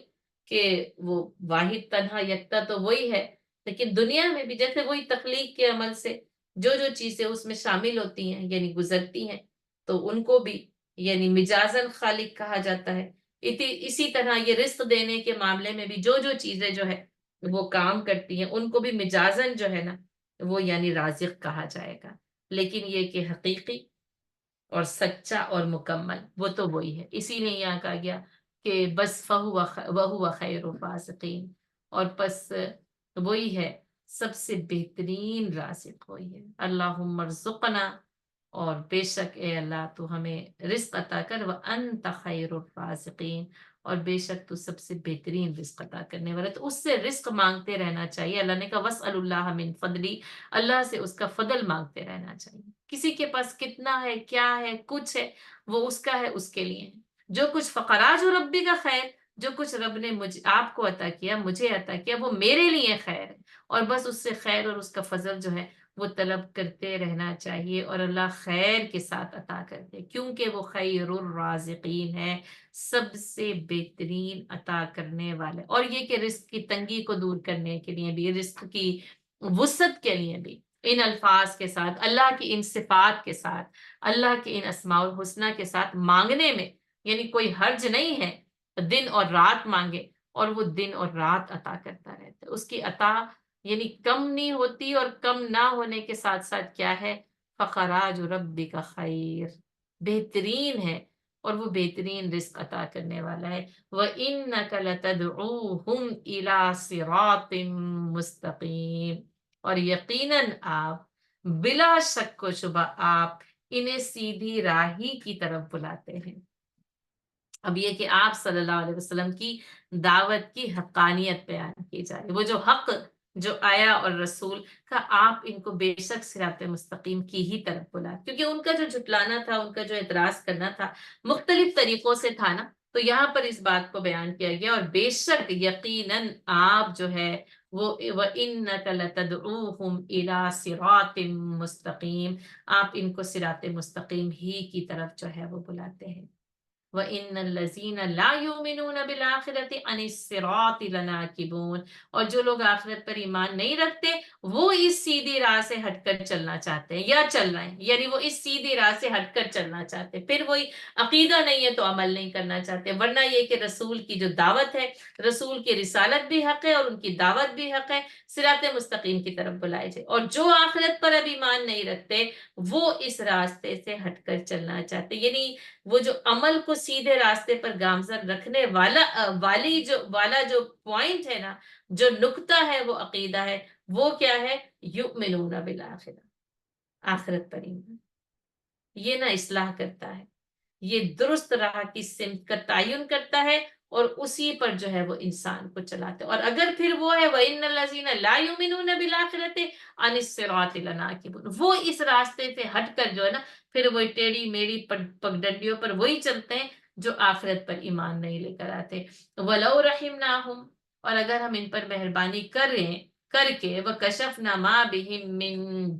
کہ وہ واحد تنہا یکتا تو وہی ہے، لیکن دنیا میں بھی جیسے وہی تخلیق کے عمل سے جو جو چیزیں اس میں شامل ہوتی ہیں یعنی گزرتی ہیں، تو ان کو بھی یعنی مجازن خالق کہا جاتا ہے. اسی طرح یہ رزق دینے کے معاملے میں بھی جو جو چیزیں جو ہے وہ کام کرتی ہیں ان کو بھی مجازن جو ہے نا وہ یعنی رازق کہا جائے گا. لیکن یہ کہ حقیقی اور سچا اور مکمل وہ تو وہی ہے. اسی لیے یہاں کہا گیا کہ بس وَهُوَ خَيْرُ الرَّازِقِينَ، اور پس وہی ہے سب سے بہترین رازق وہی ہے. اللہم ارزقنا، اور بے شک اے اللہ تو ہمیں رزق عطا کر، وَأَنْتَ خَيْرُ الرَّازِقِينَ، اور بے شک تو سب سے بہترین رزق عطا کرنے والا. تو اس سے رزق مانگتے رہنا چاہیے. اللہ نے کہا وَاسْأَلُوا اللَّهَ مِنْ فَضْلِهِ، اللہ سے اس کا فضل مانگتے رہنا چاہیے. کسی کے پاس کتنا ہے، کیا ہے، کچھ ہے، وہ اس کا ہے، اس کے لیے ہے. جو کچھ فقراج و ربی کا خیر، جو کچھ رب نے آپ کو عطا کیا، مجھے عطا کیا، وہ میرے لیے خیر ہے. اور بس اس سے خیر اور اس کا فضل جو ہے وہ طلب کرتے رہنا چاہیے، اور اللہ خیر کے ساتھ عطا کرتے کیونکہ وہ خیر الرازقین ہے، سب سے بہترین عطا کرنے والے. اور یہ کہ رزق کی تنگی کو دور کرنے کے لیے بھی، رزق کی وسعت کے لیے بھی ان الفاظ کے ساتھ، اللہ کی ان صفات کے ساتھ، اللہ کے ان اسماء الحسنہ کے ساتھ مانگنے میں یعنی کوئی حرج نہیں ہے. دن اور رات مانگے اور وہ دن اور رات عطا کرتا رہتا ہے. اس کی عطا یعنی کم نہیں ہوتی، اور کم نہ ہونے کے ساتھ ساتھ کیا ہے، فخراج ربی کا خیر، بہترین ہے، اور وہ بہترین رزق عطا کرنے والا ہے. وَإِنَّكَ لَتَدْعُوهُمْ إِلَىٰ صِرَاطٍ مُسْتَقِيمٍ، اور یقیناً آپ بلا شک و شبہ آپ انہیں سیدھی راہی کی طرف بلاتے ہیں. اب یہ کہ آپ صلی اللہ علیہ وسلم کی دعوت کی حقانیت بیان کی جا رہی، وہ جو حق جو آیا اور رسول کا، آپ ان کو بے شک صراط مستقیم کی ہی طرف بلا، کیونکہ ان کا جو جھٹلانا تھا، ان کا جو اعتراض کرنا تھا مختلف طریقوں سے تھا نا، تو یہاں پر اس بات کو بیان کیا گیا. اور بے شک یقیناً آپ جو ہے وہ وَإِنَّكَ لَتَدْعُوهُمْ إِلَىٰ صِرَاطٍ مُسْتَقِيمٍ، آپ ان کو صراط مستقیم ہی کی طرف جو ہے وہ بلاتے ہیں. وَإِنَّ الَّذِينَ لَا يُؤْمِنُونَ بِالْآخِرَةِ عَنِ الصِّرَاطِ لَنَاكِبُونَ، اور جو لوگ آخرت پر ایمان نہیں رکھتے وہ اس سیدھی راہ سے ہٹ کر چلنا چاہتے ہیں یا چل رہے ہیں، یعنی وہ اس سیدھی راہ سے ہٹ کر چلنا چاہتے ہیں. پھر وہی عقیدہ نہیں ہے تو عمل نہیں کرنا چاہتے، ورنہ یہ کہ رسول کی جو دعوت ہے، رسول کی رسالت بھی حق ہے اور ان کی دعوت بھی حق ہے، صراط مستقیم کی طرف بلائے جائے. اور جو آخرت پر اب ایمان نہیں رکھتے وہ اس راستے سے ہٹ کر چلنا چاہتے، یعنی وہ جو عمل کو سیدھے راستے پر گامزن رکھنے والا جو پوائنٹ ہے نا، جو نقطہ ہے وہ عقیدہ ہے، وہ کیا ہے، یؤمنون بالآخرہ، آخرت پر ایمان. یہ نہ اصلاح کرتا ہے، یہ درست راہ کی سمت کا تعین کرتا ہے اور اسی پر جو ہے وہ انسان کو چلاتے. اور اگر پھر وہ ہے وَإِنَّ الَّذِينَ لَا يُؤْمِنُونَ بِالْآخِرَةِ عَنِ الصِّرَاطِ لَنَاكِبُونَ، وہ اس راستے سے ہٹ کر جو ہے نا پھر وہی ٹیڑھی میڑھی پگڈنڈیوں پر وہی چلتے ہیں جو آخرت پر ایمان نہیں لے کر آتے. وَلَوْ رَحِمْنَاهُمْ، اور اگر ہم ان پر مہربانی کر رہے ہیں کر کے وَكَشَفْنَا مَا بِهِم مِّن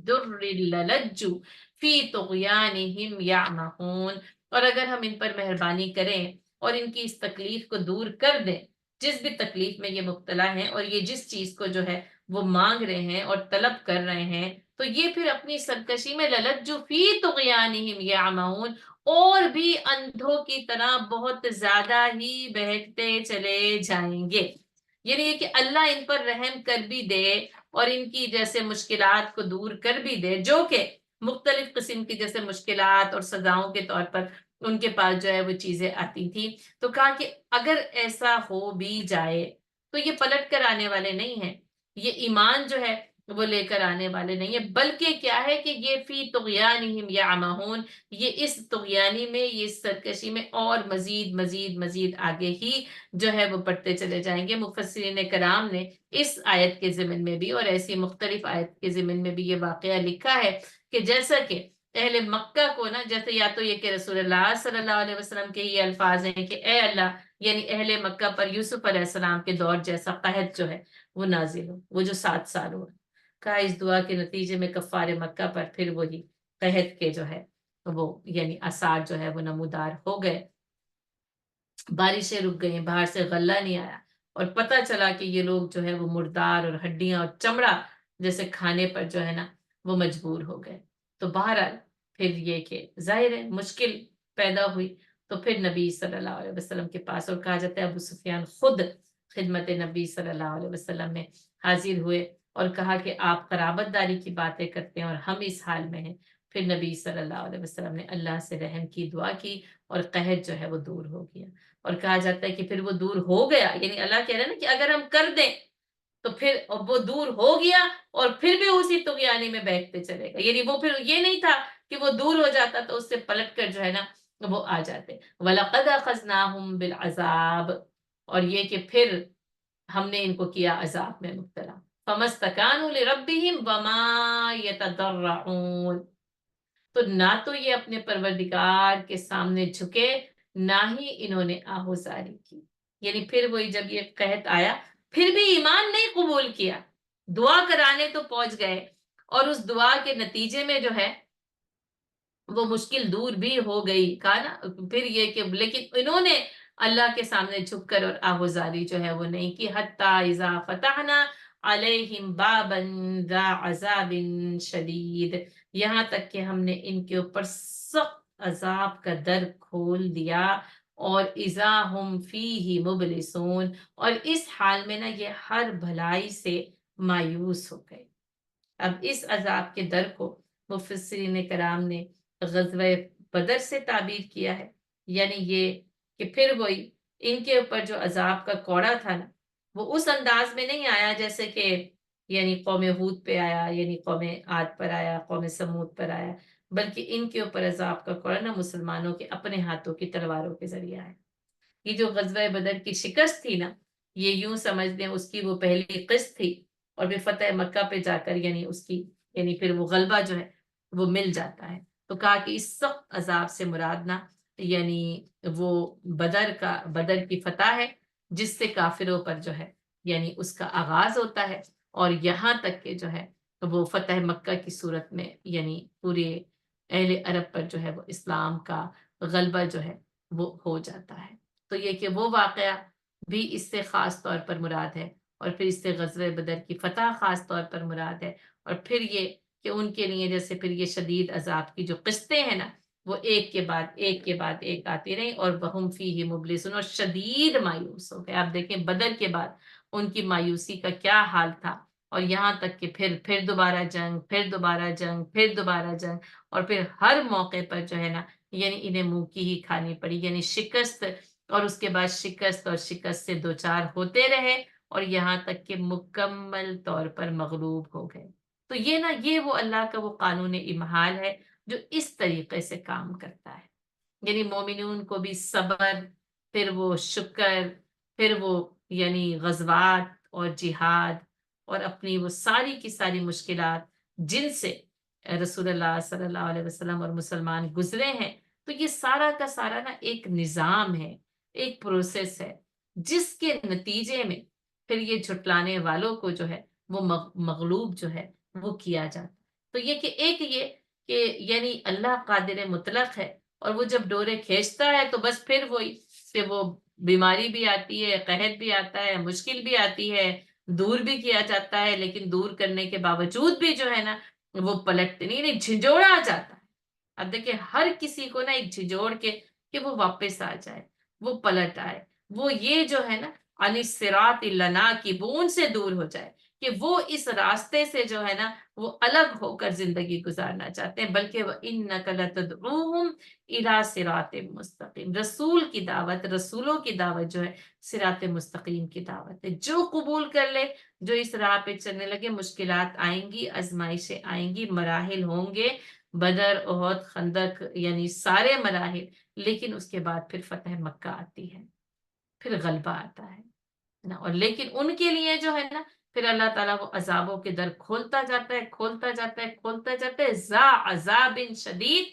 دُرٍّ لَلَجُّوا فِي طُغْيَانِهِمْ يَعْمَهُونَ، اور اگر ہم ان پر مہربانی کریں اور ان کی اس تکلیف کو دور کر دیں، جس بھی تکلیف میں یہ مبتلا ہیں اور یہ جس چیز کو جو ہے وہ مانگ رہے ہیں اور طلب کر رہے ہیں، تو یہ پھر اپنی سرکشی میں لَلَجُّوا فِي طُغْيَانِهِمْ يَعْمَهُونَ، اور بھی اندھوں کی طرح بہت زیادہ ہی بہکتے چلے جائیں گے۔ یعنی یہ کہ اللہ ان پر رحم کر بھی دے اور ان کی جیسے مشکلات کو دور کر بھی دے، جو کہ مختلف قسم کی جیسے مشکلات اور سزاؤں کے طور پر ان کے پاس جو ہے وہ چیزیں آتی تھیں، تو کہا کہ اگر ایسا ہو بھی جائے تو یہ پلٹ کر آنے والے نہیں ہیں، یہ ایمان جو ہے وہ لے کر آنے والے نہیں ہیں، بلکہ کیا ہے کہ یہ فی طغیانہم یعمہون، یہ اس طغیانی میں، یہ اس سرکشی میں اور مزید مزید مزید آگے ہی جو ہے وہ پڑھتے چلے جائیں گے۔ مفسرین کرام نے اس آیت کے ضمن میں بھی اور ایسی مختلف آیت کے ضمن میں بھی یہ واقعہ لکھا ہے کہ جیسا کہ اہل مکہ کو نا، جیسے یا تو یہ کہ رسول اللہ صلی اللہ علیہ وسلم کے یہ الفاظ ہیں کہ اے اللہ، یعنی اہل مکہ پر یوسف علیہ السلام کے دور جیسا قحط جو ہے وہ نازل ہو، وہ جو 7 سال ہوا، کہا اس دعا کے نتیجے میں کفار مکہ پر پھر وہی قحط کے جو ہے وہ یعنی آثار جو ہے وہ نمودار ہو گئے، بارشیں رک گئیں، باہر سے غلہ نہیں آیا، اور پتہ چلا کہ یہ لوگ جو ہے وہ مردار اور ہڈیاں اور چمڑا جیسے کھانے پر جو ہے نا وہ مجبور ہو گئے۔ تو بہرحال پھر یہ کہ ظاہر ہے مشکل پیدا ہوئی، تو پھر نبی صلی اللہ علیہ وسلم کے پاس، اور کہا جاتا ہے ابو سفیان خود خدمت نبی صلی اللہ علیہ وسلم میں حاضر ہوئے اور کہا کہ آپ قرابت داری کی باتیں کرتے ہیں اور ہم اس حال میں ہیں۔ پھر نبی صلی اللہ علیہ وسلم نے اللہ سے رحم کی دعا کی اور قحط جو ہے وہ دور ہو گیا، اور کہا جاتا ہے کہ پھر وہ دور ہو گیا، یعنی اللہ کہہ رہے ہیں نا کہ اگر ہم کر دیں تو پھر وہ دور ہو گیا، اور پھر بھی اسی طغیانی میں بہکتے چلے گئے، یعنی وہ پھر یہ نہیں تھا کہ وہ دور ہو جاتا تو اس سے پلٹ کر جو ہے نا وہ آ جاتے۔ وَلَقَدْ أَخَذْنَاهُمْ بِالْعَذَابِ، اور یہ کہ پھر ہم نے ان کو کیا عذاب میں مبتلا، فَمَا اسْتَكَانُوا لِرَبِّهِمْ وَمَا يَتَضَرَّعُونَ، تو نہ تو یہ اپنے پروردگار کے سامنے جھکے، نہ ہی انہوں نے آہوزاری کی، یعنی پھر وہی جب یہ قحط آیا پھر بھی ایمان نہیں قبول کیا، دعا کرانے تو پہنچ گئے، اور اس دعا کے نتیجے میں جو ہے وہ مشکل دور بھی ہو گئی، کہا نا پھر یہ کہ لیکن انہوں نے اللہ کے سامنے جھک کر اور آہوزاری جو ہے وہ نہیں کی، حتیٰ اذا فتحنا علیہم بابا ذا عذاب شدید، یہاں تک کہ ہم نے ان کے اوپر سخت عذاب کا در کھول دیا، اور اذا ہم فیہ مبلسون، اور اس حال میں نا یہ ہر بھلائی سے مایوس ہو گئے۔ اب اس عذاب کے در کو مفسرین کرام نے غزوہ بدر سے تعبیر کیا ہے، یعنی یہ کہ پھر وہی ان کے اوپر جو عذاب کا کوڑا تھا نا، وہ اس انداز میں نہیں آیا جیسے کہ یعنی قوم ہود پہ آیا، یعنی قوم عاد پر آیا، قوم سمود پر آیا، بلکہ ان کے اوپر عذاب کا کوڑا نا مسلمانوں کے اپنے ہاتھوں کی تلواروں کے ذریعے آیا۔ یہ جو غزوہ بدر کی شکست تھی نا، یہ یوں سمجھ لیں اس کی وہ پہلی قسط تھی، اور پھر فتح مکہ پہ جا کر یعنی اس کی یعنی پھر وہ غلبہ جو ہے وہ مل جاتا ہے۔ تو کہا کہ اس سخت عذاب سے مراد نہ یعنی وہ بدر کی فتح ہے، جس سے کافروں پر جو ہے یعنی اس کا آغاز ہوتا ہے، اور یہاں تک کہ جو ہے وہ فتح مکہ کی صورت میں یعنی پورے اہل عرب پر جو ہے وہ اسلام کا غلبہ جو ہے وہ ہو جاتا ہے۔ تو یہ کہ وہ واقعہ بھی اس سے خاص طور پر مراد ہے، اور پھر اس سے غزوہ بدر کی فتح خاص طور پر مراد ہے، اور پھر یہ کہ ان کے لیے جیسے پھر یہ شدید عذاب کی جو قسطیں ہیں نا، وہ ایک کے بعد ایک کے بعد ایک آتی رہیں، اور وہم فیہ مبلسون، اور شدید مایوس ہو گئے۔ آپ دیکھیں بدر کے بعد ان کی مایوسی کا کیا حال تھا، اور یہاں تک کہ پھر دوبارہ جنگ، پھر دوبارہ جنگ، پھر دوبارہ جنگ، اور پھر ہر موقع پر جو ہے نا یعنی انہیں منہ کی ہی کھانی پڑی، یعنی شکست، اور اس کے بعد شکست اور شکست سے دوچار ہوتے رہے، اور یہاں تک کہ مکمل طور پر مغلوب ہو گئے۔ تو یہ نا یہ وہ اللہ کا وہ قانون امہال ہے جو اس طریقے سے کام کرتا ہے، یعنی مومنون کو بھی صبر، پھر وہ شکر، پھر وہ یعنی غزوات اور جہاد، اور اپنی وہ ساری کی ساری مشکلات جن سے رسول اللہ صلی اللہ علیہ وسلم اور مسلمان گزرے ہیں، تو یہ سارا کا سارا نا ایک نظام ہے، ایک پروسیس ہے، جس کے نتیجے میں پھر یہ جھٹلانے والوں کو جو ہے وہ مغلوب جو ہے وہ کیا جاتا. تو یہ کہ ایک یہ کہ یعنی اللہ قادر مطلق ہے، اور وہ جب ڈورے کھینچتا ہے تو بس پھر وہی کہ وہ بیماری بھی آتی ہے، قحط بھی آتا ہے، مشکل بھی آتی ہے، دور بھی کیا جاتا ہے، لیکن دور کرنے کے باوجود بھی جو ہے نا وہ پلٹ نہیں جھنجھوڑا جاتا ہے. اب دیکھیں ہر کسی کو نا ایک جھنجھوڑ کے کہ وہ واپس آ جائے، وہ پلٹ آئے، وہ یہ جو ہے نا عن الصراط لنا کی بون سے دور ہو جائے، کہ وہ اس راستے سے جو ہے نا وہ الگ ہو کر زندگی گزارنا چاہتے ہیں. بلکہ وَإِنَّكَ لَتَدْعُوهُمْ إِلَىٰ صِرَاطٍ مستقیم، رسول کی دعوت، رسولوں کی دعوت جو ہے صراط مستقیم کی دعوت ہے. جو قبول کر لے، جو اس راہ پہ چلنے لگے، مشکلات آئیں گی، آزمائشیں آئیں گی، مراحل ہوں گے، بدر، احد، خندق، یعنی سارے مراحل، لیکن اس کے بعد پھر فتح مکہ آتی ہے، پھر غلبہ آتا ہے نا. اور لیکن ان کے لیے جو ہے نا پھر اللہ تعالیٰ وہ عذابوں کے در کھولتا جاتا ہے، کھولتا جاتا ہے، کھولتا جاتا ہے، ذا عذاب شدید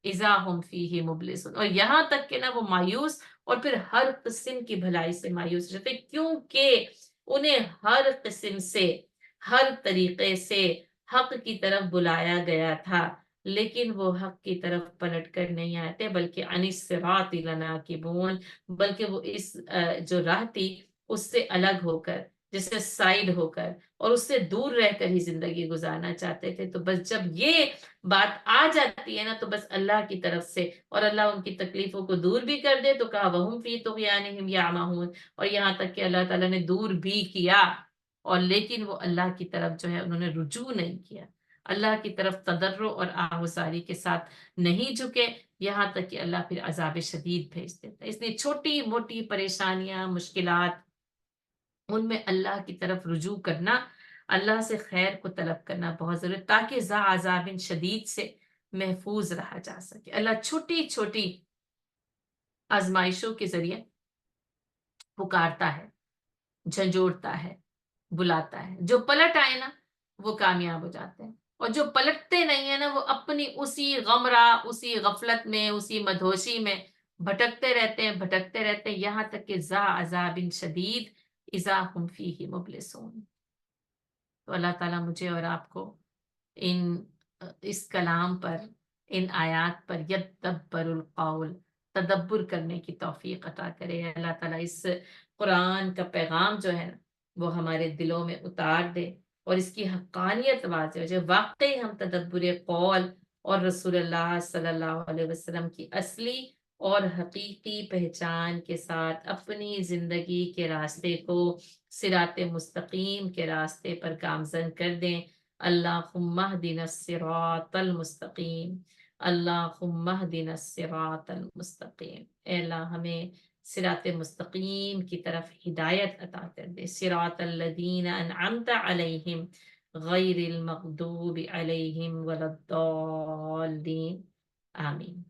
اذا ہم فیہ مبلسون، اور یہاں تک کہ نا وہ مایوس، اور پھر ہر قسم کی بھلائی سے مایوس رہتے، کیونکہ انہیں ہر قسم سے، ہر طریقے سے حق کی طرف بلایا گیا تھا، لیکن وہ حق کی طرف پلٹ کر نہیں آتے، بلکہ عن الصراط لناکبون، بلکہ وہ اس جو راہ تھی اس سے الگ ہو کر، جس سے سائڈ ہو کر اور اس سے دور رہ کر ہی زندگی گزارنا چاہتے تھے. تو بس جب یہ بات آ جاتی ہے نا تو بس اللہ کی طرف سے، اور اللہ ان کی تکلیفوں کو دور بھی کر دے، تو کہا وَهُمْ فِي طُغْيَانِهِمْ يَعْمَهُونَ، اور یہاں تک کہ اللہ تعالیٰ نے دور بھی کیا، اور لیکن وہ اللہ کی طرف جو ہے انہوں نے رجوع نہیں کیا، اللہ کی طرف تضرع اور آہوزاری کے ساتھ نہیں جھکے، یہاں تک کہ اللہ پھر عذاب شدید بھیج دیتا ہے. اس لیے چھوٹی موٹی پریشانیاں، مشکلات، ان میں اللہ کی طرف رجوع کرنا، اللہ سے خیر کو طلب کرنا بہت ضروری ہے، تاکہ ذا عذاب شدید سے محفوظ رہا جا سکے. اللہ چھوٹی چھوٹی آزمائشوں کے ذریعے پکارتا ہے، جھنجھوڑتا ہے، بلاتا ہے. جو پلٹ آئے نا وہ کامیاب ہو جاتے ہیں، اور جو پلٹتے نہیں ہیں نا وہ اپنی اسی غمرہ، اسی غفلت میں، اسی مدہوشی میں بھٹکتے رہتے ہیں، بھٹکتے رہتے ہیں، یہاں تک کہ ذا عذاب شدید اذا ہم فیہ مبلسون. تو اللہ تعالیٰ مجھے اور آپ کو ان اس کلام پر، ان آیات پر یدبر القول، تدبر کرنے کی توفیق عطا کرے. اللہ تعالیٰ اس قرآن کا پیغام جو ہے وہ ہمارے دلوں میں اتار دے، اور اس کی حقانیت واضح ہو جائے، واقعی ہم تدبر قول اور رسول اللہ صلی اللہ علیہ وسلم کی اصلی اور حقیقی پہچان کے ساتھ اپنی زندگی کے راستے کو صراط مستقیم کے راستے پر گامزن کر دیں. اللہم اہدنا الصراط المستقیم، اللہم اہدنا الصراط المستقیم. اے اللہ ہمیں صراط مستقیم کی طرف ہدایت عطا کر دے. صراط الذین انعمت علیہم غیر المغضوب علیہم ولا الضالین. آمین.